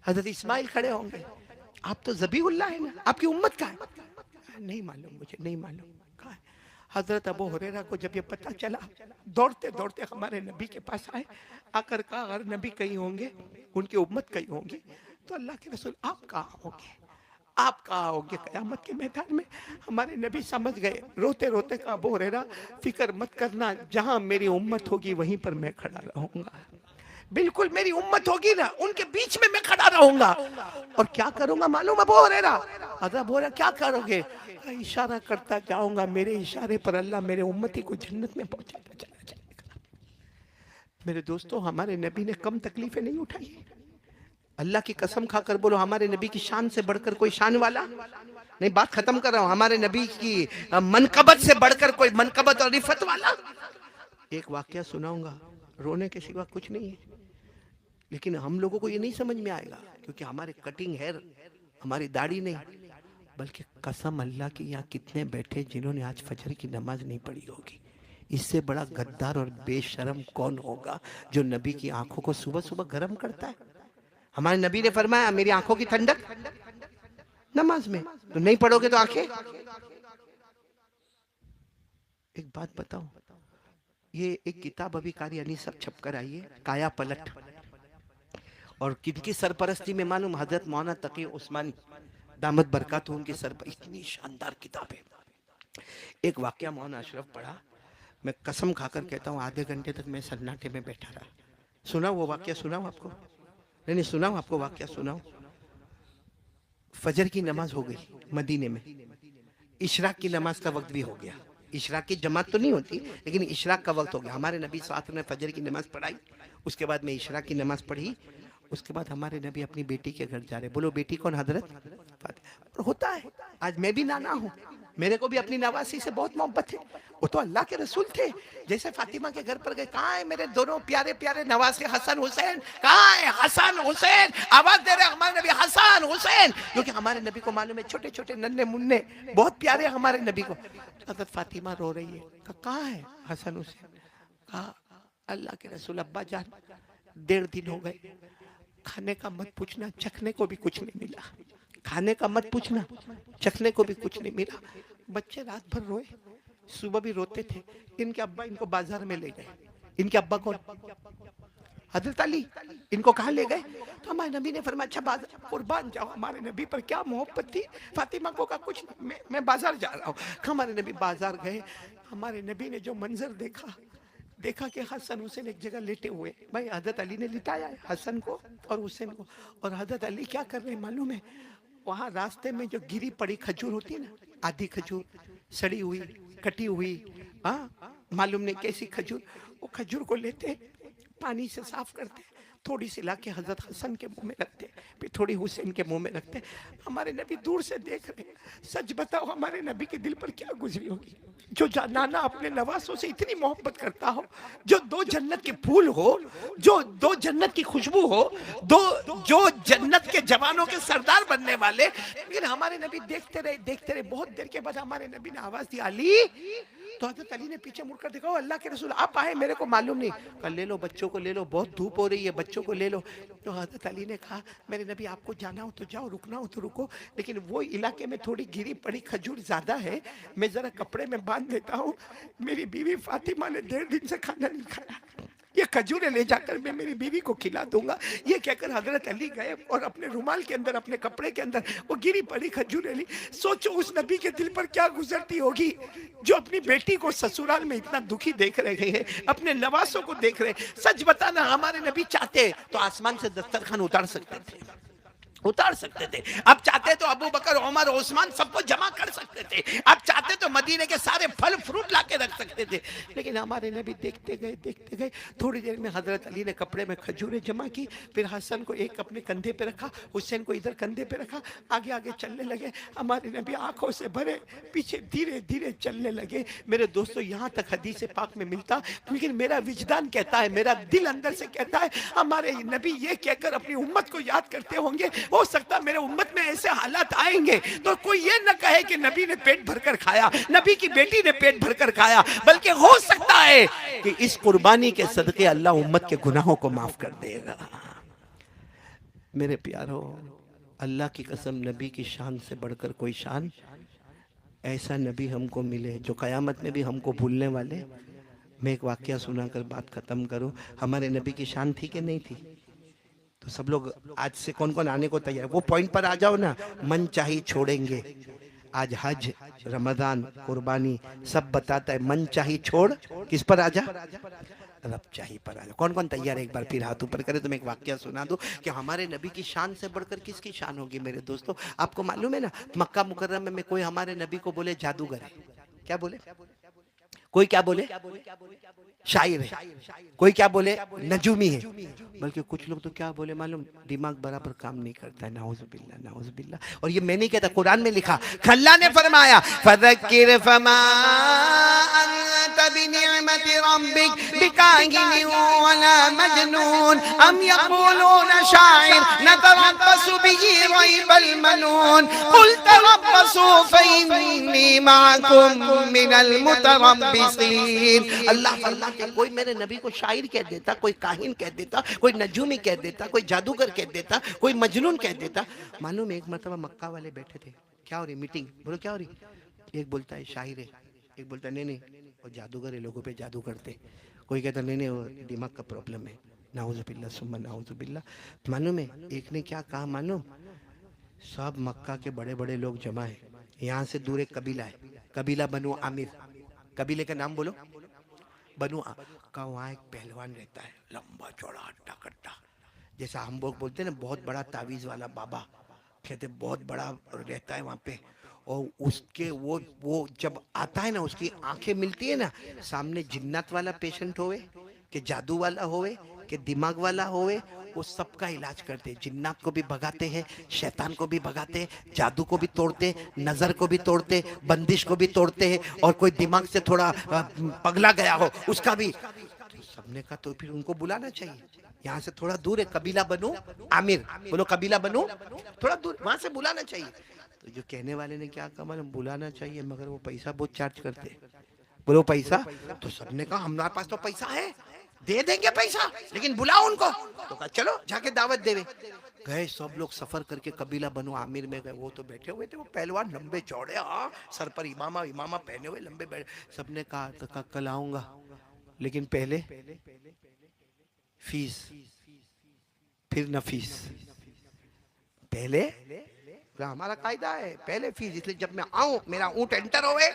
हजरत इस्माइल खड़े होंगे, आप तो ज़बीहुल्लाह है ना, आपकी उम्मत कहाँ है? नहीं मालूम, मुझे नहीं मालूम। कहाँ है? हजरत अबू हुरैरा को जब ये पता चला, दौड़ते दौड़ते हमारे नबी के पास आए, आकर कहा अगर नबी कहीं होंगे, उनकी उम्मत कहीं होंगी, तो अल्लाह के रसूल आप कहाँ होंगे? आप कहाँ होंगे कयामत के मैदान में? हमारे नबी समझ गए, रोते रोते कहा अबू हुरैरा फिक्र मत करना, जहां मेरी उम्मत होगी वहीं पर मैं खड़ा रहूंगा। बिल्कुल मेरी उम्मत होगी ना, उनके बीच में मैं खड़ा रहूंगा। और क्या करूंगा मालूम अबू हुरैरा? हजरत बोला क्या करोगे? इशारा करता जाऊंगा, मेरे इशारे पर अल्लाह मेरे उम्मती को जन्नत में पहुंचाता चला जाएगा। मेरे दोस्तों, हमारे नबी ने कम तकलीफें नहीं उठाई। अल्लाह की कसम खाकर बोलो, हमारे नबी की शान से बढ़कर कोई शान वाला नहीं। बात खत्म कर रहा हूं, हमारे नबी की मनकबत से बढ़कर कोई मनकबत और रिफत वाला। एक वाकया सुनाऊंगा, रोने के सिवा कुछ नहीं है, लेकिन हम लोगों को ये नहीं समझ में आएगा, क्योंकि हमारे कटिंग हेयर, हमारी दाढ़ी नहीं, बल्कि कसम अल्लाह की, यहाँ कितने बैठे जिन्होंने आज फजर की नमाज नहीं पढ़ी होगी। इससे बड़ा गद्दार और बेशरम कौन होगा जो नबी की आंखों को सुबह सुबह गर्म करता है। हमारे नबी ने फरमाया मेरी आंखों की ठंडक नमाज में, तो नहीं पढ़ोगे तो आंखें। एक बात बताओ, ये एक किताब अभी कारियानी सब छपकर आई है, काया पलट, और किनकी सरपरस्ती में मालूम, हजरत मौलाना तकी उस्मानी दामद बरकत उनकी सरपर। इतनी शानदार किताब है। एक वाकया मौलाना अशरफ पढ़ा, मैं कसम खाकर कहता हूँ आधे घंटे तक मैं सन्नाटे में बैठा रहा। सुनाओ वो वाकया, सुनाओ आपको, नहीं सुनाओ आपको वाकया सुनाओ। फजर की नमाज हो गई मदीने में, इशराक की नमाज का वक्त भी हो गया। इशराक की जमात तो नहीं होती, लेकिन इशराक का वक्त हो गया। हमारे नबी साथ ने फजर की नमाज पढ़ाई, उसके बाद में इशराक की नमाज पढ़ी। उसके बाद हमारे नबी अपनी बेटी के घर जा रहे। बोलो बेटी कौन? हजरत फातिमा। होता है, आज मैं भी नाना हूँ, मेरे को भी अपनी नवासी से बहुत मोहब्बत है। वो तो अल्लाह के रसूल थे। जैसे फातिमा के घर पर गए, कहाँ है मेरे दोनों प्यारे प्यारे नवासे हसन हुसैन, कहाँ है हसन हुसैन? आवाज दे रहे हमारे नबी हसन हुसैन, क्योंकि हमारे नबी को मालूम है छोटे छोटे नन्हे मुन्ने बहुत प्यारे हमारे नबी को। हजरत फातिमा रो रही है, कहाँ है हसन हुसैन? कहा अल्लाह के रसूल अब्बा जान 1.5 दिन हो गए, खाने का मत पूछना, चखने को भी कुछ नहीं मिला। खाने का मत पूछना, चखने को भी कुछ नहीं मिला। बच्चे रात भर रोए, सुबह भी रोते थे। इनके अब्बा इनको बाजार में ले गए। इनके अब्बा कौन? हजरत अली। इनको कहाँ ले गए? तो हमारे नबी ने फरमाया अच्छा बाजार, कुर्बान जाओ, हमारे नबी पर क्या मोहब्बत थी। फातिमा को कहा कुछ मैं बाजार जा रहा हूँ। हमारे नबी बाजार गए। हमारे नबी ने जो मंजर देखा कि हसन हुसैन एक जगह लेटे हुए। भाई हजरत अली ने लिटाया है हसन को और हुसैन को, और हजरत अली क्या कर रहे हैं मालूम है? वहां रास्ते में जो गिरी पड़ी खजूर होती है ना, आधी खजूर सड़ी हुई कटी हुई, मालूम नहीं कैसी खजूर, वो खजूर को लेते पानी से साफ करते, थोड़ी सी लाके हजरत हसन के मुंह में रखते, फिर थोड़ी हुसैन के मुंह में रखते। हमारे नबी दूर से देख रहे। सच बताओ हमारे नबी के दिल पर क्या गुजरी होगी जो नाना अपने नवासों से इतनी मोहब्बत करता हो, जो 2 जन्नत के फूल हो, जो 2 जन्नत की खुशबू हो, जो जन्नत के जवानों के सरदार बनने वाले। लेकिन हमारे नबी देखते रहे। बहुत देर के बाद हमारे नबी ने आवाज दी अली। तो हजरत अली ने पीछे मुड़कर देखा, अल्लाह के रसूल आप आए, मेरे को मालूम नहीं। कहा ले लो बच्चों को ले लो, बहुत धूप हो रही है, बच्चों को ले लो। तो हजरत अली ने कहा मेरे नबी आपको जाना हो तो जाओ, रुकना हो तो रुको, लेकिन वो इलाके में थोड़ी गिरी पड़ी खजूर ज्यादा है, मैं जरा कपड़े में बांध देता हूँ। मेरी बीवी फातिमा ने 1.5 दिन से खाना नहीं खाया, ये खजूरें ले जाकर मैं मेरी बीवी को खिला दूंगा। ये कहकर हजरत अली गए और अपने रुमाल के अंदर, अपने कपड़े के अंदर वो गिरी पड़ी खजूरें ली। सोचो उस नबी के दिल पर क्या गुजरती होगी जो अपनी बेटी को ससुराल में इतना दुखी देख रहे हैं, अपने नवासों को देख रहे। सच बताना हमारे नबी चाहते तो आसमान से दस्तरखान उतार सकते थे। अब चाहते तो अबू बकर, उमर, उस्मान सबको जमा कर सकते थे। अब चाहते तो मदीने के सारे फल फ्रूट लाके रख सकते थे। लेकिन हमारे नबी देखते गए। थोड़ी देर में हजरत अली ने कपड़े में खजूरें जमा की, फिर हसन को एक अपने कंधे पे रखा, हुसैन को इधर कंधे पे रखा, आगे चलने लगे। हमारे नबी आंखों से भरे पीछे धीरे चलने लगे। मेरे दोस्तों यहाँ तक हदीस पाक में मिलता, लेकिन मेरा विजदान कहता है, मेरा दिल अंदर से कहता है हमारे नबी ये कहकर अपनी उम्मत को याद करते होंगे, हो सकता मेरे उम्मत में ऐसे हालात आएंगे तो कोई ये न कहे कि नबी ने पेट भरकर खाया, नबी की बेटी ने पेट भरकर खाया, बल्कि हो सकता है कि इस कुर्बानी के सदके अल्लाह उम्मत के गुनाहों को माफ कर देगा। मेरे प्यारों, अल्लाह की कसम नबी की शान से बढ़कर कोई शान, ऐसा नबी हमको मिले जो कयामत में भी हमको भूलने वाले। मैं एक वाकया सुनाकर बात खत्म करूं। हमारे नबी की शान थी कि नहीं थी? तो सब लोग आज से कौन कौन आने को तैयार, वो पॉइंट पर आ जाओ ना। मन चाहिए छोड़ेंगे, आज हज, रमजान, कुर्बानी सब बताता है। मन चाहिए छोड़ किस पर आजा? रब चाहिए पर आजा। कौन कौन तैयार है? एक बार फिर हाथ ऊपर करे तो मैं एक वाकया सुना दूं कि हमारे नबी की शान से बढ़कर किसकी शान होगी। मेरे दोस्तों आपको मालूम है ना, मक्का मुकर्रम में कोई हमारे नबी को बोले जादूगर है, क्या बोले? कोई क्या बोले? शायर है। कोई क्या बोले? नजूमी है। बल्कि कुछ लोग तो क्या बोले मालूम? दिमाग बराबर काम नहीं करता है। नाउजुबिल्लाह। और ये मैं नहीं कहता, कुरान में लिखा, अल्लाह ने फरमाया फज़क्किर फमा अंत बिनिअमति निअमति रब्बिक बिकाहिनिन वला मजनून अम यक़ूलून शाइर नतरब्बसु बिही रैबल मनून कुल तरब्बसू फइन्नी माअकुम मिनल मुतरब्बिसीन। अल्लाह फरमाते कोई मेरे नबी को शायर कह देता, कोई काहिन कह देता, कोई नजूमी कह देता, कोई जादूगर कह देता, कोई मजनून कह देता। मालूम है एक मरतबा मक्का वाले बैठे थे, क्या हो रही मीटिंग, बोलो क्या हो रही। एक बोलता है शायर है, एक बोलता है नहीं वो जादूगर है, लोगों पे जादू करते। कोई कहता नहीं वो दिमाग का प्रॉब्लम है, नाउजुबिल्लाह सुम्मा नाउजुबिल्लाह। मालूम है एक ने क्या कहा मालूम, सब मक्का के बड़े बड़े लोग जमा है, यहाँ से दूर एक कबीला है, कबीला बनु आमिर, कबीले का नाम बोलो बनु का। वहाँ एक पहलवान रहता है, लंबा चौड़ा हट्टा कट्टा, जैसा हम लोग बोलते हैं ना बहुत बड़ा तावीज वाला बाबा, कहते बहुत बड़ा रहता है वहाँ पे। और उसके वो जब आता है ना उसकी आंखें मिलती है ना, सामने जिन्नत वाला पेशेंट होवे कि जादू वाला होवे कि दिमाग वाला होवे, वो सबका इलाज करते हैं। जिन्नात को भी भगाते हैं, शैतान को भी भगाते हैं, जादू को भी तोड़ते, नजर को भी तोड़ते, बंदिश को भी तोड़ते हैं, और कोई दिमाग से थोड़ा पगला गया हो उसका भी। तो सबने कहा तो फिर उनको बुलाना चाहिए, यहाँ से थोड़ा दूर है कबीला बनु आमिर, बोलो कबीला बनु, थोड़ा दूर वहां से बुलाना चाहिए। तो जो कहने वाले ने क्या कहा मालूम, बुलाना चाहिए मगर वो पैसा बहुत चार्ज करते, बोलो पैसा। तो सबने कहा हमारे पास तो पैसा है, दे देंगे पैसा, लेकिन बुलाओ उनको। तो कहा चलो जाके दावत देवे। गए सब लोग सफर करके कबीला बनु आमिर में गए। वो तो बैठे हुए थे, वो पहलवान लंबे चौड़े, हाँ सर पर इमामा इमामा पहने हुए लंबे बैठे। सबने कहा तो कहा कल आऊंगा, लेकिन पहले फीस फिर न फीस। पहले हमारा कायदा है पहले फीस, इसलिए जब मैं आऊं मेरा ऊंट एंटर होवे,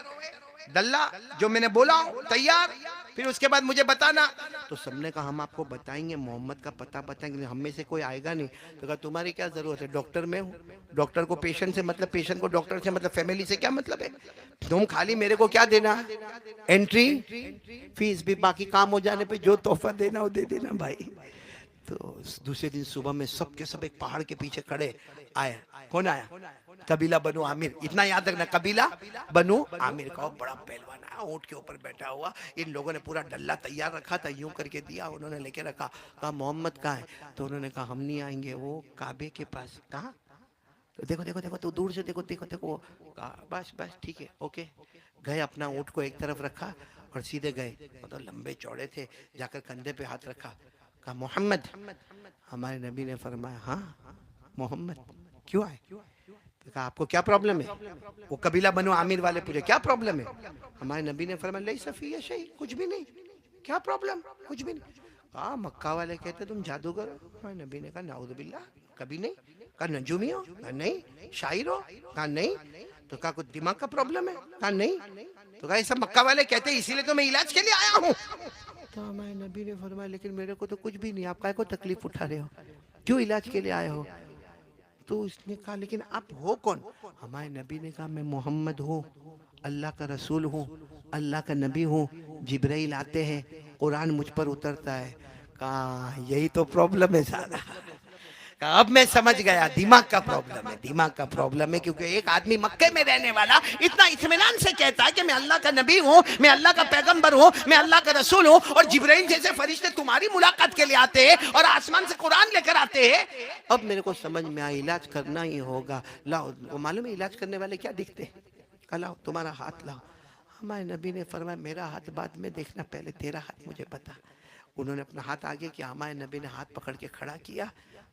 दल्ला जो मैंने बोला तैयार, फिर उसके बाद मुझे बताना। तो सबने कहा हम आपको बताएंगे, मोहम्मद का पता बताएंगे, हम में से कोई आएगा नहीं। तो कहा तुम्हारी क्या जरूरत है, डॉक्टर में हूँ, डॉक्टर को पेशेंट से मतलब, पेशेंट को डॉक्टर से मतलब, फैमिली से क्या मतलब है। तुम खाली मेरे को क्या देना, एंट्री फीस भी, बाकी काम हो जाने पे जो तोहफा देना वो दे देना भाई। तो दूसरे दिन सुबह में सब के सब एक पहाड़ के पीछे खड़े आए। कौन आया, कबीला बनु आमिर। इतना याद रखना कबीला बनु आमिर का बड़ा पहलवान आया, ऊंट के ऊपर बैठा हुआ। इन लोगों ने पूरा डल्ला तैयार रखा था, यूं करके दिया, उन्होंने लेके रखा। कहा मोहम्मद कहाँ है, तो उन्होंने कहा हम नहीं आएंगे, वो काबे के पास। कहा तो देखो देखो देखो, तो दूर से देखो देखो देखो। कहा बस बस ठीक है ओके। गए अपना ऊंट को एक तरफ रखा और सीधे गए, मतलब लंबे चौड़े थे, जाकर कंधे पे हाथ रखा। कहा मोहम्मद, हमारे नबी ने फरमाया हाँ मोहम्मद क्यों आए। तो कहा आपको क्या प्रॉब्लम है। वो कबीला बनो आमिर वाले पूछे क्या प्रॉब्लम है। हमारे नबी ने फरमाया लई सफी है शही, कुछ भी नहीं, क्या प्रॉब्लम, कुछ भी नहीं। कहा मक्का वाले कहते तुम जादूगर हो। हमारे नबी ने कहा नाउजुबिल्लाह, कभी नहीं। कहा नजूमी हो, कहा नहीं। शायर हो, कहा नहीं। तो कहा कुछ दिमाग का प्रॉब्लम है, कहा नहीं। तो कहा सब मक्का वाले कहते हैं इसीलिए तो मैं इलाज के लिए आया हूँ। तो हमारे नबी ने फरमाया लेकिन मेरे को तो कुछ भी नहीं, आप काहे को तकलीफ उठा रहे हो, क्यों इलाज के लिए आए हो। तो उसने कहा लेकिन आप हो कौन। हमारे नबी ने कहा मैं मोहम्मद हूँ, अल्लाह का रसूल हूँ, अल्लाह का नबी हूँ, जिब्राइल आते हैं, कुरान मुझ पर उतरता है। कहा यही तो प्रॉब्लम है सारा। कहा अब मैं समझ गया, दिमाग का प्रॉब्लम है, दिमाग का प्रॉब्लम है। क्योंकि एक आदमी मक्के में रहने वाला इतना इत्मीनान से कहता है कि मैं अल्लाह का नबी हूँ, मैं अल्लाह का पैगंबर हूँ, मैं अल्लाह का रसूल हूँ, और जिब्राइल जैसे फरिश्ते तुम्हारी मुलाकात के लिए आते हैं और आसमान से कुरान लेकर आते हैं। अब मेरे को समझ में आया इलाज करना ही होगा। लाओ, वो मालूम है इलाज करने वाले क्या दिखते हैं। कहा लाओ तुम्हारा हाथ लाओ। हमारे नबी ने फरमाया मेरा हाथ बाद में देखना, पहले तेरा हाथ मुझे बता। उन्होंने अपना हाथ आगे किया, हमारे नबी ने हाथ पकड़ के खड़ा किया,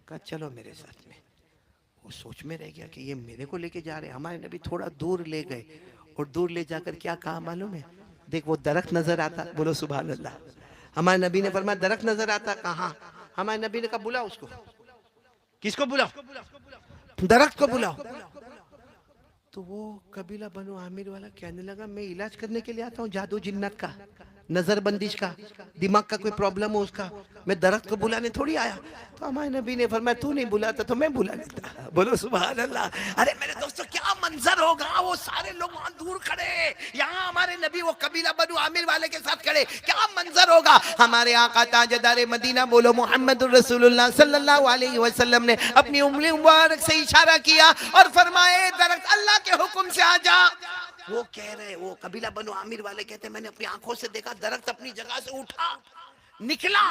कहा चलो मेरे साथ में। वो सोच में रह गया कि ये मेरे को लेके जा रहे हैं। हमारे नबी थोड़ा दूर ले गए और दूर ले जाकर क्या कहा मालूम है, देख वो दरख्त नजर आता, बोलो सुभान अल्लाह। हमारे नबी ने फरमाया दरख्त नजर आता, कहा। हमारे नबी ने कहा बुला उसको। किसको बुलाओ, दरख्त को बुलाओ। तो वो कबीला बनो आमिर वाला कहने लगा मैं इलाज करने के लिए आता हूँ, जादू जिन्नत का, नजर बंदिश का, दिमाग का कोई प्रॉब्लम हो उसका, मैं दरख्त को बुलाने थोड़ी आया। तो हमारे नबी ने फरमाया तू नहीं बुलाता तो मैं बुला लेता। बोलो सुभान अल्लाह। अरे मेरे दोस्तों क्या मंजर होगा, वो सारे लोग वहां दूर खड़े, यहाँ हमारे नबी वो कबीला बनु आमिर वाले के साथ खड़े, क्या मंजर होगा। हमारे आका ताजदार मदीना बोलो मुहम्मदुर रसूलुल्लाह सल्लल्लाहु अलैहि वसल्लम ने अपनी उंगली मुबारक से इशारा किया और फरमाए दरख्त अल्लाह के हुक्म से आ जा। वो कह रहे, वो कबीला बनो आमिर वाले कहते मैंने अपनी आंखों से देखा दरख्त अपनी जगह से उठा, निकला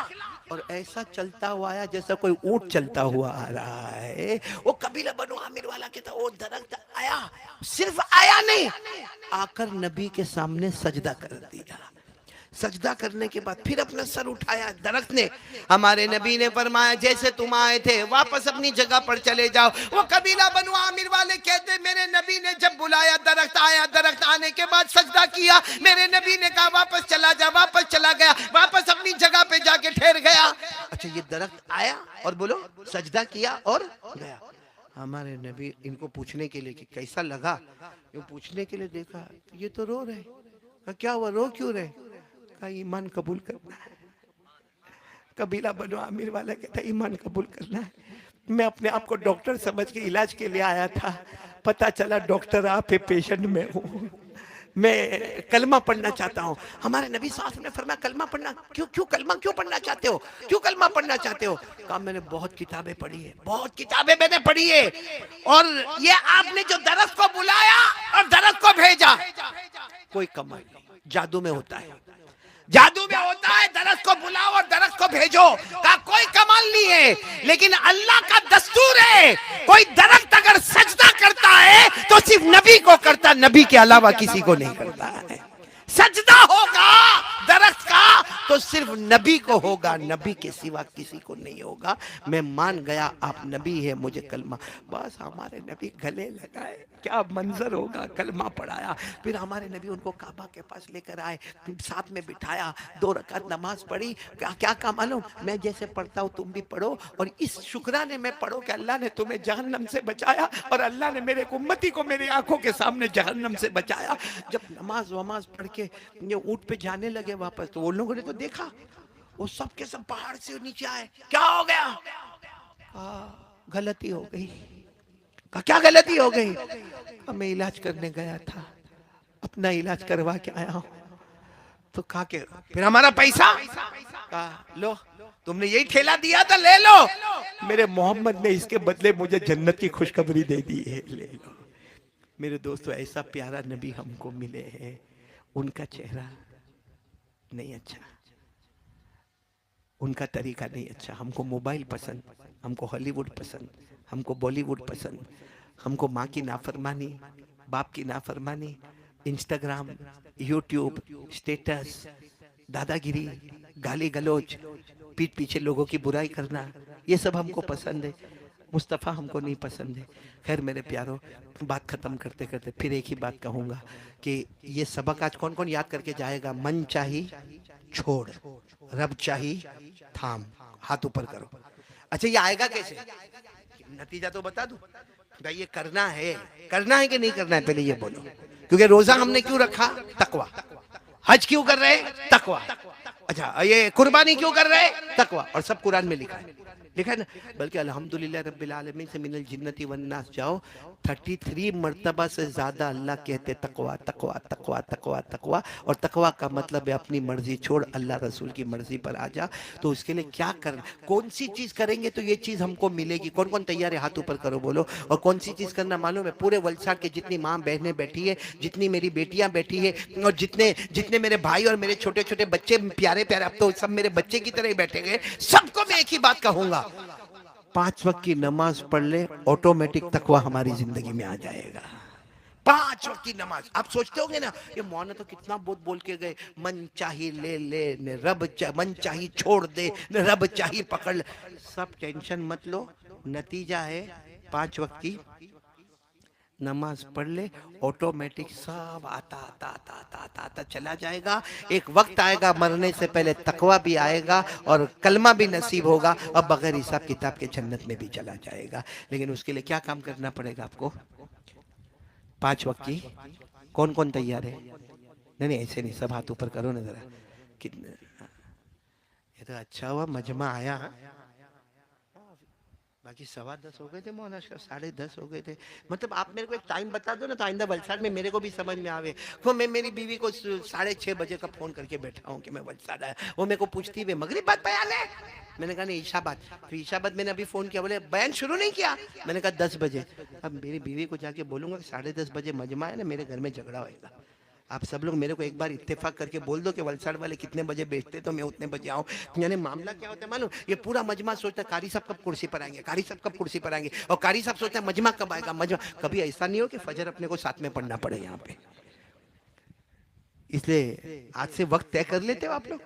और ऐसा चलता हुआ आया जैसा कोई ऊंट चलता हुआ आ रहा है। वो कबीला बनो आमिर वाला कहता वो दरख्त आया, सिर्फ आया नहीं, आकर नबी के सामने सजदा कर दिया। सजदा करने के बाद फिर अपना सर उठाया दरख्त ने। हमारे नबी ने फरमाया जैसे तुम आए थे वापस अपनी जगह पर चले जाओ। वो कबीला बनु आमिर वाले कहते मेरे नबी ने जब बुलाया दरख्त आया, दरख्त आने के बाद सजदा किया, मेरे नबी ने कहा वापस चला जा, वापस चला गया, वापस अपनी जगह पे जाके ठहर गया। अच्छा ये दरख्त आया और बोलो सजदा किया और गया। हमारे नबी इनको पूछने के लिए कि कैसा लगा, ये पूछने के लिए देखा ये तो रो रहे, क्या हुआ रो क्यों रहे, का ईमान कबूल करना है। कबीला बनो आमिर वाला कहता ईमान कबूल करना है। मैं अपने आप को डॉक्टर समझ के इलाज के लिए आया था, पता चला डॉक्टर आप है पेशेंट में हूँ, मैं कलमा पढ़ना चाहता हूँ। हमारे नबी साहब ने फरमाया कलमा पढ़ना क्यों, क्यों कलमा क्यों पढ़ना चाहते हो, क्यों कलमा पढ़ना चाहते हो। कहा मैंने बहुत किताबें पढ़ी है, बहुत किताबें मैंने पढ़ी है, और ये आपने जो दरख्त को बुलाया और दरख्त को भेजा कोई कमाल नहीं, जादू में होता है, जादू में होता है। दरख्त को बुलाओ और दरख्त को भेजो, का कोई कमाल नहीं है, लेकिन अल्लाह का दस्तूर है कोई दरख्त अगर सजदा करता है तो सिर्फ नबी को करता, नबी के अलावा किसी को नहीं करता है। सजदा होगा दरख्त का तो सिर्फ नबी को होगा, नबी के सिवा किसी को नहीं होगा। मैं मान गया आप नबी है, मुझे कलमा, बस हमारे नबी गले लगाए, क्या मंजर होगा, कलमा पढ़ाया। फिर हमारे नबी उनको काबा के पास लेकर आए, साथ में बिठाया, 2 रकात नमाज पढ़ी। क्या क्या काम मालूम, मैं जैसे पढ़ता हूँ तुम भी पढ़ो, और इस शुक्राने में पढ़ो कि अल्लाह ने तुम्हें जहन्नम से बचाया और अल्लाह ने मेरे उम्मती को मेरी आंखों के सामने जहन्नम से बचाया। जब नमाज वमाज पढ़ के ये ऊंट पे जाने लगे वापस, तो वो लोगों ने तो देखा वो सब के सब पहाड़ से नीचे आए, क्या हो गया, गलती हो गई। क्या गलती हो गई, मैं इलाज करने गया था, अपना इलाज करवा के आया हूं। तो कहा के फिर हमारा पैसा, कहा लो तुमने यही ठेला दिया था ले लो, मेरे मोहम्मद ने इसके बदले मुझे जन्नत की खुशखबरी दे दी है, ले लो। मेरे दोस्तों ऐसा प्यारा नबी हमको मिले हैं, उनका चेहरा नहीं अच्छा, उनका तरीका नहीं अच्छा। हमको मोबाइल पसंद, हमको हॉलीवुड पसंद, हमको बॉलीवुड पसंद, हमको माँ की नाफरमानी, बाप की नाफरमानी, इंस्टाग्राम, यूट्यूब, स्टेटस, दादागिरी, गाली गलौज, पीठ पीछे लोगों की बुराई करना, ये सब हमको पसंद है। मुस्तफ़ा हमको नहीं पसंद है। खैर मेरे प्यारों, बात खत्म करते करते फिर एक ही बात कहूंगा कि ये सबक आज कौन कौन याद करके जाएगा। मन चाही छोड़, रब चाही थाम, हाथ ऊपर करो। अच्छा ये आएगा कैसे, नतीजा तो बता दूं भाई, ये करना है कि नहीं करना है, पहले ये बोलो। क्योंकि रोजा हमने क्यों रखा, तकवा। हज क्यों कर रहे, तकवा। अच्छा ये कुर्बानी क्यों कर रहे, तकवा। और सब कुरान में लिखा है ना। बल्कि अल्हम्दुलिल्लाह रब्बिल आलमीन से मिनल जिन्नती वन नास जाओ, 33 मर्तबा से ज्यादा अल्लाह कहते तकवा तकवा तकवा तकवा तकवा। और तकवा का मतलब है अपनी मर्जी छोड़, अल्लाह रसूल की मर्जी पर आ जा। तो उसके लिए क्या करना, कौन सी चीज करेंगे तो ये चीज हमको मिलेगी, कौन कौन तैयार है हाथ ऊपर करो बोलो। और कौन सी चीज करना मालूम है, पूरे वलसाड के जितनी माँ बहनें बैठी है, जितनी मेरी बेटियां बैठी है, और जितने जितने मेरे भाई और मेरे छोटे छोटे बच्चे प्यारे प्यारे, अब तो सब मेरे बच्चे की तरह ही बैठे गए, सबको मैं एक ही बात कहूंगा, 5 वक्त की नमाज पढ़ ले, ऑटोमेटिक तकवा हमारी जिंदगी में आ जाएगा। 5 वक्त की नमाज। आप सोचते होंगे ना ये मौलाना तो कितना बोल के गए, मन चाही ले ले ने रब मन चाही छोड़ दे ने रब चाही पकड़ ले। सब टेंशन मत लो, नतीजा है 5 वक्त की नमाज पढ़ ले, ऑटोमेटिक सब आता आता आता आता आता आता चला जाएगा। एक वक्त आएगा मरने से पहले तकवा भी आएगा और कलमा भी नसीब होगा, और बगैर हिसाब किताब के जन्नत में भी चला जाएगा। लेकिन उसके लिए क्या काम करना पड़ेगा आपको, 5 वक्त की। कौन कौन तैयार है, नहीं नहीं ऐसे नहीं, सब हाथ ऊपर करो ना जरा। कितने, ये तो अच्छा हुआ मजमा आया। बाकी 10:15 हो गए थे मौलाना अशरफ, 10:30 हो गए थे। मतलब आप मेरे को एक टाइम बता दो ना तो आइंदा वलसाड में मेरे को भी समझ में आवे। वो मैं मेरी बीवी को 6:30 बजे का फोन करके बैठा हूँ कि मैं वलसाड आया, वो मेरे को पूछती है मगरिब बाद बयान है। मैंने कहा नहीं ईशा बाद। फिर ईशा बाद मैंने अभी फोन किया, बोले बयान शुरू नहीं किया। मैंने कहा 10 बजे। अब मेरी बीवी को जाके बोलूंगा कि 10:30 बजे मजमा है ना, मेरे घर में झगड़ा होगा। आप सब लोग मेरे को एक बार इत्तेफाक करके बोल दो कि वलसाड वाले कितने बजे बेचते तो मैं उतने बजे आऊं। यानी मामला क्या होता है मालूम, ये पूरा मजमा सोचता है कारी साहब कब कुर्सी पर आएंगे, कारी साहब कब कुर्सी पर आएंगे, और कारी साहब सोचता है मजमा कब आएगा मजमा। कभी ऐसा नहीं हो कि फजर अपने को साथ में पढ़ना पड़े यहाँ पे। इसलिए आज से वक्त तय कर लेते हो आप लोग,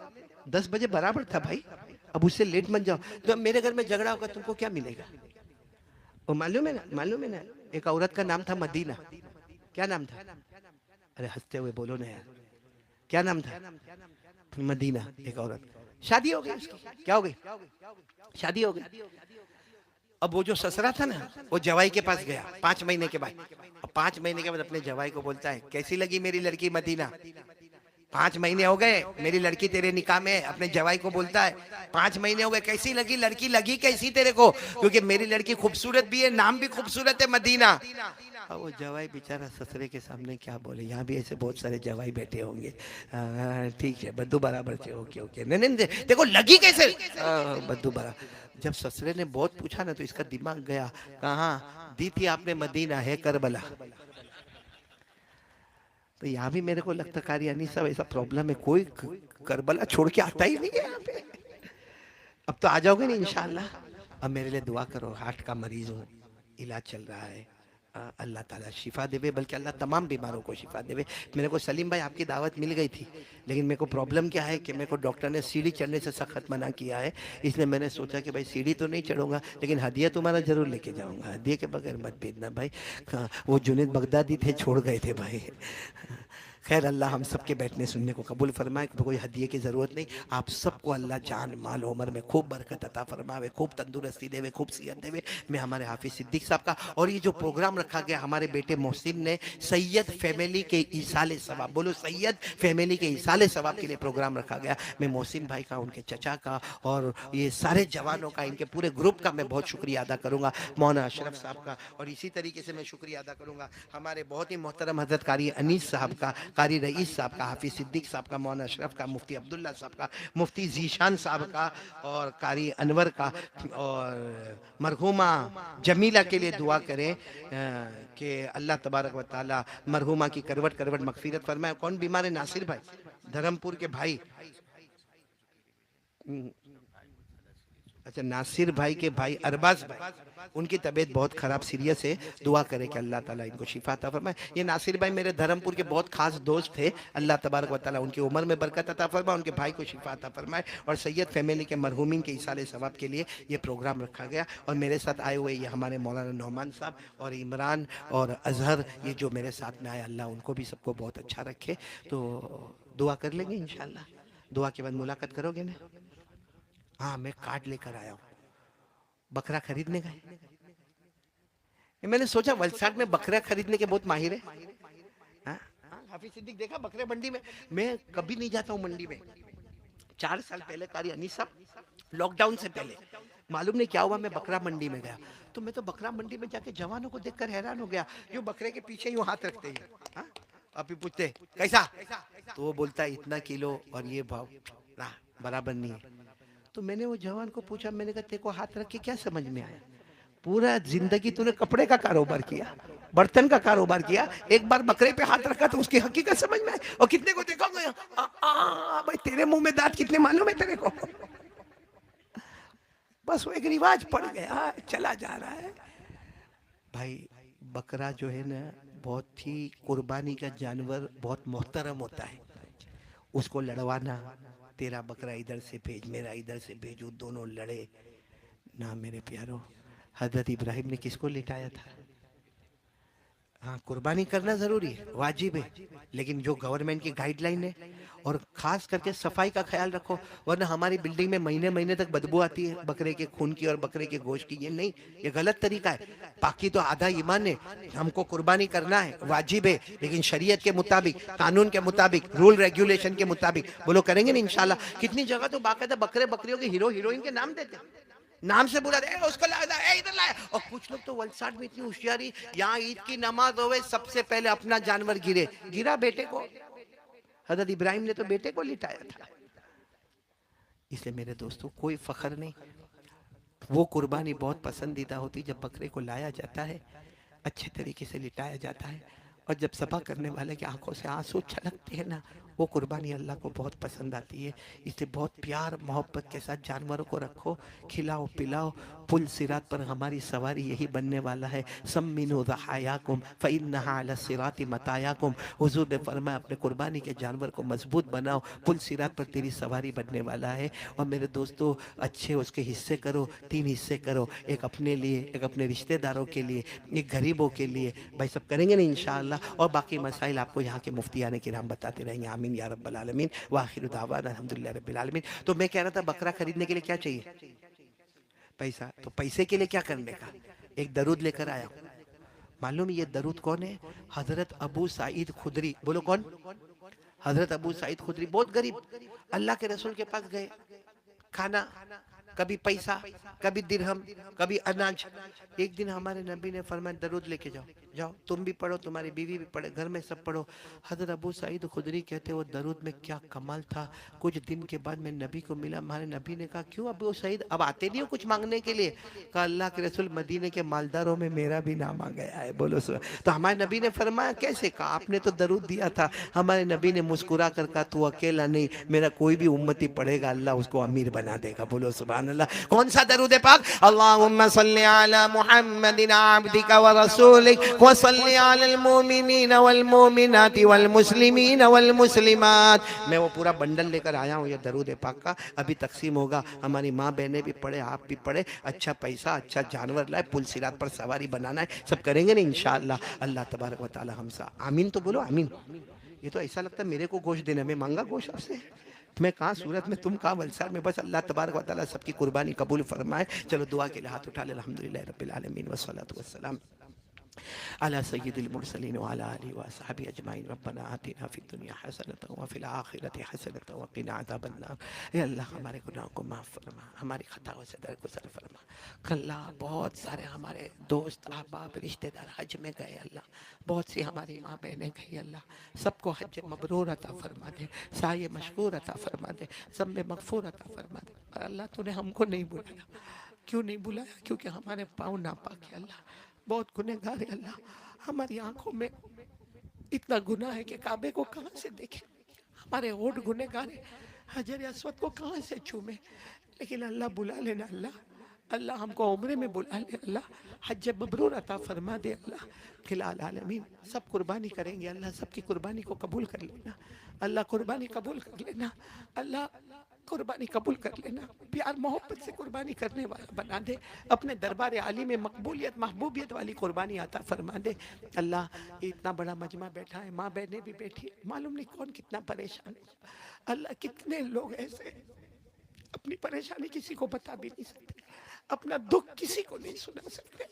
10 बजे बराबर था भाई। अब उससे लेट मत जाओ। तो मेरे घर में झगड़ा होगा तुमको क्या मिलेगा? वो मालूम है ना, मालूम है ना, एक औरत का नाम था मदीना। क्या नाम था? अरे हंसते हुए बोलो ना यार, क्या नाम था? मदीना। एक औरत, शादी हो गई उसकी। क्या हो गई? शादी हो गई। अब वो जो ससुरा था ना, वो जवाई के पास गया 5 महीने के बाद। अब 5 महीने के बाद अपने जवाई को बोलता है कैसी लगी मेरी लड़की मदीना? 5 महीने हो गए मेरी लड़की तेरे निकाह में। अपने जवाई को बोलता है 5 महीने हो गए, कैसी लगी लड़की? लगी कैसी तेरे को? क्योंकि मेरी लड़की खूबसूरत भी है, नाम भी खूबसूरत है मदीना। अब वो जवाई बेचारा ससुरे के सामने क्या बोले, यहाँ भी ऐसे बहुत सारे जवाई बैठे होंगे। ठीक है बद्दू बराबर से, ओके ओके, नहीं नहीं देखो लगी कैसे? बद्दू बराबर। जब ससुरे ने बहुत पूछा ना तो इसका दिमाग गया, कहाँ दी थी आपने मदीना है करबला। तो यहाँ भी मेरे को लगता कारियानी सब ऐसा प्रॉब्लम है, कोई करबला छोड़ के आता ही नहीं है यहाँ पे। अब तो आ जाओगे ना इंशाल्लाह। अब मेरे लिए दुआ करो, हार्ट का मरीज हूँ, इलाज चल रहा है। अल्लाह ताला शिफा देवे, बल्कि अल्लाह तमाम बीमारों को शिफा देवे। मेरे को सलीम भाई आपकी दावत मिल गई थी, लेकिन मेरे को प्रॉब्लम क्या है कि मेरे को डॉक्टर ने सीढ़ी चढ़ने से सख्त मना किया है। इसलिए मैंने सोचा कि भाई सीढ़ी तो नहीं चढ़ूंगा, लेकिन हदिया तुम्हारा जरूर लेके जाऊंगा। हदिये के बगैर मत भेजना भाई। वो जुनेद बगदादी थे, छोड़ गए थे भाई। खैर अल्लाह हम सबके बैठने सुनने को कबूल फरमाए। कोई हदिये की ज़रूरत नहीं। आप सबको अल्लाह जान माल उम्र में खूब बरकत अता फरमावे, खूब तंदुरुस्ती देवे, खूब सेहत देवे। मैं हमारे हाफिज सिद्दीक साहब का, और ये जो प्रोग्राम रखा गया हमारे बेटे मोहसिन ने, सैयद फैमिली के ईसाले सवाब, बोलो सैयद फैमिली के ईसाले सवाब के लिए प्रोग्राम रखा गया। मैं मोहसिन भाई का, उनके चचा का और ये सारे जवानों का, इनके पूरे ग्रुप का मैं बहुत शुक्रिया अदा करूँगा, मौलाना अशरफ साहब का। और इसी तरीके से मैं शुक्रिया अदा करूँगा हमारे बहुत ही मोहतरम हजरत कारी अनीस साहब का, कारी रईस साहब का, हाफिज सिद्दीक साहब का, मौलाना अशरफ का, मुफ्ती अब्दुल्ला साहब का, मुफ्ती जीशान साहब का, और कारी अनवर का। और मरहुमा जमीला के लिए दुआ करें कि अल्लाह तबारक व ताला मरहुमा की करवट करवट मगफिरत फरमाए। कौन बीमार है? नासिर भाई, धर्मपुर के भाई। अच्छा, नासिर भाई के भाई अरबाज भाई, उनकी तबीयत बहुत खराब, सीरियस है। दुआ करें कि अल्लाह ताला इनको शिफा अता फरमाए। ये नासिर भाई मेरे धर्मपुर के बहुत खास दोस्त थे। अल्लाह तबारक व ताला उनकी उम्र में बरकत अता फरमाए, उनके भाई को शिफा अता फरमाए। और सैयद फैमिली के मरहूमिन के इसाले सवाब के लिए ये प्रोग्राम रखा गया। और मेरे साथ आए हुए ये हमारे मौलाना नौमान साहब और इमरान और अजहर, ये जो मेरे साथ में आए, अल्लाह उनको भी सबको बहुत अच्छा रखे। तो दुआ कर लेंगे इंशाल्लाह। दुआ के बाद मुलाकात करोगे ना? हाँ, मैं कार्ड लेकर आया हूँ, बकरा खरीदने का है। मैंने सोचा वलसाड में बकरा खरीदने के बहुत माहिर है। हाँ? हाफिज सिद्दीक देखा बकरे मंडी में? मैं कभी नहीं जाता हूँ मंडी में। 4 साल पहले कारी अनीस साहब, लॉकडाउन से पहले, मालूम नहीं क्या हुआ, मैं बकरा मंडी में गया। तो मैं तो बकरा मंडी में जाके जवानों को देखकर हैरान हो गया। यूं बकरे के पीछे यूं हाथ रखते हैं। हाँ? अभी पूछते कैसा, तो वो बोलता है इतना किलो और ये भाव ना, बराबर नहीं है। तो मैंने वो जवान को पूछा, मैंने कहा तेरे को हाथ रख के क्या समझ में आया? पूरा जिंदगी तूने कपड़े का कारोबार किया, बर्तन का कारोबार किया, एक बार बकरे पे हाथ रखा तो उसकी हकीकत समझ में आए। और कितने को देखा भाई, तेरे मुंह में दांत कितने मालूम है तेरे को? बस वो एक रिवाज पड़ गया, चला जा रहा है। भाई बकरा जो है ना, बहुत ही कुर्बानी का जानवर, बहुत मोहतरम होता है। उसको लड़वाना, तेरा बकरा इधर से भेज, मेरा इधर से भेजो, दोनों लड़े ना मेरे प्यारो। हजरत इब्राहिम ने किसको लिटाया था? हाँ, कुर्बानी करना जरूरी है, वाजिब है, लेकिन जो गवर्नमेंट की गाइडलाइन है, और खास करके सफाई का ख्याल रखो, वरना हमारी बिल्डिंग में महीने महीने तक बदबू आती है बकरे के खून की और बकरे के गोश्त की। ये नहीं, ये गलत तरीका है। बाकी तो आधा ईमान है, हमको कुर्बानी करना है, वाजिब है, लेकिन शरीयत के मुताबिक, कानून के मुताबिक, रूल रेगुलेशन के मुताबिक। बोलो करेंगे ना इंशाल्लाह। कितनी जगह तो बाकायदा बकरे बकरियों के हीरो हीरोइन के नाम देते हैं। नाम से बुला दे, उसको ला इधर लाया। और कुछ लोग तो वलसाड में इतनी होशियारी, यहाँ ईद की नमाज होवे सबसे पहले अपना जानवर गिरा बेटे को। हजरत इब्राहिम ने तो बेटे को लिटाया था। इसलिए मेरे दोस्तों कोई फख्र नहीं, वो कुर्बानी बहुत पसंदीदा होती जब बकरे को लाया जाता है, अच्छे तरीके से लिटाया जाता है, और जब सभा करने वाले की आंखों से आंसू छलकते हैं ना, वो कुर्बानी अल्लाह को बहुत पसंद आती है। इसलिए बहुत प्यार मोहब्बत के साथ जानवरों को रखो, खिलाओ पिलाओ। पुल सिरात पर हमारी सवारी यही बनने वाला है। सम्मिनु ज़हायाकुम फ़इन्नहा अला सिराति मतायाकुम। हुजूर ने फरमाया अपने कुर्बानी के जानवर को मजबूत बनाओ, पुल सिरात पर तेरी सवारी बनने वाला है। और मेरे दोस्तों अच्छे उसके हिस्से करो, 3 हिस्से करो, एक अपने लिए, एक अपने रिश्तेदारों के लिए, एक गरीबों के लिए। भाई सब करेंगे ना इंशाअल्लाह। और बाकी मसाइल आपको यहाँ के मुफ्तियाने किराम बताते रहेंगे। आमीन या रब्बल आलमीन व आखिरु दावाना अल्हम्दुलिल्लाहि रब्बिल आलमीन। तो मैं कह रहा था बकरा खरीदने के लिए क्या चाहिए? पैसा। तो पैसे के लिए क्या करने का? एक दरूद लेकर आया। मालूम ये दरूद कौन है? हजरत अबू सईद खुदरी। बोलो कौन? हजरत अबू सईद खुदरी बहुत गरीब, अल्लाह के रसूल के पास गए, खाना, कभी पैसा, कभी दिरहम, कभी अनाज। एक दिन हमारे नबी ने फरमाया दरूद लेके जाओ, जाओ तुम भी पढ़ो, तुम्हारी बीवी भी पढ़े, घर में सब पढ़ो। हजरत अबू सईद खुदरी कहते वो दरूद में क्या कमाल था। कुछ दिन के बाद मैं नबी को मिला, हमारे नबी ने कहा क्यों अबू सईद अब आते नहीं हो कुछ मांगने के लिए? कहा अल्लाह के रसूल मदीने के मालदारों में मेरा भी नाम आ गया है। बोलो तो हमारे नबी ने फरमाया कैसे? कहा आपने तो दरूद दिया था। हमारे नबी ने मुस्कुरा कर कहा तू अकेला नहीं, मेरा कोई भी उम्मती पढ़ेगा अल्लाह उसको अमीर बना देगा। बोलो सुभान अल्लाह। कौन सा दरूद है पाक? अल्लाहुम्मा सल्ली अला मुहम्मदिन अब्दिका व रसूलिक व सल्ली अलल मुमिनीना वल मुमिनाति वल मुस्लिमीना वल मुस्लिमात। मैं वो पूरा बंडल लेकर आया हूँ ये दरूद पाक का, अभी तकसीम होगा। हमारी माँ बहनें भी पढ़े, आप भी पढ़े। अच्छा पैसा, अच्छा जानवर लाए, पुल सिरात पर सवारी बनाना है, सब करेंगे ना इंशाअल्लाह। अल्लाह तबारक व तआला हमसा आमीन। तो बोलो आमीन। ये तो ऐसा लगता है मेरे को गोश्त देना, मैं मांगा गोश्त आपसे? मैं कहाँ सूरत में, तुम कहाँ वलसाड में। बस अल्लाह तबारक व तआला सबकी कुर्बानी कबूल फरमाए। चलो दुआ के लिए हाथ उठा ले। अल्हम्दुलिल्लाह रब्बिल आलमीन वस्सलातु वस्सलाम अला सय्यिदिल मुरसलीन व अला आलिहि व अस्हाबि अजमाइन। रब्बना आतिना फिद दुनिया हसनतन व फिल आखिरति हसनतन व क़िना अज़ाबन नार। ए अल्लाह हमारे गुनाहों को माफ़ फरमा, हमारी खताओं से दरगुजर फरमा। अल्लाह बहुत सारे हमारे दोस्त अहबाब रिश्तेदार हज में गए, अल्लाह बहुत सी हमारी माँ बहनें गई, अल्लाह सबको हज मबरूर अता फरमा दे, साये मशकूर अता फरमा दे, सब में मगफूर अता फरमा दे। और अल्लाह तूने हमको नहीं बुलाया, क्यों नहीं बुलाया? क्योंकि हमारे पाँव नापाक है अल्लाह, बहुत गुनहगार है अल्लाह। हमारी आंखों में इतना गुनाह है कि काबे को कहाँ से देखें, हमारे होठ गुनहगार है, हजर अस्वद को कहाँ से छूमे। लेकिन अल्लाह बुला लेना अल्लाह, अल्लाह हमको उम्रे में बुला ले अल्लाह, हज मबरूर अता फरमा दे अल्लाह। खिलाल आलमीन सब कुर्बानी करेंगे अल्लाह, सबकी कुर्बानी को कबूल कर लेना अल्लाह, कुर्बानी कबूल कर लेना अल्लाह, कुर्बानी कबूल कर लेना। प्यार मोहब्बत से कुर्बानी करने वाला बना दे, अपने दरबार आली में मकबूलियत महबूबियत वाली कुर्बानी आता फरमा दे अल्लाह। इतना बड़ा मजमा बैठा है, माँ बहनें भी बैठी, मालूम नहीं कौन कितना परेशान है अल्लाह। कितने लोग ऐसे अपनी परेशानी किसी को बता भी नहीं सकते, अपना दुख किसी को नहीं सुना सकते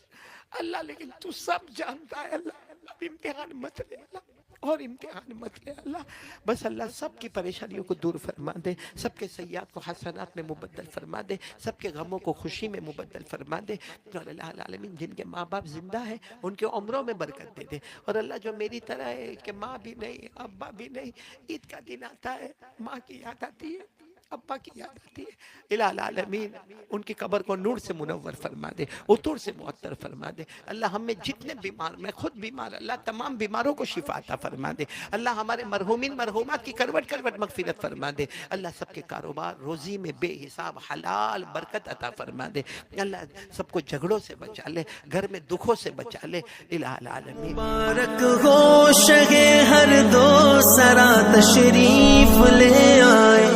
अल्लाह, लेकिन तू सब जानता है अल्लाह। अब इम्तिहान मत ले अल्लाह, और इम्तिहान मत ले अल्लाह। बस अल्लाह सबकी परेशानियों को दूर फरमा दे, सबके सय्यात को हसनात में मुबद्दल फरमा दे, सबके गमों को खुशी में मुबद्दल फरमा दे। तो अल्लाह आलमीन जिनके माँ बाप जिंदा है उनके उम्रों में बरकत दे दे। और अल्लाह जो मेरी तरह है कि माँ भी नहीं अब्बा भी नहीं, ईद का दिन आता है माँ की याद आती है, अब्बा की याद आती है, इलाल आलमीन उनकी कब्र को नूर से मुनव्वर फरमा दे, उतूर से मुअत्तर फरमा दे अल्लाह। हम में जितने बीमार, मैं खुद बीमार अल्लाह, तमाम बीमारों को शिफा अता फरमा दे अल्लाह। हमारे मरहूमिन मरहूमात की करवट करवट मगफिरत फरमा दे अल्लाह। सबके कारोबार रोजी में बेहिसाब हलाल बरकत अता फरमा दे अल्लाह। सबको झगड़ों से बचा ले, घर में दुखों से बचा ले इलाल आलमीन। मुबारक हो शगे हर दो सरा तशरीफ ले आए,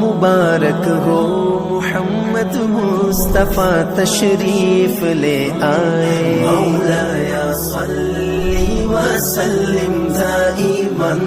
मुबारक हो मोहम्मद मुस्तफा तशरीफ ले आए। मौलाया सल्ली व सल्लिम दाइमन